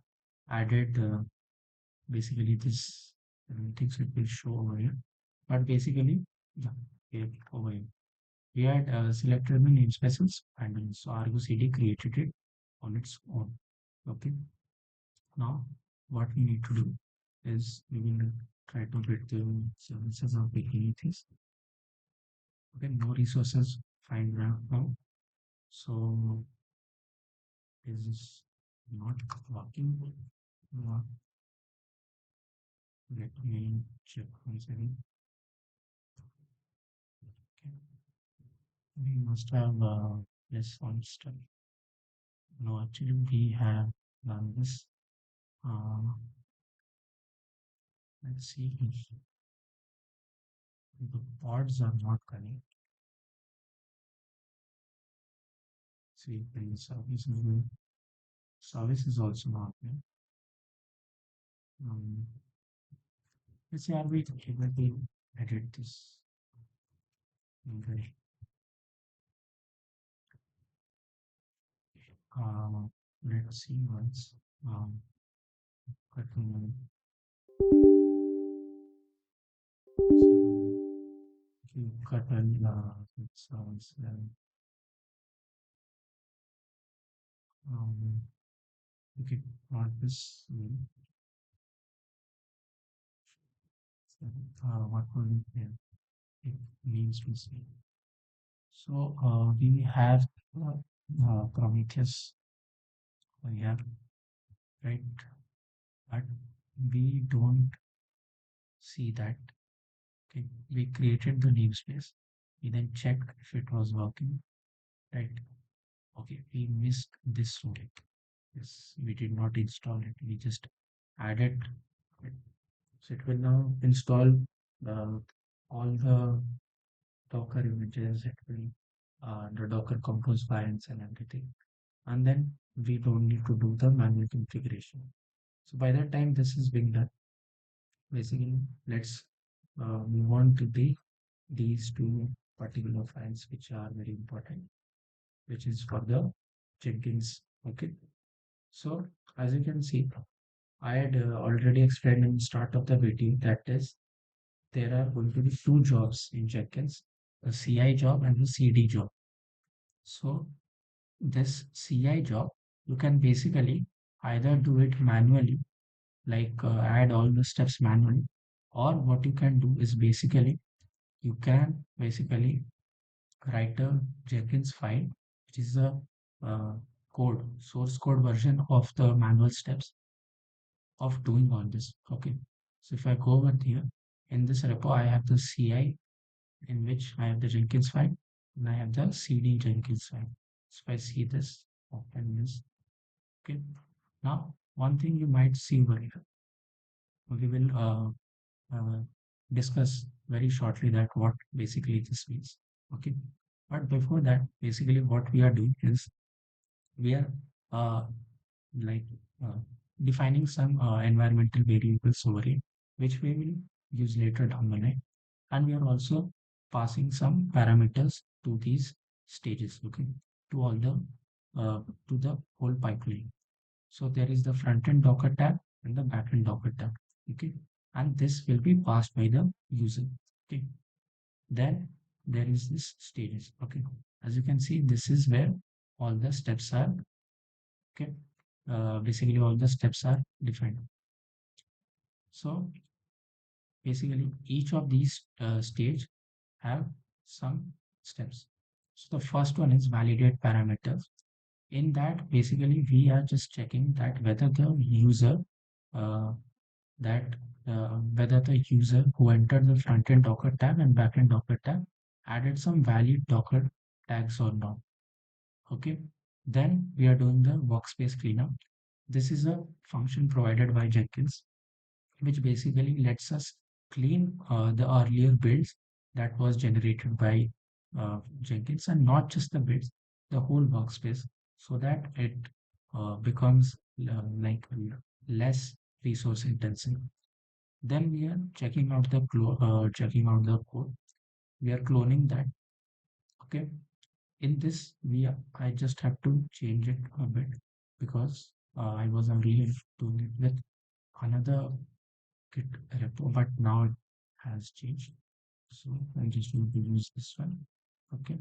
added basically this. I don't think so it will show over here, but basically, yeah, here, over here. We had selected the namespaces and then so ArgoCD created it on its own. Okay. Now, what we need to do is we will try to build the services of Kubernetes. Okay, no resources find right now. So this is not working. Uh, Let me check once again. Okay. We must have this one step. No, actually, we have done this. Uh, let's see if the pods are not connected. See, the service is also not there. Um, let's see, are we able to edit this? Okay. Uh, let's see once. Cut cut and it sounds um, okay, not this way. So, what will it means to say? So we have Prometheus here, right? But we don't see that. Okay, we created the namespace. We then checked if it was working, right? Okay, we missed this row. Yes, we did not install it. We just add it. So it will now install uh, all the Docker images, it will the Docker compose files and everything. And then we don't need to do the manual configuration. So by that time this is being done. Basically, let's move on to these two particular files which are very important, which is for the Jenkins. Okay. So as you can see, I had already explained in the start of the video that is there are going to be two jobs in Jenkins, the CI job and the CD job. So this CI job, you can basically either do it manually, like add all the steps manually, or what you can do is basically you can basically write a Jenkins file, which is a uh, source code version of the manual steps of doing all this. Okay. So if I go over here in this repo, I have the CI in which I have the Jenkins file and I have the CD Jenkins file. So if I see this, open this. Okay. Now, one thing you might see over here, we will uh, discuss very shortly that what basically this means. Okay. But before that, basically what we are doing is we are uh, like uh, defining some environmental variables over here, which we will use later down the line. And we are also passing some parameters to these stages, okay, to all the to the whole pipeline. So there is the front end Docker tab and the back end Docker tab, okay, and this will be passed by the user, okay. Then there is this stages, okay. As you can see, this is where all the steps are, okay. Basically, all the steps are defined. So basically, each of these stage have some steps. So the first one is validate parameters. In that, basically, we are just checking that whether the user uh, that whether the user who entered the front-end Docker tab and back-end Docker tab added some valid Docker tags or not. Okay. Then we are doing the workspace cleanup. This is a function provided by Jenkins which basically lets us clean the earlier builds that was generated by Jenkins and not just the builds, the whole workspace, so that it becomes less resource intensive. Then we are checking out the code. We are cloning that. Okay. In this, I just have to change it a bit because I was earlier doing it with another Git repo, but now it has changed. So I'm just going to use this one. Okay.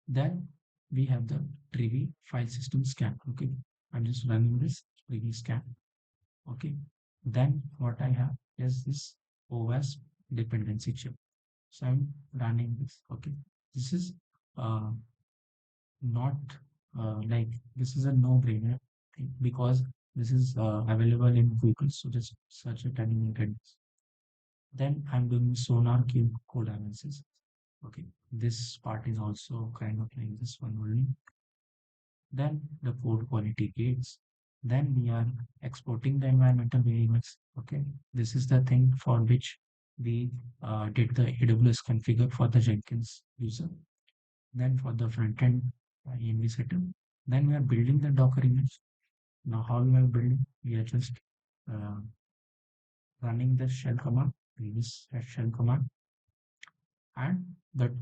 Then we have the Trivy file system scan. Okay. I'm just running this Trivy scan. Okay. Then what I have is this OWASP dependency check. So I'm running this. Okay. This is uh, not this is a no-brainer because this is available in Google. So just search it and you get this. Then I'm doing SonarQube code analysis. Okay, this part is also kind of like this one only. Then the code quality gates. Then we are exporting the environmental variables. Okay, this is the thing for which we did the AWS configure for the Jenkins user. Then for the front end env setup. Then we are building the Docker image. Now how we are building? We are just uh, running the shell command, previous shell command, and the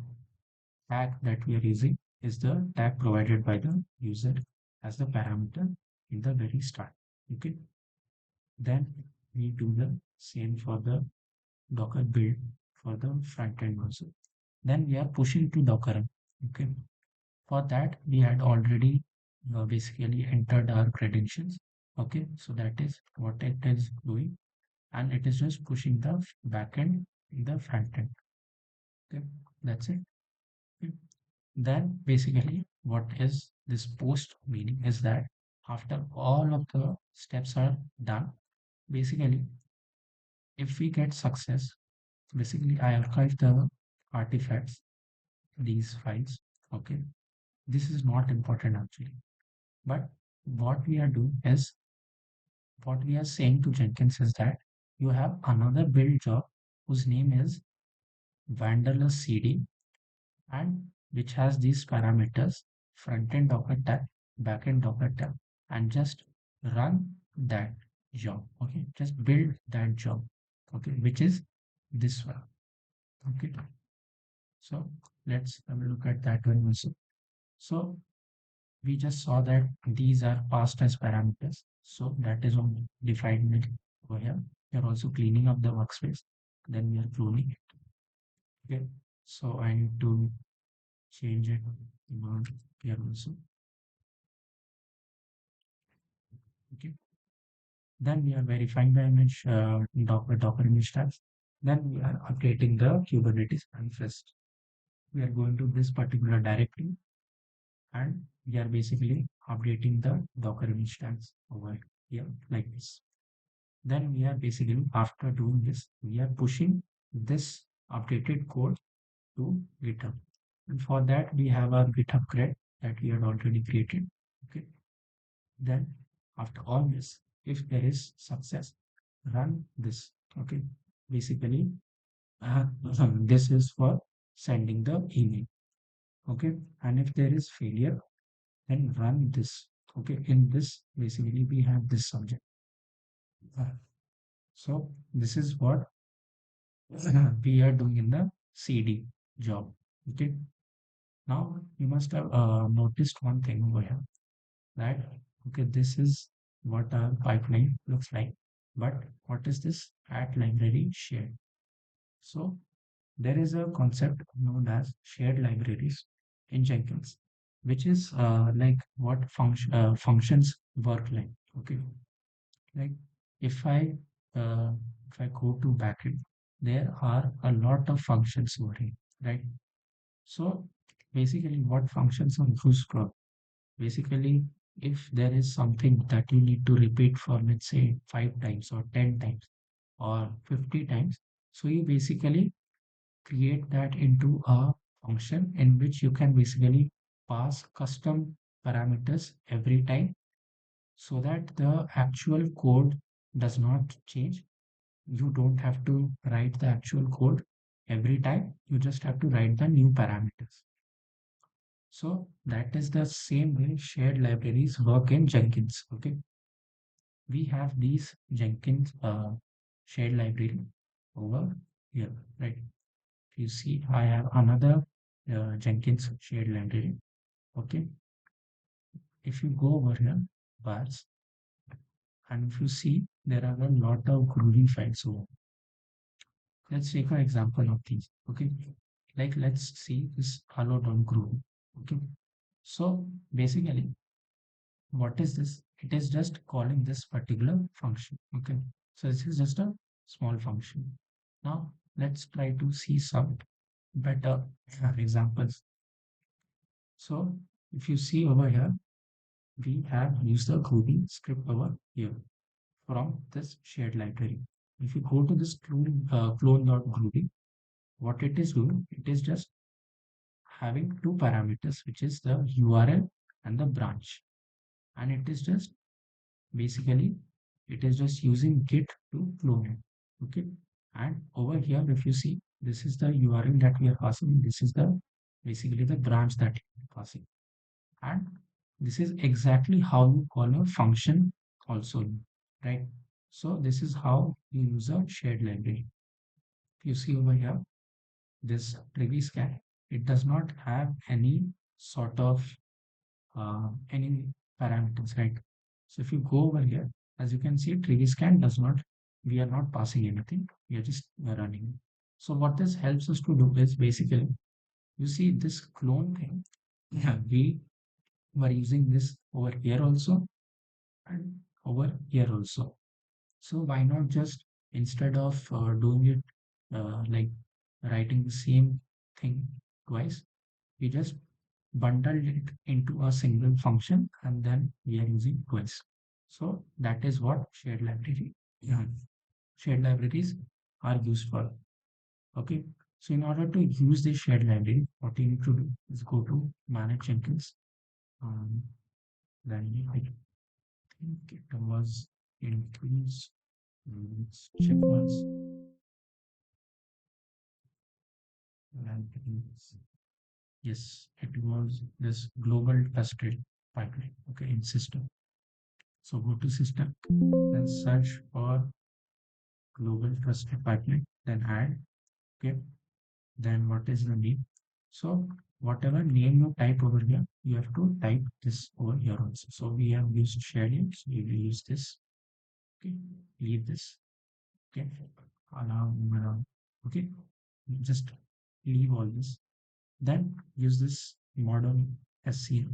tag that we are using is the tag provided by the user as the parameter in the very start. Okay. Then we do the same for the Docker build for the front end also. Then we are pushing to Docker. Okay. For that, we had already basically entered our credentials. Okay. So that is what it is doing. And it is just pushing the backend in the front end. Okay. That's it. Okay. Then basically what is this post meaning is that after all of the steps are done, basically if we get success, basically I archive the artifacts, these files. Okay. This is not important actually. But what we are doing is what we are saying to Jenkins is that you have another build job whose name is Vanderless CD and which has these parameters front-end Docker tab, back-end Docker tab, and just run that job. Okay, just build that job. Okay, which is this one. Okay, so let's have a look at that one also. So we just saw that these are passed as parameters. So that is on defined it over here. We are also cleaning up the workspace. Then we are cloning it. Okay. So I need to change it here also. Okay. Then we are verifying the image Docker image tags. Then we are updating the Kubernetes manifest. We are going to this particular directory and we are basically updating the Docker image tags over here like this. Then we are basically, after doing this, we are pushing this updated code to GitHub. And for that, we have our GitHub thread that we had already created. Okay. Then after all this, if there is success, run this. Okay. Basically, this is for sending the email. Okay. And if there is failure, then run this. Okay. In this, basically, we have this subject. So this is what we are doing in the CD job. Okay. Now you must have noticed one thing over here that okay, this is what our pipeline looks like. But what is this at library shared? So there is a concept known as shared libraries in Jenkins, which is like what functions work like. Okay, like if I uh, if I go to backend, there are a lot of functions over here, right? So basically, what functions are used for? Basically, if there is something that you need to repeat for, let's say, 5 times or 10 times or 50 times, so you basically create that into a function in which you can basically pass custom parameters every time so that the actual code does not change. You don't have to write the actual code every time, you just have to write the new parameters. So that is the same way shared libraries work in Jenkins. Okay, we have these Jenkins shared library over here, right? If you see, I have another Jenkins shared library. Okay, if you go over here, bars, and if you see, there are a lot of Groovy files over. Let's take an example of these. Okay, like let's see this hello.groovy. Okay, so basically what is this? It is just calling this particular function. Okay, so this is just a small function. Now let's try to see some better examples. So if you see over here, we have used the Groovy script over here from this shared library. If you go to this clone.groovy, what it is doing, it is just having two parameters, which is the URL and the branch. And it is just basically it is just using git to clone it. Okay, and over here if you see, this is the URL that we are passing, this is the basically the branch that we are passing, and this is exactly how you call a function also, right? So this is how you use a shared library. If you see over here, this Trivy scan, it does not have any sort of any parameters, right? So if you go over here, as you can see, Trivy scan does not, we are not passing anything, we are just running. So what this helps us to do is basically, you see this clone thing, yeah, we were using this over here also and over here also. So why not just instead of doing it like writing the same thing twice, we just bundled it into a single function and then we are using twice. So that is what shared libraries are used for. Okay. So in order to use this shared library, what you need to do is go to manage Jenkins. Um, then I think it was increase. Let's check once. Yes, it was this global trusted pipeline. Okay, in system. So go to system, then search for global trusted pipeline, then add. Okay, then what is the name? So whatever name you type over here, you have to type this over here also. So we have used shared name, so we will use this. Okay, leave this. Okay, allow around. Okay, just leave all this. Then use this modern SCM.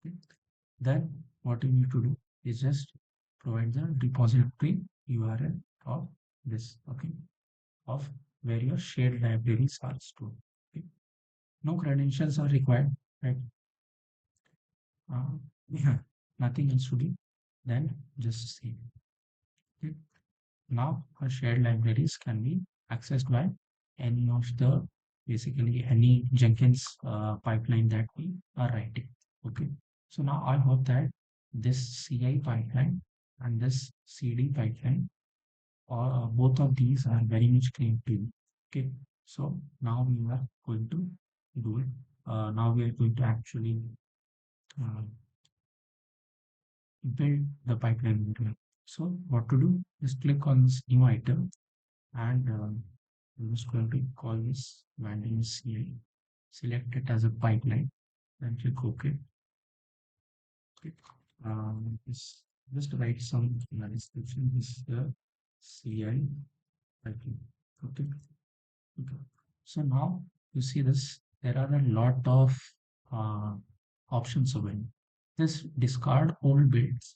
Okay. Then what you need to do is just provide the repository URL of this. Okay, of where your shared libraries are stored. Okay. No credentials are required, right? Yeah, nothing else to do. Then just save. Okay. Now our shared libraries can be accessed by any of the basically any Jenkins pipeline that we are writing. Okay. So now I hope that this CI pipeline and this CD pipeline or both of these are very much clean to you. Okay. So now we are going to do it. Now we are going to actually uh, build the pipeline model. So what to do is click on this new item and I'm just going to call this value CI. Select it as a pipeline and click OK. Okay. Just write some in the description. This is the CI pipeline. Okay. Okay. So now you see this, there are a lot of uh, options available. This discard old builds.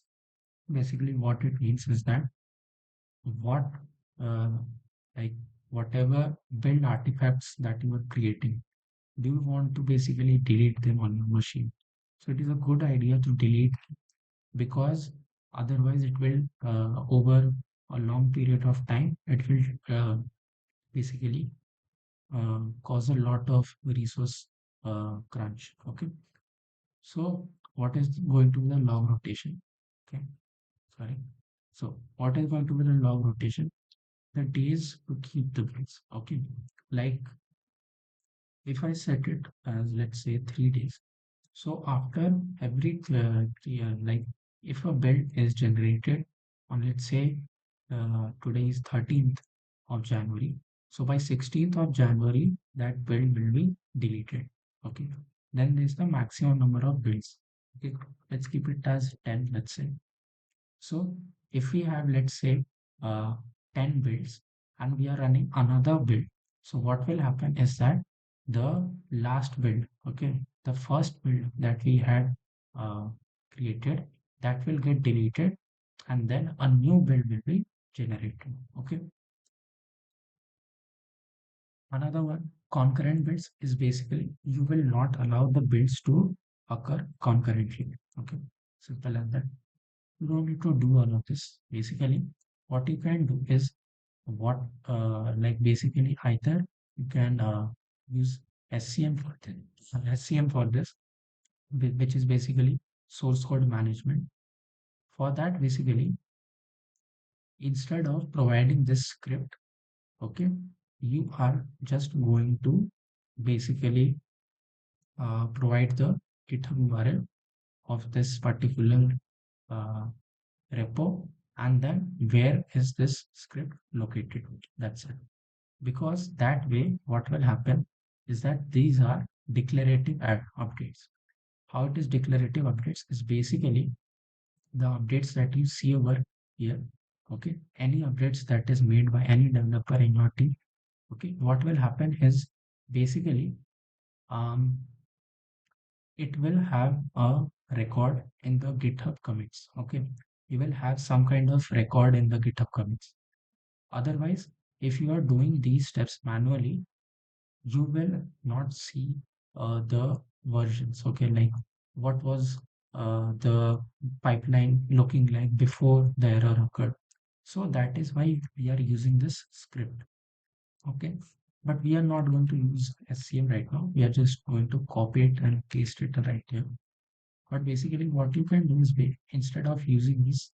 Basically, what it means is that what uh, like whatever build artifacts that you are creating, do you want to basically delete them on your machine? So it is a good idea to delete because otherwise it will over a long period of time it will basically cause a lot of resource crunch. Okay, so what is going to be the log rotation? Okay, sorry. So what is going to be the log rotation? The days to keep the bills. Okay, like if I set it as let's say 3 days. So after every year, like if a build is generated on let's say today is 13th of January. So by 16th of January, that build will be deleted. Okay. Then there's the maximum number of builds. Okay. Let's keep it as 10, let's say. So if we have, let's say, 10 builds and we are running another build, so what will happen is that the last build, okay, the first build that we had uh, created, that will get deleted and then a new build will be generated. Okay. Another one, concurrent builds is basically you will not allow the builds to occur concurrently. Okay. Simple as that. You don't need to do all of this. Basically, what you can do is what like basically either you can use SCM for this, SCM for this, which is basically source code management. For that, basically, instead of providing this script, okay, you are just going to basically provide the GitHub URL of this particular uh, repo and then where is this script located. That's it. Because that way what will happen is that these are declarative updates. How it is declarative updates is basically the updates that you see over here. Okay, any updates that is made by any developer in your team. Okay, what will happen is basically um, it will have a record in the GitHub commits. Okay, you will have some kind of record in the GitHub commits. Otherwise, if you are doing these steps manually, you will not see the versions. Okay, like what was the pipeline looking like before the error occurred. So that is why we are using this script. Okay, but we are not going to use SCM right now. We are just going to copy it and paste it right here. But basically, what you can do is instead of using this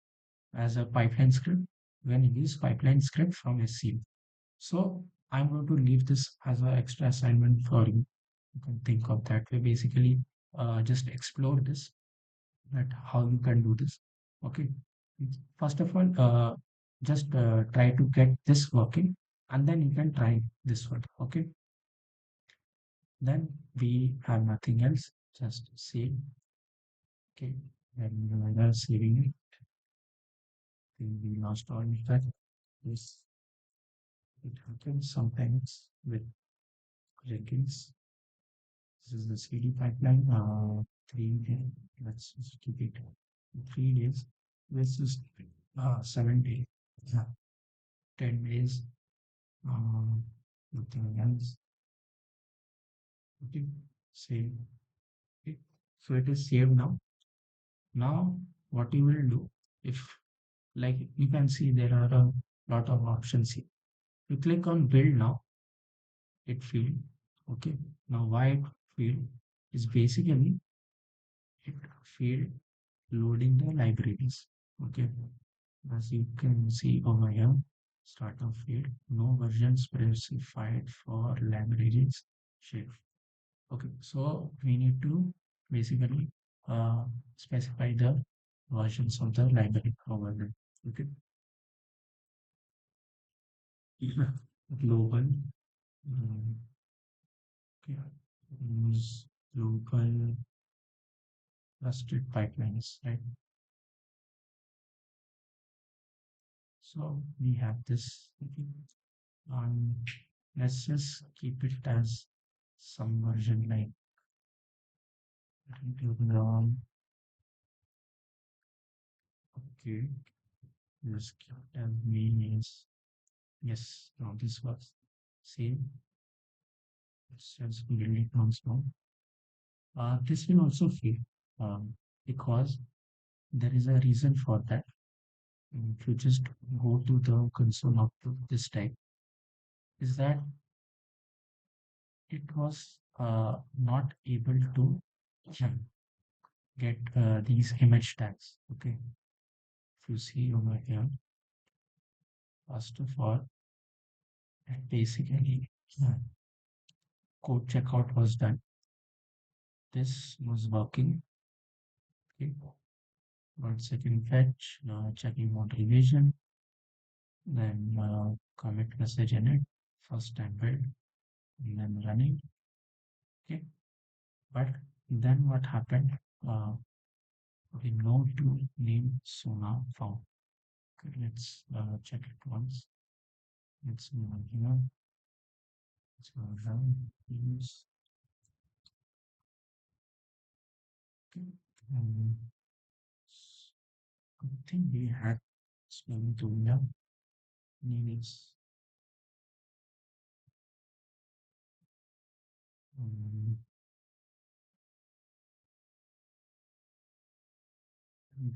as a pipeline script when you use pipeline script from SCU. So I'm going to leave this as an extra assignment for you. You can think of that way. Basically, just explore this, that how you can do this. Okay. First of all, just try to get this working, and then you can try this one. Okay. Then we have nothing else. Just save. Okay. Then we are saving it. Then we lost all that. This it happens sometimes with Jenkins. This is the CD pipeline. 3 days. Let's just keep it 3 days. This is 7 days. Yeah. 10 days. Nothing else. Okay. Save. Okay. So it is saved now. Now what you will do, if like you can see there are a lot of options here. You click on build now. It field. Okay. Now why it field is basically it field loading the libraries. Okay. As you can see over here, startup field, no version specified for libraries shape. Okay, so we need to basically uh, specify the versions of the library over there. Okay, global, um, okay, use global trusted pipelines, right? So we have this. Okay, um, let's just keep it as some version like um, okay, let's keep it as main is yes. Now this was same. Let's just really comes down. This will also fail because there is a reason for that. If you just go to the console output this type, is that it was not able to get these image tags. Okay, if you see over here, first of all, basically code checkout was done. This was working. Okay, 1 second fetch, checking model revision, then commit message in it, first time build, and then running. Okay, but then what happened? We know to name Sona found. Okay, let's check it once. Let's move on here. Let's go down. Use. Okay. Um, I think we had spelling to here. Name is um,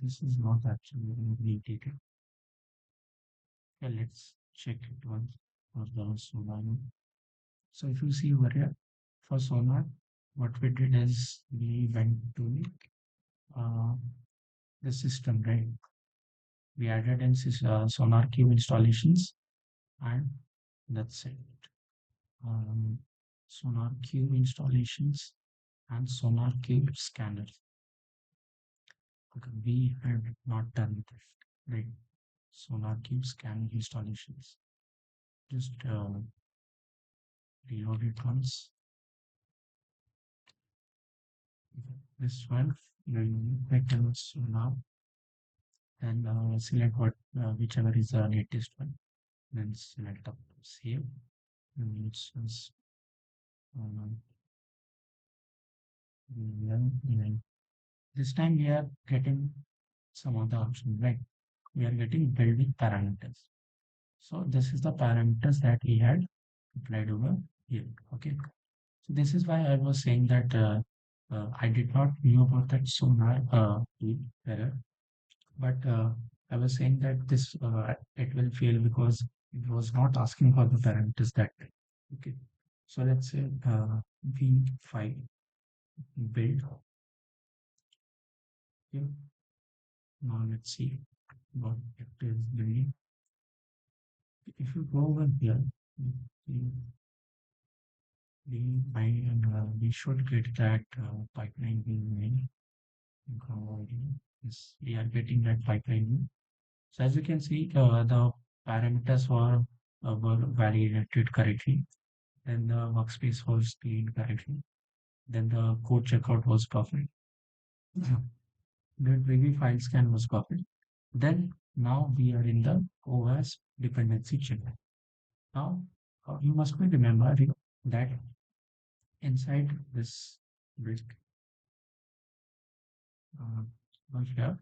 this is not actually data. Okay, let's check it once for the Sona. So if you see over here for Sonar, what we did is we went to uh, the system, right? We added in SonarQube installations, and that's it. Um, SonarQube installations and SonarQube scanners. Okay, we had not done that, right? SonarQube scanner installations. Just reload it once. This one, then click on Sonar and select what whichever is the latest one. Then select up save. And it's um, then this time we are getting some other option, right? We are getting building parameters. So this is the parameters that we had applied over here. Okay. So this is why I was saying that I did not knew about that sonar error, but I was saying that this it will fail because it was not asking for the parameters that time. Okay. So let's say v5 build. Okay. Now let's see what it is building. If you go over here, we, we should get that pipeline being yes, we are getting that pipeline. So as you can see, the parameters were validated correctly. Then the workspace was cleaned correctly. Then the code checkout was perfect. Yeah. The Trivy file scan was perfect. Then now we are in the OWASP dependency check. Now you must be remembering that inside this brick uh, over here,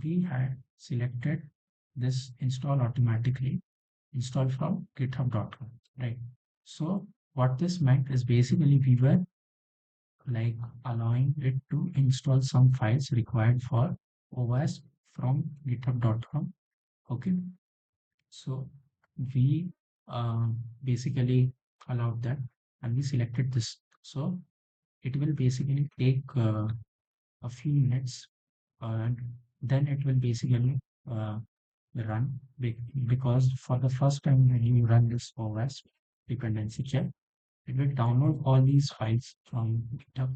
we had selected this install automatically, install from github.com, right? So what this meant is basically we were like allowing it to install some files required for OS from github.com. Okay, so we basically allowed that and we selected this. So it will basically take a few minutes and then it will basically uh, run because for the first time when you run this OS dependency check, it will download all these files from GitHub.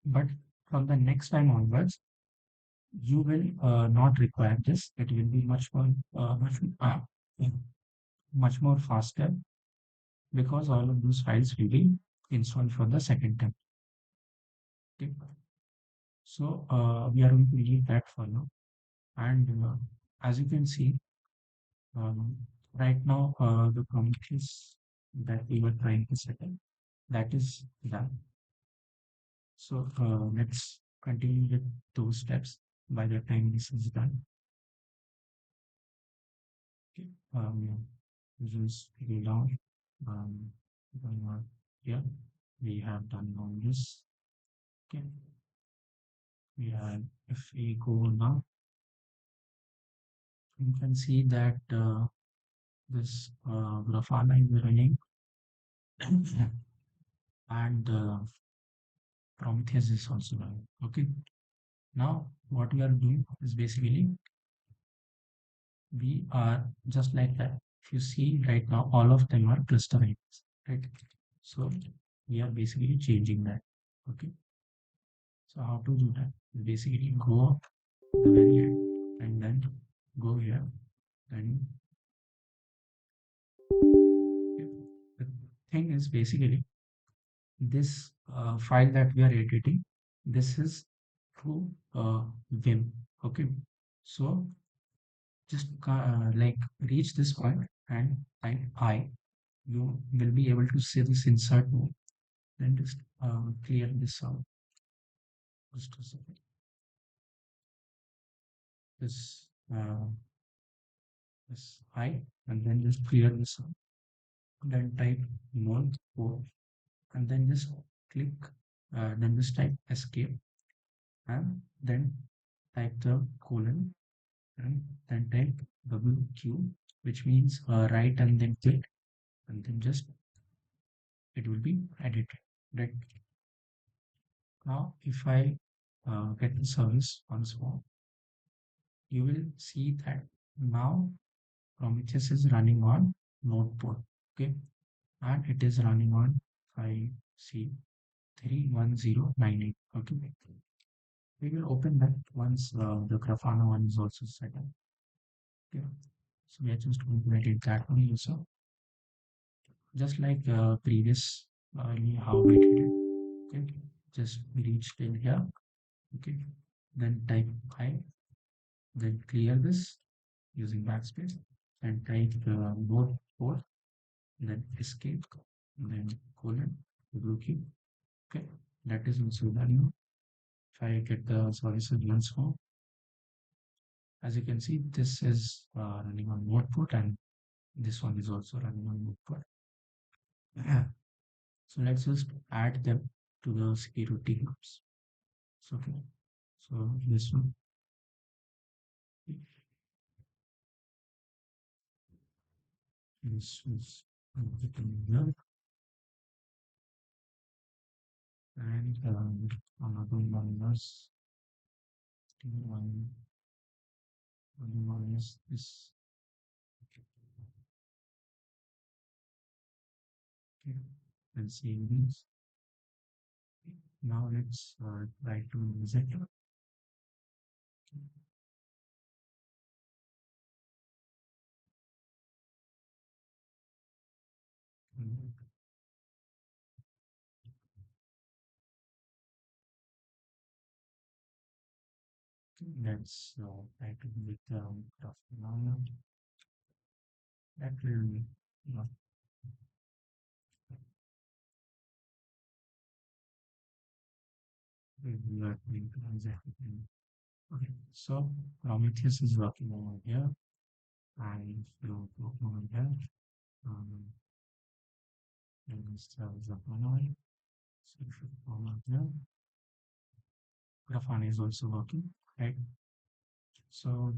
But from the next time onwards, you will not require this. It will be much more faster because all of those files will be installed for the second time. Okay. So we are going to leave that for now. And as you can see, um, right now the Prometheus that we were trying to set up, that is done. So let's continue with those steps by the time this is done. Okay. Just go down. Um, going on here, we have done all this. Okay. If we go now, you can see that this Grafana is running and Prometheus is also running. Okay. Now, what we are doing is basically we are just like that. If you see right now, all of them are cluster IDs, right? So we are basically changing that. Okay. So how to do that? Basically go up the very end and then go here and the thing is basically this file that we are editing. This is through Vim. Okay. So just like reach this point and type I. You will be able to see this insert mode. Then just clear this out. Just a second. This this I and then just clear this out. Then type node 4 and then just click. Then just type escape and then type the colon and then type WQ, which means write and then quit, and then just it will be edited. Right now, if I get the service once more, you will see that now Prometheus is running on node port. Okay, and it is running on 5C31098. Okay, we will open that once the Grafana one is also set up. Okay, so we are just going to edit that one also, just like previous how we did it. Okay, just reach till here. Okay, then type I, then clear this using backspace and type node 4, then escape, then colon, blue. Okay, that is also done now. If I get the services once more, as you can see, this is running on node port and this one is also running on node port. Yeah. So let's just add them to the security groups. So, okay. So this one. This is here and another one was one One is this. Okay. And save this. Now let's try to visit. Let's try to make the of now. That will not not going to exactly. Okay, so Prometheus is working over here. And will go over here. Um, and install the Grafana. So it should come over here. Grafana is also working, right? So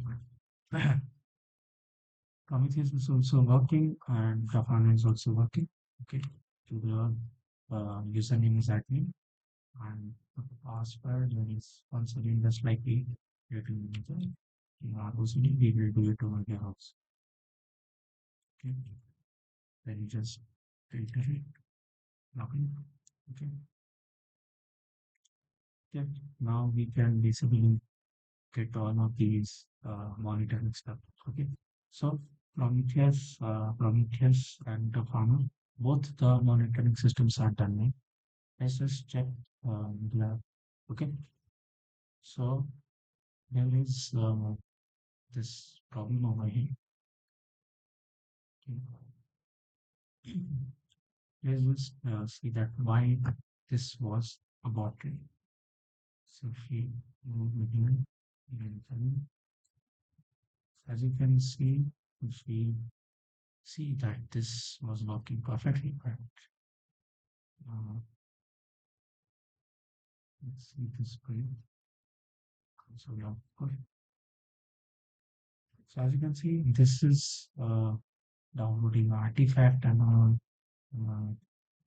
Prometheus is also working and Grafana is also working. Okay, to the username is admin and the password is once again just like we are doing in ArgoCD, we will do it over here also. Okay, then you just filter it, login. Okay, okay. Now we can basically get all of these monitoring stuff. Okay, so Prometheus and Grafana, both the monitoring systems are done. Right? Let's just check the okay. So there is this problem over here. Okay. Let's just see that why this was aborted. So if we move here, and as you can see, if we see that this was working perfectly, but let's see this screen. So yeah, okay. So as you can see, this is downloading artifact and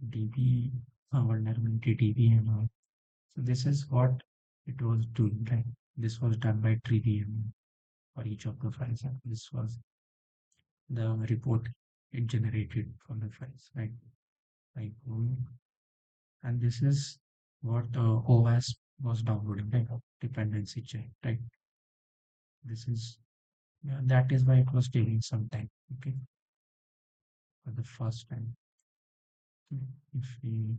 DB vulnerability DB and all. So this is what it was doing. Right? This was done by Trivy for each of the files. And this was the report it generated from the files, right? Like, and this is what OWASP was downloading, like dependency check, right? This is yeah, that is why it was taking some time. Okay, for the first time. If we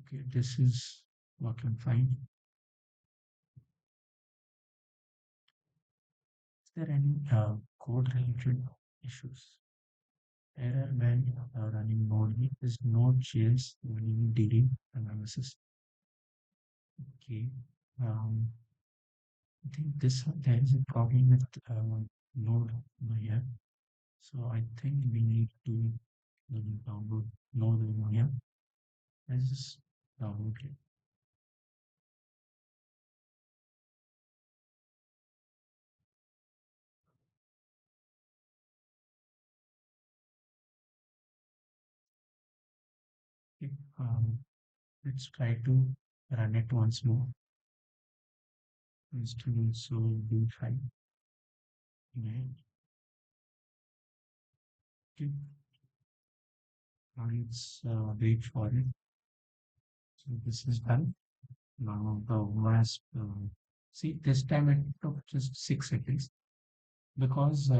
okay, this is working fine. Is there any code related issues? Error when running Node is Node.js running DD analysis. Okay. Um, I think this there is a problem with Node over here. So I think we need to download Node over here. Let's just download it. Okay. Let's try to run it once more. Install so do file. And okay. Now let's wait for it. So this is done. Now the WASP. See, this time it took just 6 seconds because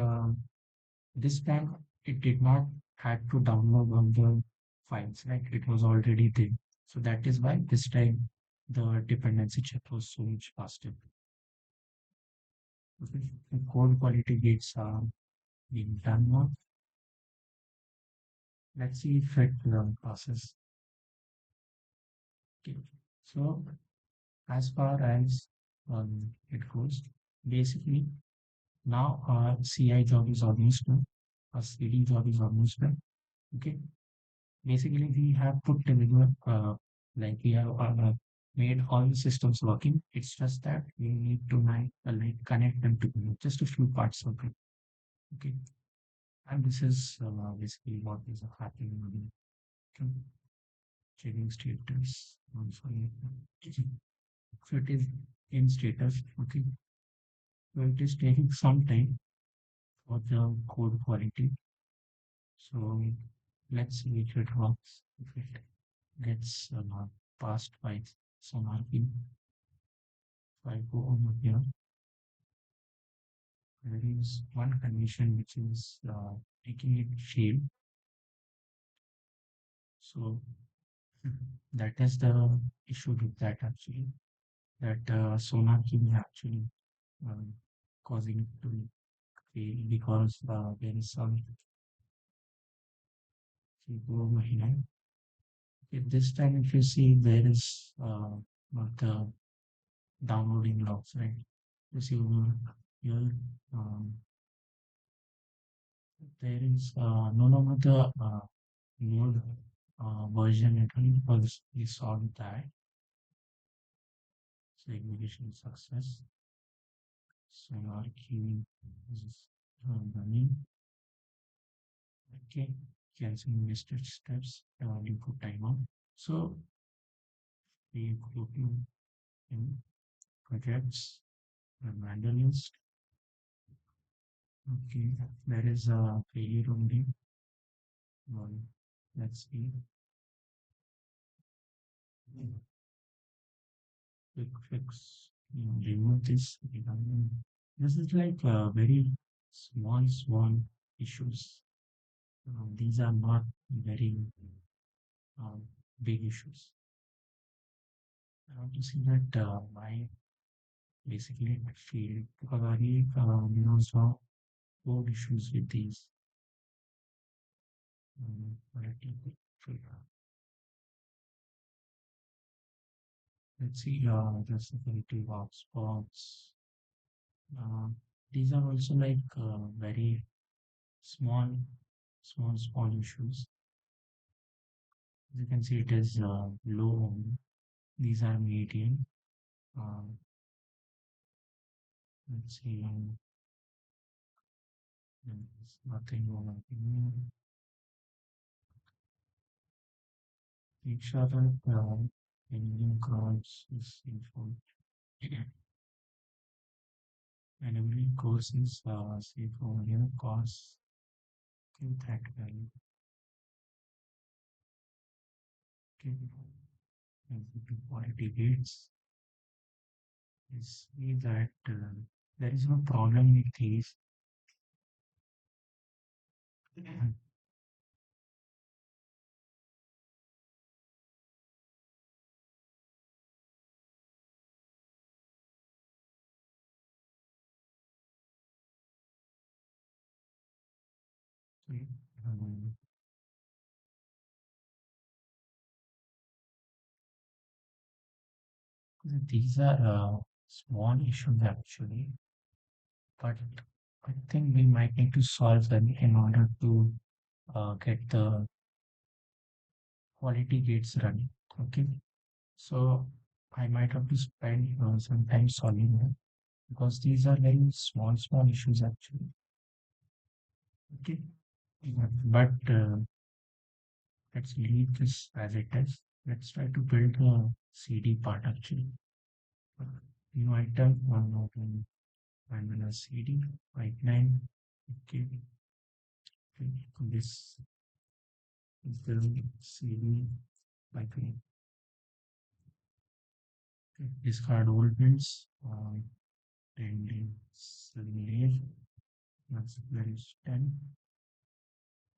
this time it did not had to download all the files, right? It was already there. So that is why this time the dependency check was so much faster. Okay. The code quality gates are being done now. Let's see if it passes. Okay. So as far as it goes, basically now our CI job is almost done. Our CD job is almost done. Okay. Basically, we have put together, like we have made all the systems working. It's just that we need to like connect them together. Just a few parts of it. Okay. And this is basically what is happening. Okay. Checking status. So it is in status. Okay. So it is taking some time for the code quality. So let's see if it works. If it gets passed by SonarQube. If I go over here, there is one condition which is making it fail. So that is the issue with that actually. That SonarQube is actually um, causing it to fail because there is some. If you go over here, if this time if you see there is not the downloading logs, right? You see over here, um, there is no longer the node version entry because we solved that. So execution success. So our key is running. Okay, cancel wasted steps due to timeout. So we go to in projects and random list. Okay, there is a failure only. One, let's see. Quick fix. Remove this. This is like very small issues. These are not very um, big issues. I want to see that why basically it failed because I saw code issues with these. Relatively failure. Let's see the security hotspots. Uh, these are also like very small, small issues. As you can see, it is low. These are medium. Um, let's see. There's nothing wrong. Make sure that Indian cards is informed. And every course is safe over here. Course in that value. Okay. And the quality gates is see that there is no problem with these. Okay. Um, these are small issues actually, but I think we might need to solve them in order to get the quality gates running. Okay, so I might have to spend some time solving them because these are very small issues actually. Okay, but let's leave this as it is. Let's try to build the CD part actually. New item, one open, and a CD, pipeline. Okay, this is the CD pipeline. Okay. Discard old bins, and select that's very 10.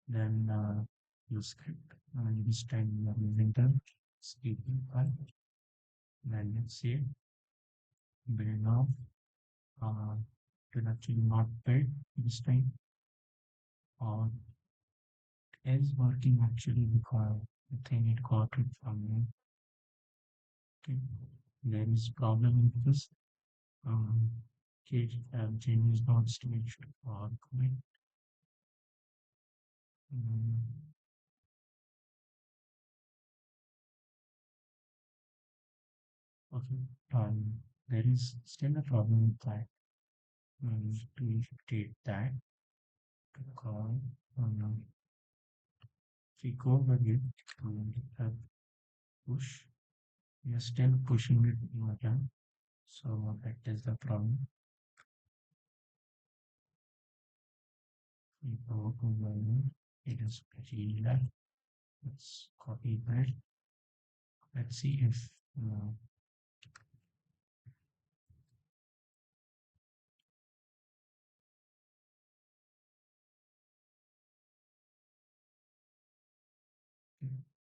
Then use script, use time winter, skipping file. Then let's see, build now. It actually not build this time. Or is working actually because I think it got it from me. Okay. There is problem with this. Cage change is not stage or commit. Um, okay. There is still a problem with that. To dictate that because if we go over it and push, we are still pushing it again. So that is the problem. We go to the it is pretty left. Let's copy that. Let's see if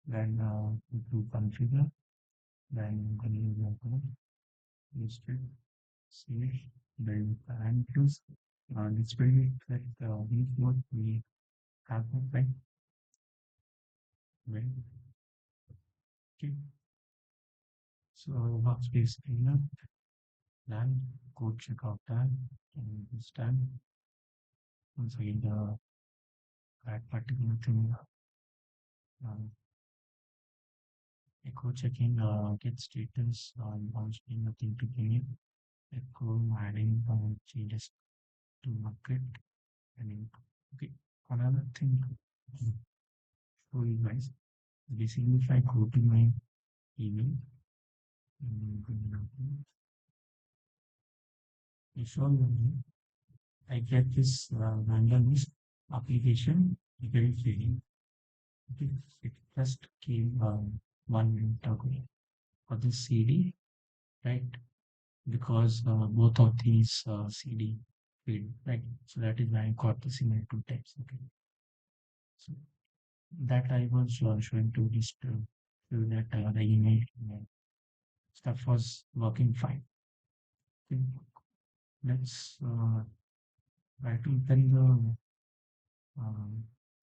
then we do configure, then listed, save, build parameters. Let's build it with what we have right. Well, okay. So workspace cleanup, done, code checkout done, and it's done. Once again, that particular thing, um, echo checking get status on launching nothing to gain. Echo adding changes to market. And okay, another thing for you guys, basically if I go to my email, I show you I get this random application very feeling. It just came 1 minute ago for this CD, right? Because both of these CD failed, right? So that is why I got this email two times. Okay, so that I was showing to just show that the email stuff was working fine. Okay. Let's try to open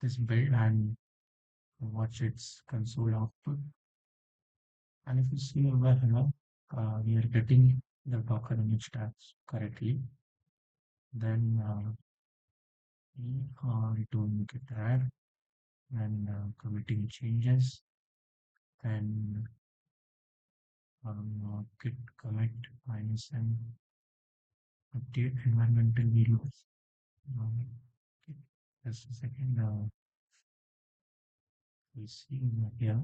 this build and watch its console output. And if you see over here, we are getting the Docker image tags correctly. Then we are doing git add and committing changes. Then git commit minus n update environmental variables. Okay. Just a second. We see here.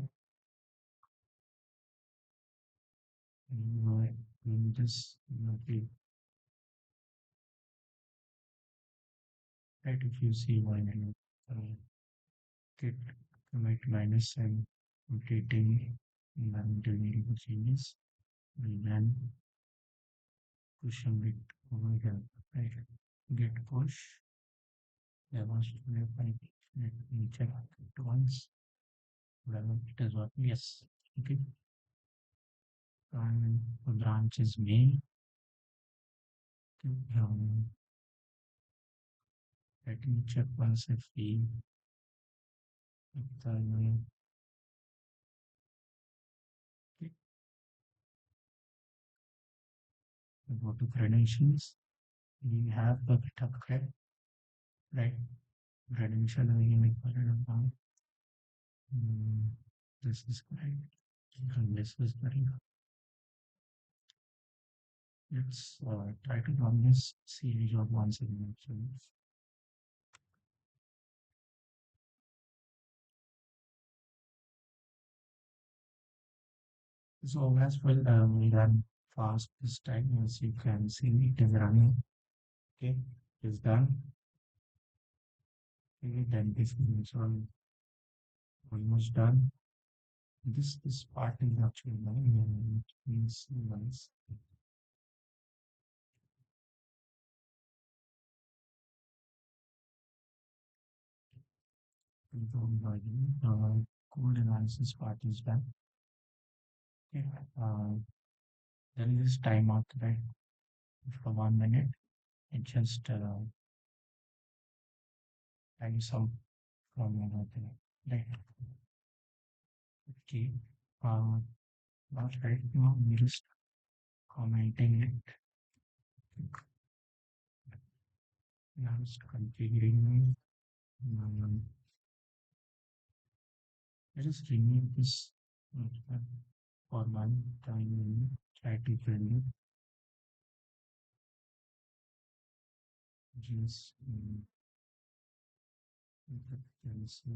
In this right, if you see my git commit minus and updating environmental variable changes, and then pushing it over here, right? Git push. There was let me check it once. Whether it is what yes. Okay. And the branch is main. Let me check once if we if the okay, go to credentials. We have the GitHub cred, right? Credential again equal this is correct. And this is correct. Let's try to run this series of once again. So as well, we run fast this time. As you can see, it is running. Okay, it's done. Okay, then this is almost done. This part is actually running. It means once. Code analysis part is done. Okay, there is timeout, right? For 1 minute. It just times out from another, right? Okay. Not right now. I'm just commenting it. Now it's configuring. Um, I just remove this for one time. Try to fill it. Just cancel.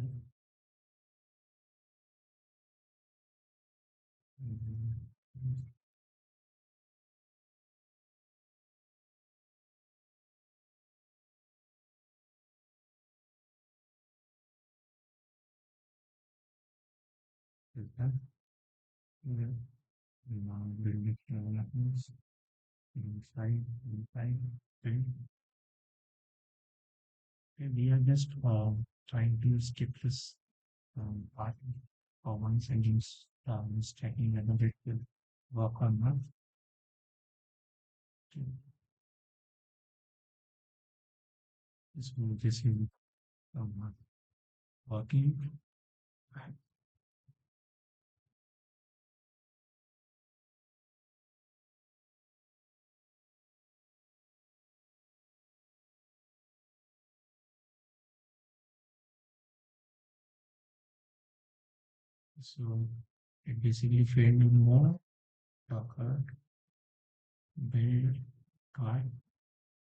Is that yeah. Now build it developments inside and okay, we are just trying to skip this part for once and just checking whether it will work or not. Okay, this will just be working. So it basically failed in more Docker build card.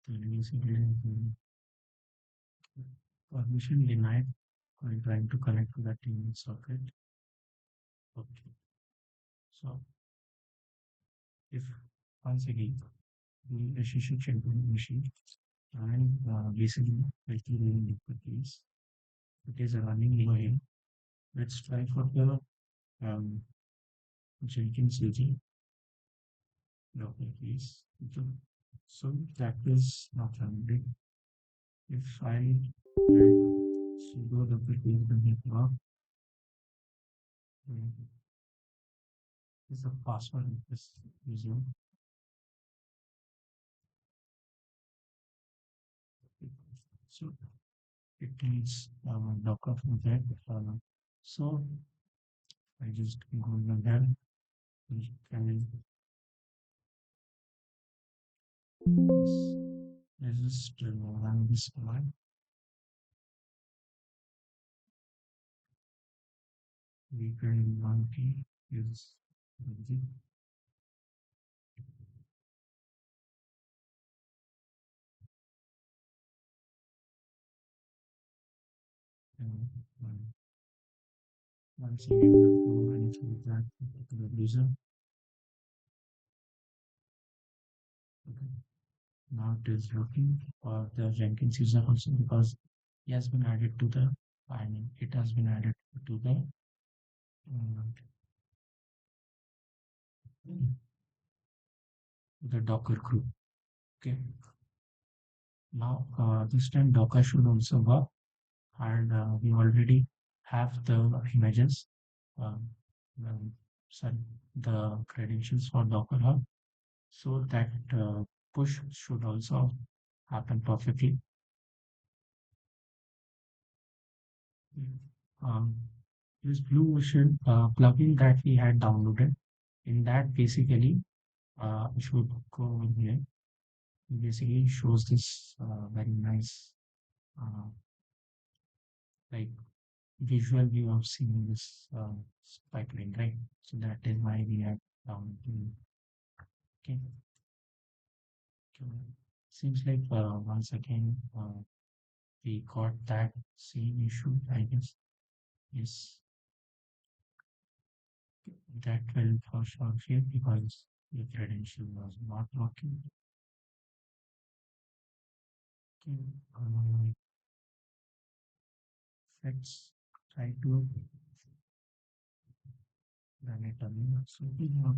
Then basically permission denied while trying to connect to the team socket. Okay. So if once again the relationship check the machine and basically let you really look at this. It is running over here. Let's try for the um, Jenkins CI local keys. Okay. So that is not running. If I sudo replicate the network, is the password of this user. So it needs Docker from that. So I just go in there and just run this command. We can run key is and once again go into that particular user. Okay. Now it is looking for the Jenkins user also because he has been added to the I mean it has been added to the Docker group. Okay. Now this time Docker should also work and we already have the images, um, um, sorry, the credentials for Docker Hub. So that push should also happen perfectly. Um, this Blue Ocean plugin that we had downloaded, in that basically, if you go over here, it basically shows this very nice like visual view of seeing this pipeline, right? So that is why we have down. Okay. Okay. Seems like once again we got that same issue, I guess. Yes, that will for sure fail because the credential was not working. Okay. Let's try to run it again. So we have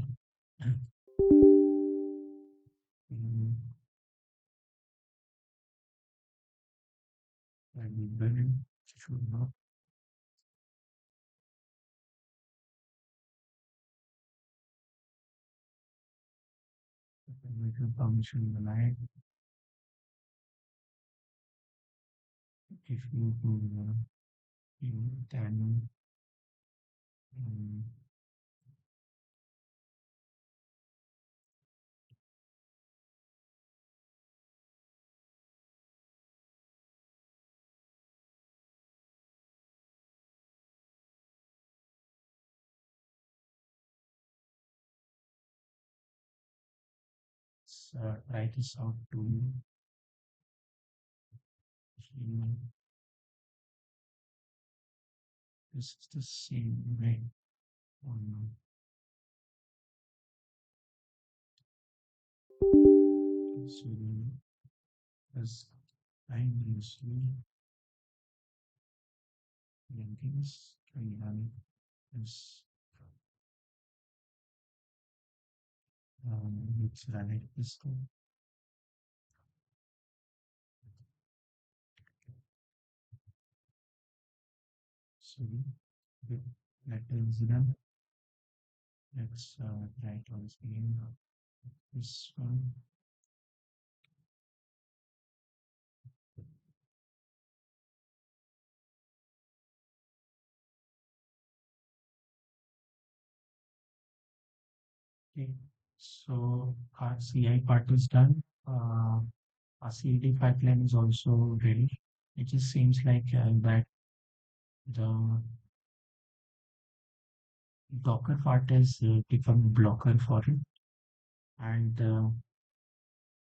um, and we build should not make a permission denied. If you do then um, try this out to you. This is the same way on so as time is Jenkins can run this Let's run it this time. So that is done. Let's try it once again. This one. Okay. So our CI part is done. Our CD pipeline is also ready. It just seems like that the Docker part has become a blocker for it, and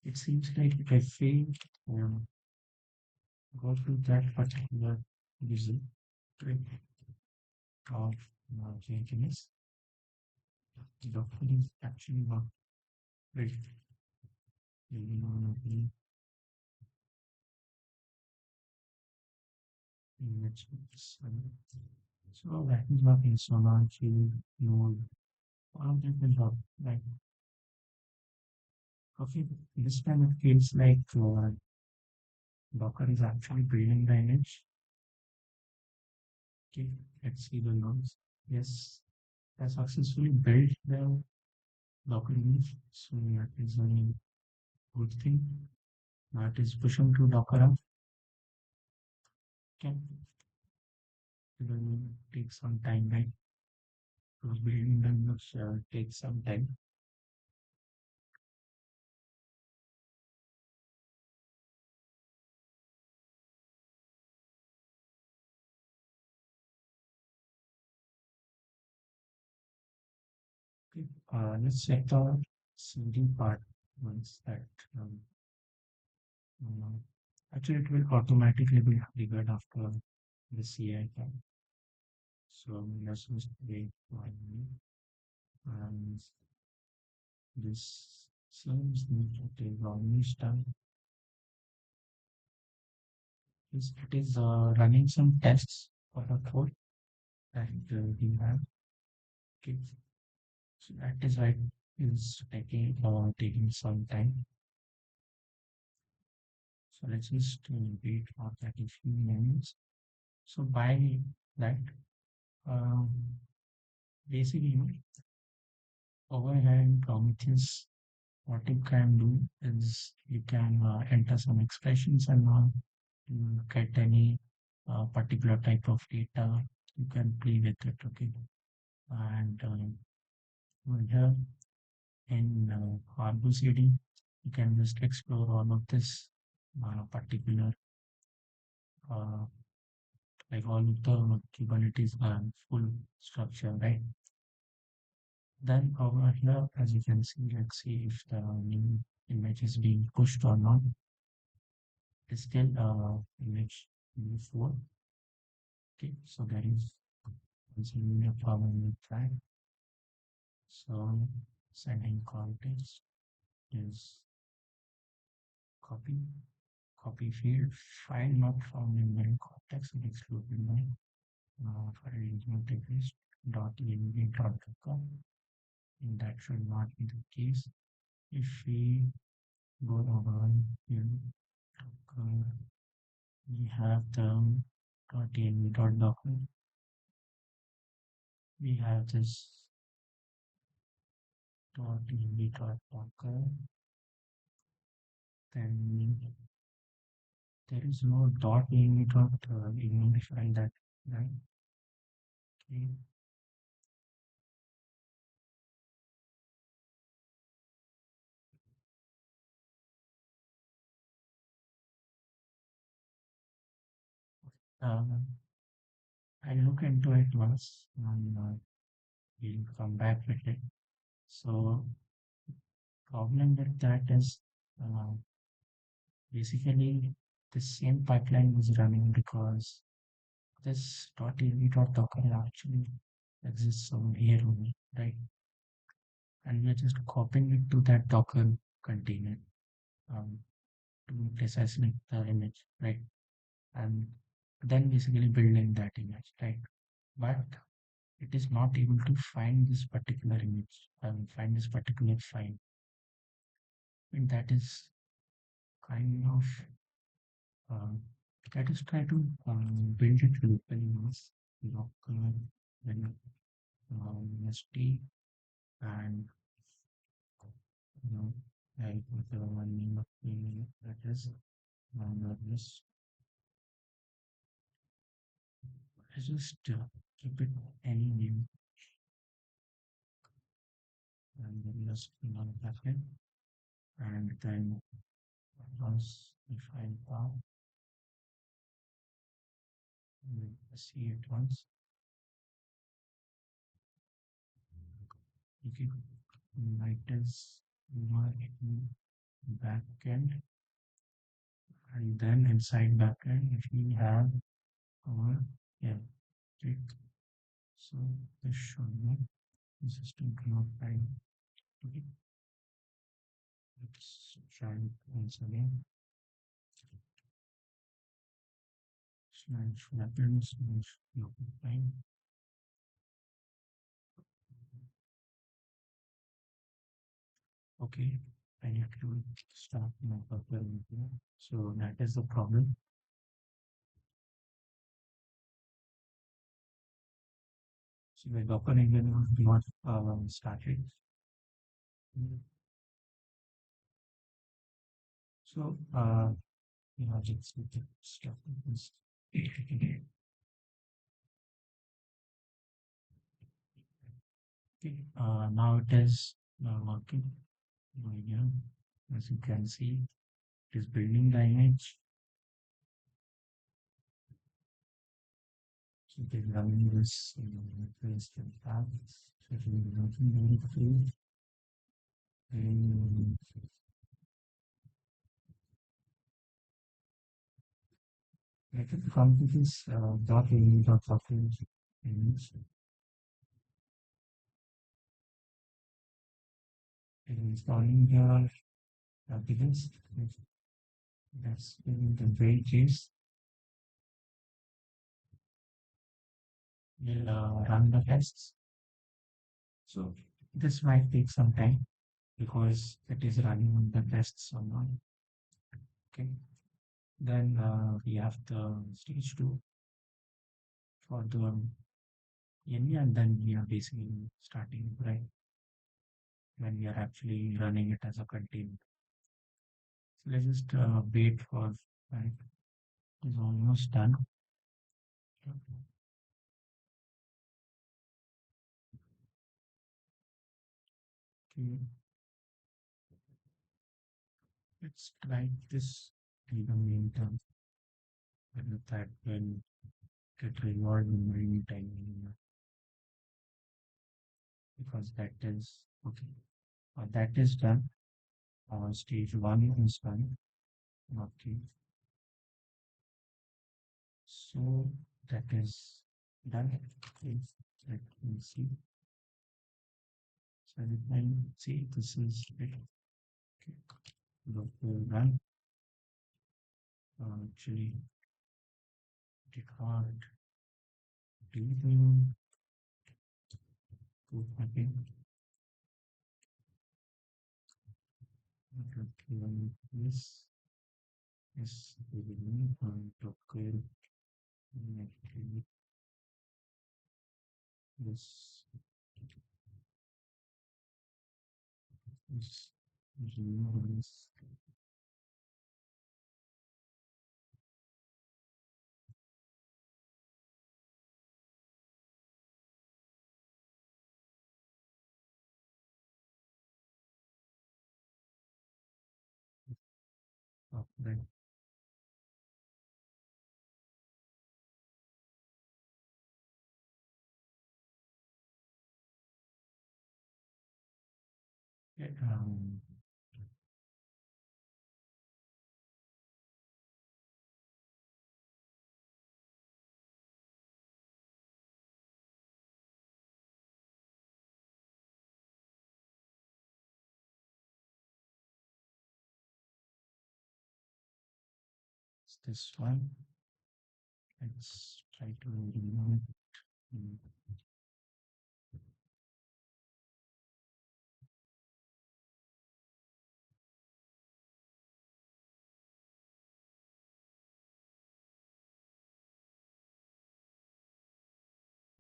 it seems like if we go to that particular user of Jenkins, the Docker is actually not ready. In which so that is working. SonarQube, Node, all of that is working. Like, okay, this time it feels like Docker is actually building the image. Okay, let's see the nodes. Yes, I successfully built the Docker image. So that is a good thing. That is pushing to Docker up. Okay, it will take some time, right? Because building the image takes some time. Okay, let's check the CD part once that um, um, actually it will automatically be triggered after the CI time. So let's just wait 1 minute. And this seems to take almost done. It is running some tests for the code that we have. Okay. So that is why it is taking some time. So let's just wait for 30 few minutes. So by that, um, basically over here in Prometheus, what you can do is you can enter some expressions and get any particular type of data. You can play with it, okay? And over here in ArgoCD, you can just explore all of this particular, uh, like all of the Kubernetes full structure, right? Then over here, as you can see, let's see if the new image is being pushed or not. It's still image before. Okay, so there is continuing a problem with that. So sending context is copy, copy field, file not found in main context, it excluded my file implementation dot env dot com. And that should not be the case. If we go over here, we have the dot env dot document. We have this dot env dot docker. Then there is no dot env dot env file that, right? Okay. Um, I'll look into it once and we'll come back with it. So problem with that is uh, basically the same pipeline was running because this .env.docker actually exists over here only, right? And we're just copying it to that Docker container um, to precisely the image, right? And then basically building that image, right? But it is not able to find this particular image, find this particular file. And that is kind of, um, let us try to build it locally once, local, then st, and you know, like the one name of the that is this. Let's just keep it any name and then just backend, and then once we find out, we see it once. Okay, it is backend, and then inside backend, if we have our yeah, click. So this should be the system cannot find. Okay, let's try it once again. Slash backend slash local file. Okay, I need to start my buffer here. So that is the problem. So the Docker engine was not started. So let's look at stuff. Okay, now it is working. Here, as you can see, it is building the image. So it is running this first tab. So it will be working very quickly. And I can come to this .ini.software image. It is installing the packages. That's in the weight is. We'll run the tests. So this might take some time because it is running on the tests or not. Okay. Then we have the stage 2 for the NE, and then we are basically starting right when we are actually running it as a container. So let's just wait for right. It is almost done. Okay. Let's try this in the meantime. And that will get reward in the meantime because that is okay. That is done. Stage 1 is done. Okay. So that is done. Okay. Let me see. So let me see. This is it. Okay. Local run. Actually, it hard. Do go again. This is the local. Actually, this is this. Right. Yeah, it's this one. Let's try to remove it.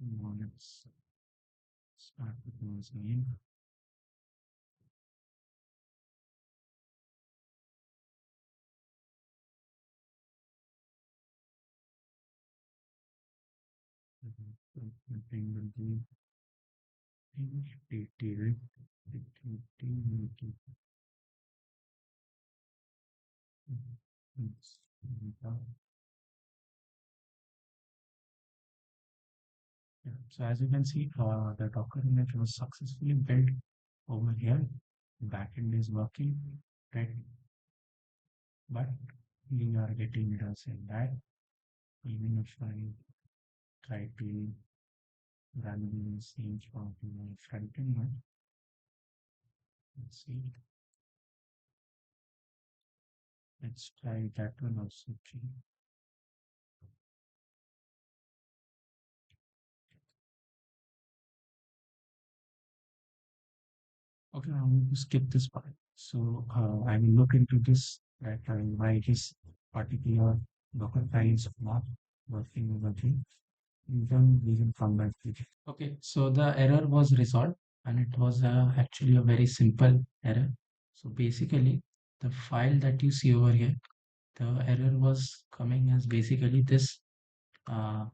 Now let's start with once again. Nothing will be detailed. Yeah. So as you can see, the Docker image was successfully built over here. Backend is working, right? But we are getting errors in that. Even if I try to run the same from my front end one, let's see. Let's try that one also. Okay, I'm going to skip this part. So I will look into this, that why this particular Docker file is not working over here. Then we can come back to it. Okay, so the error was resolved and it was actually a very simple error. So basically, the file that you see over here, the error was coming as basically this. Uh,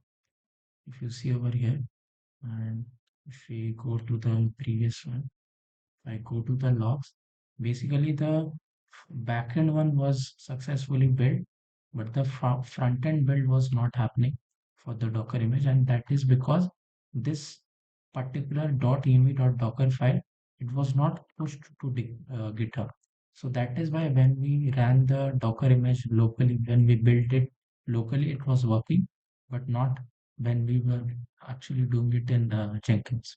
if you see over here, and if we go to the previous one, I go to the logs. Basically, the backend one was successfully built, but the front end build was not happening for the Docker image, and that is because this particular .env.docker file, it was not pushed to GitHub. So that is why when we ran the Docker image locally, when we built it locally, it was working, but not when we were actually doing it in Jenkins.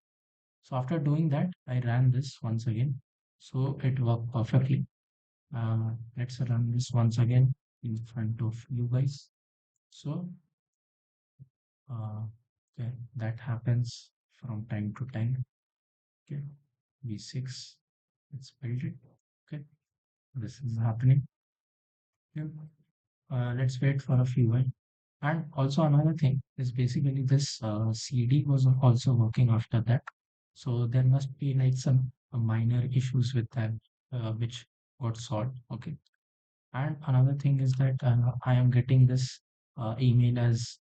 So after doing that, I ran this once again. So it worked perfectly. Let's run this once again in front of you guys. So uh, okay, that happens from time to time. Okay, V6, let's build it. Okay, this is happening. Yeah. Let's wait for a few while. And also another thing is basically this CD was also working after that. So there must be like some minor issues with that, which got solved. Okay. And another thing is that I am getting this email as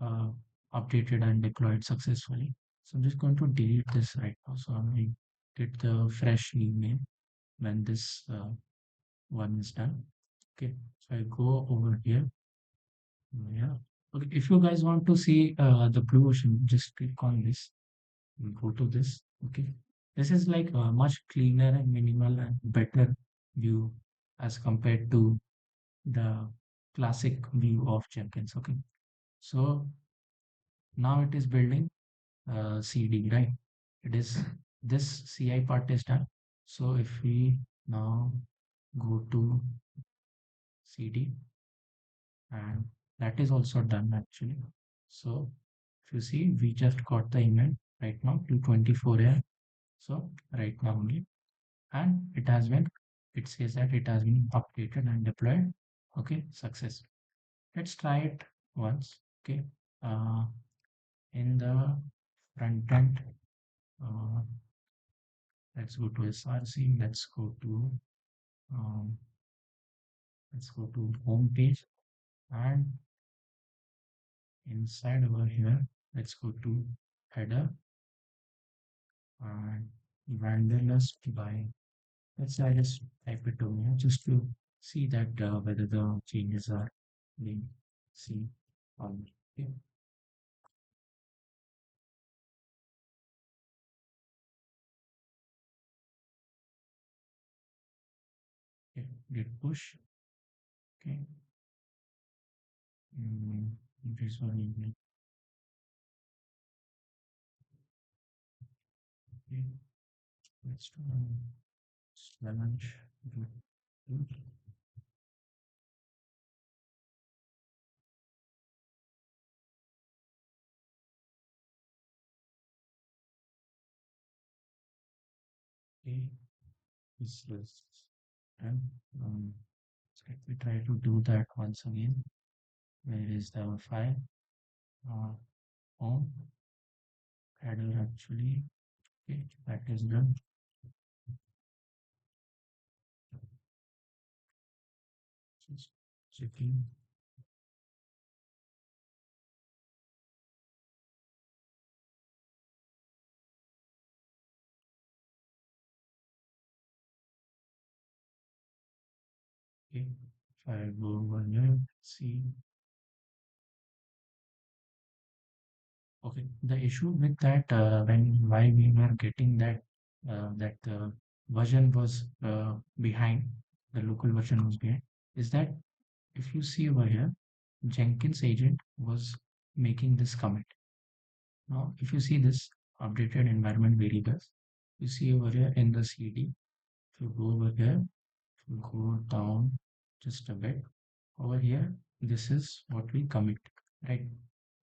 uh, updated and deployed successfully. So I'm just going to delete this right now. So I will get the fresh email when this one is done. Okay. So I go over here. Yeah. Okay. If you guys want to see the blue ocean, just click on this. You go to this. Okay. This is like a much cleaner and minimal and better view as compared to the classic view of Jenkins. Okay. So now it is building CD, right? It is this CI part is done. So if we now go to CD, and that is also done actually. So if you see, we just got the email right now 224 a.m. So right now only, and it says that it has been updated and deployed. Okay, success. Let's try it once. Okay, uh, in the front end, uh, let's go to SRC. Um, let's go to home page, and inside over here, let's go to header and Wanderlust by, let's say I just type it over here just to see that whether the changes are being seen on here. Okay, git push. Okay, this one email. Okay, let's do launch. Okay, this is and um, let me try to do that once again. Where is the file? Uh, home. header actually. Okay, that is done. Just checking. Okay, if I go over here, see. Okay, the issue with that why we were getting that version was behind, the local version was behind, is that if you see over here, Jenkins agent was making this commit. Now, if you see this updated environment variables, you see over here in the CD, if you go over here, if you go down just a bit, over here, this is what we commit, right?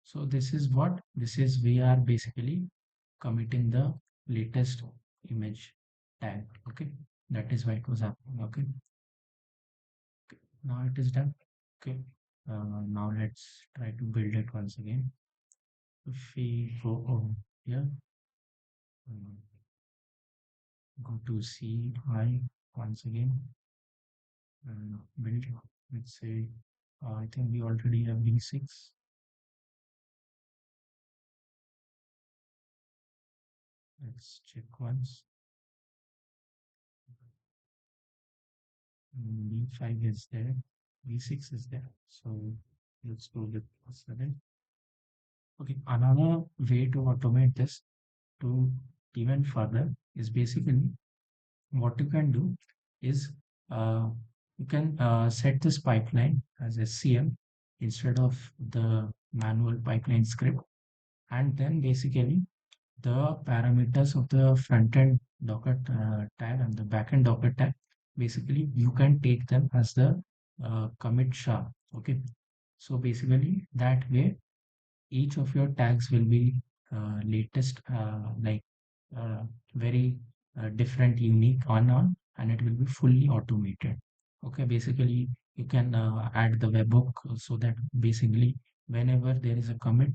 So this is what this is. We are basically committing the latest image tag. Okay, that is why it was happening. Okay, now it is done. Okay, now let's try to build it once again. If we go over here, um, go to CI once again and build. Let's say I think we already have V6. Let's check once. V5 is there, V6 is there. So let's go with this. Okay, another way to automate this to even further is basically what you can do is uh, you can set this pipeline as SCM instead of the manual pipeline script, and then basically the parameters of the front end Docker tag and the backend Docker tag, basically you can take them as the commit SHA. Okay, so basically that way each of your tags will be latest, like uh, very different, unique on, and it will be fully automated. Okay, basically you can add the webhook so that basically whenever there is a commit,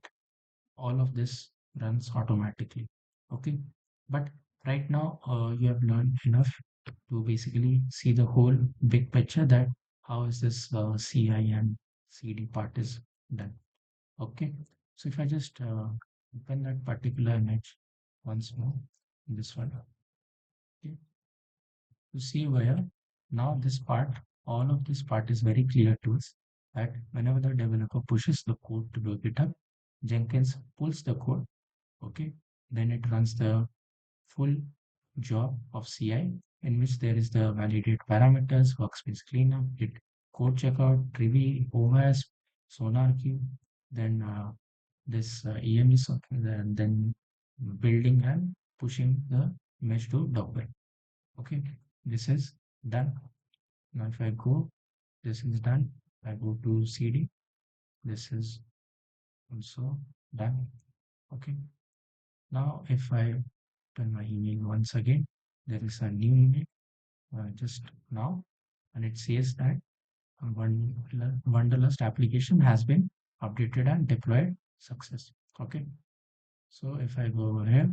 all of this runs automatically. Okay, but right now you have learned enough to basically see the whole big picture, that how is this CI and CD part is done. Okay, so if I just open that particular image once more, this one, okay, you see where now this part, all of this part is very clear to us, that whenever the developer pushes the code to the GitHub, Jenkins pulls the code, okay, then it runs the full job of CI, in which there is the validate parameters, workspace cleanup, git code checkout, Trivy, OWASP, SonarQube, then this EME software, then building and pushing the image to Docker. Okay, this is done. Now if I go, this is done. I go to CD. This is also done. Okay. Now if I open my email once again, there is a new email just now, and it says that Wanderlust application has been updated and deployed success. Okay. So if I go over here,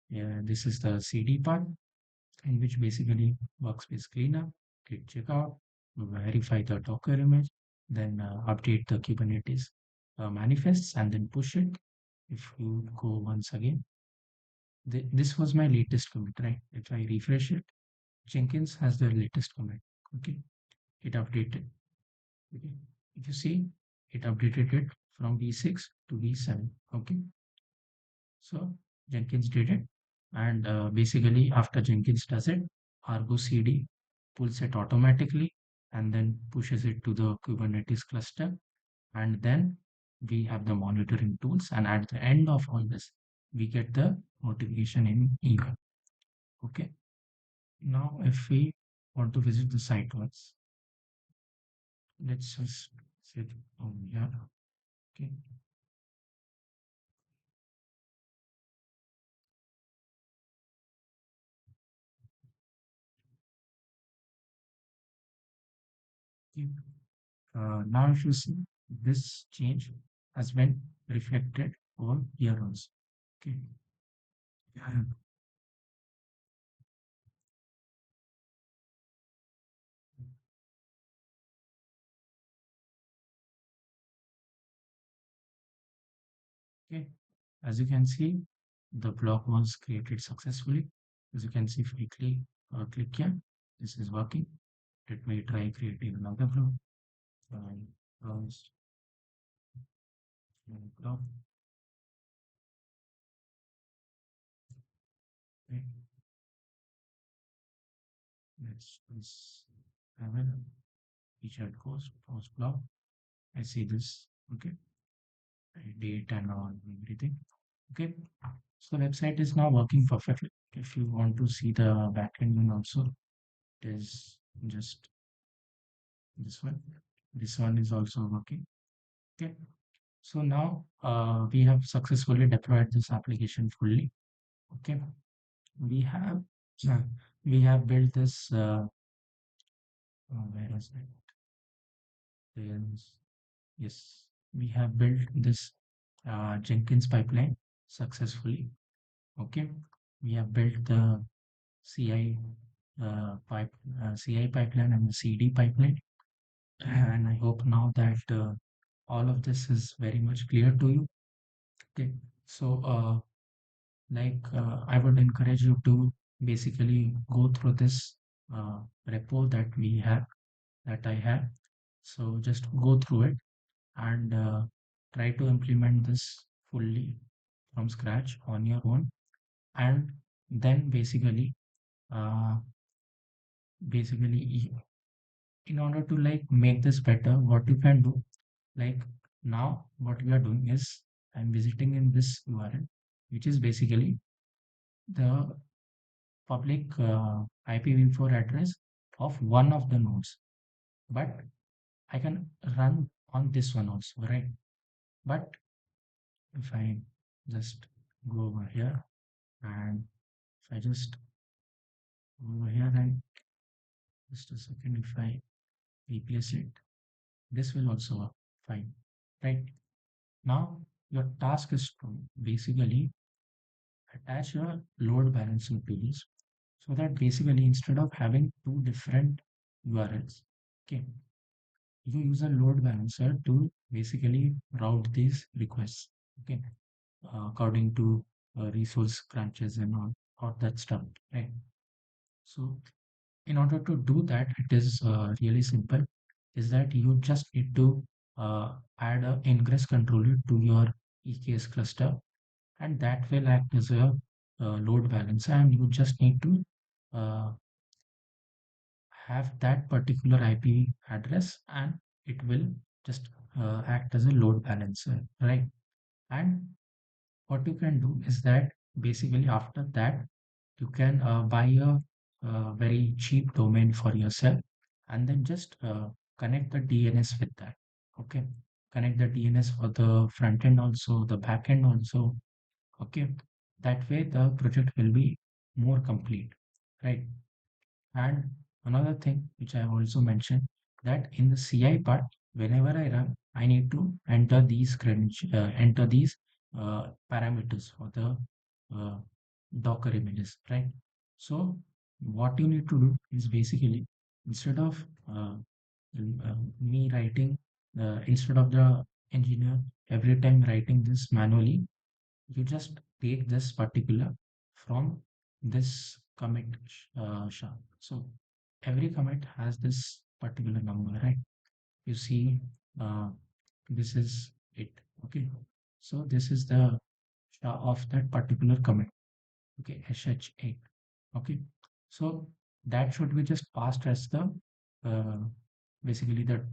yeah, this is the CD part, in which basically workspace cleanup, git checkout, verify the Docker image, then update the Kubernetes manifests, and then push it. If you go once again, this was my latest commit, right? If I refresh it, Jenkins has the latest commit. Okay, it updated. Okay, if you see, it updated it from V6 to V7. Okay, so Jenkins did it, and basically after Jenkins does it, ArgoCD pulls it automatically and then pushes it to the Kubernetes cluster, and then we have the monitoring tools, and at the end of all this, we get the notification in email. Okay. Now, if we want to visit the site once, let's just sit over here. Okay. Okay. Now, if you see, this change has been reflected over here also. Okay. Okay, as you can see, the block was created successfully. As you can see, if we click here, this is working. Let me try creating another block. Browse block. Okay, let's have a featured course post block. I see this. Okay, date and all everything. Okay, so the website is now working perfectly. If you want to see the backend one also, it is just this one. This one is also working. Okay, so now we have successfully deployed this application fully. Okay, we have uh, we have built this. Where is it? Yes, yes, we have built this Jenkins pipeline successfully. Okay, we have built the CI CI pipeline and the CD pipeline, and I hope now that all of this is very much clear to you. Okay, so I would encourage you to basically go through this repo that I have. So just go through it and try to implement this fully from scratch on your own, and then uh, basically in order to like make this better, what you can do, like now what we are doing is I'm visiting in this URL, which is basically the public IPv4 address of one of the nodes, but I can run on this one also, right? But if I just go over here and if I just go over here and just a second, if I replace it, this will also work fine, right? Now your task is to basically attach your load balancing tools so that basically instead of having two different URLs, okay, you use a load balancer to basically route these requests, okay, according to resource crunches and all that stuff, right? So in order to do that, it is really simple. Is that you just need to add a ingress controller to your EKS cluster, and that will act as a load balancer, and you just need to uh, have that particular IP address, and it will just act as a load balancer, right? And what you can do is that basically after that you can buy a very cheap domain for yourself, and then just connect the DNS with that. Okay, connect the DNS for the front end also, the back end also. Okay, that way the project will be more complete, right? And another thing which I have also mentioned, that in the CI part, whenever I run, I need to enter these parameters for the uh, Docker images, right? So what you need to do is basically instead of me writing, instead of the engineer every time writing this manually, you just take this particular from this commit sha. So every commit has this particular number, right? You see, uh, this is it. Okay. So this is the sha of that particular commit. Okay, SH8. Okay. So that should be just passed as the uh, basically the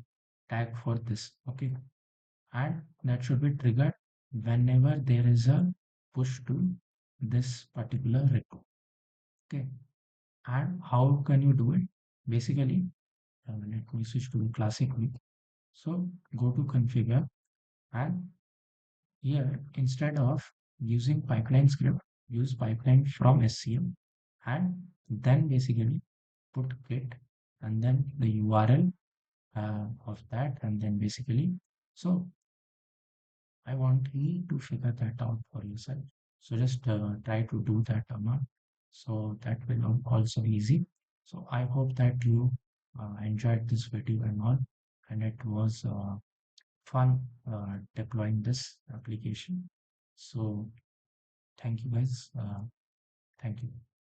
tag for this. Okay, and that should be triggered whenever there is a push to this particular repo. Okay, and how can you do it? Basically, let me switch to classic view. So go to configure, and here instead of using pipeline script, use pipeline from SCM, and then basically put git and then the URL of that, and then basically, so I want you to figure that out for yourself. So just try to do that amount. So that will also be easy. So I hope that you enjoyed this video and all, and it was fun deploying this application. So thank you guys. Thank you.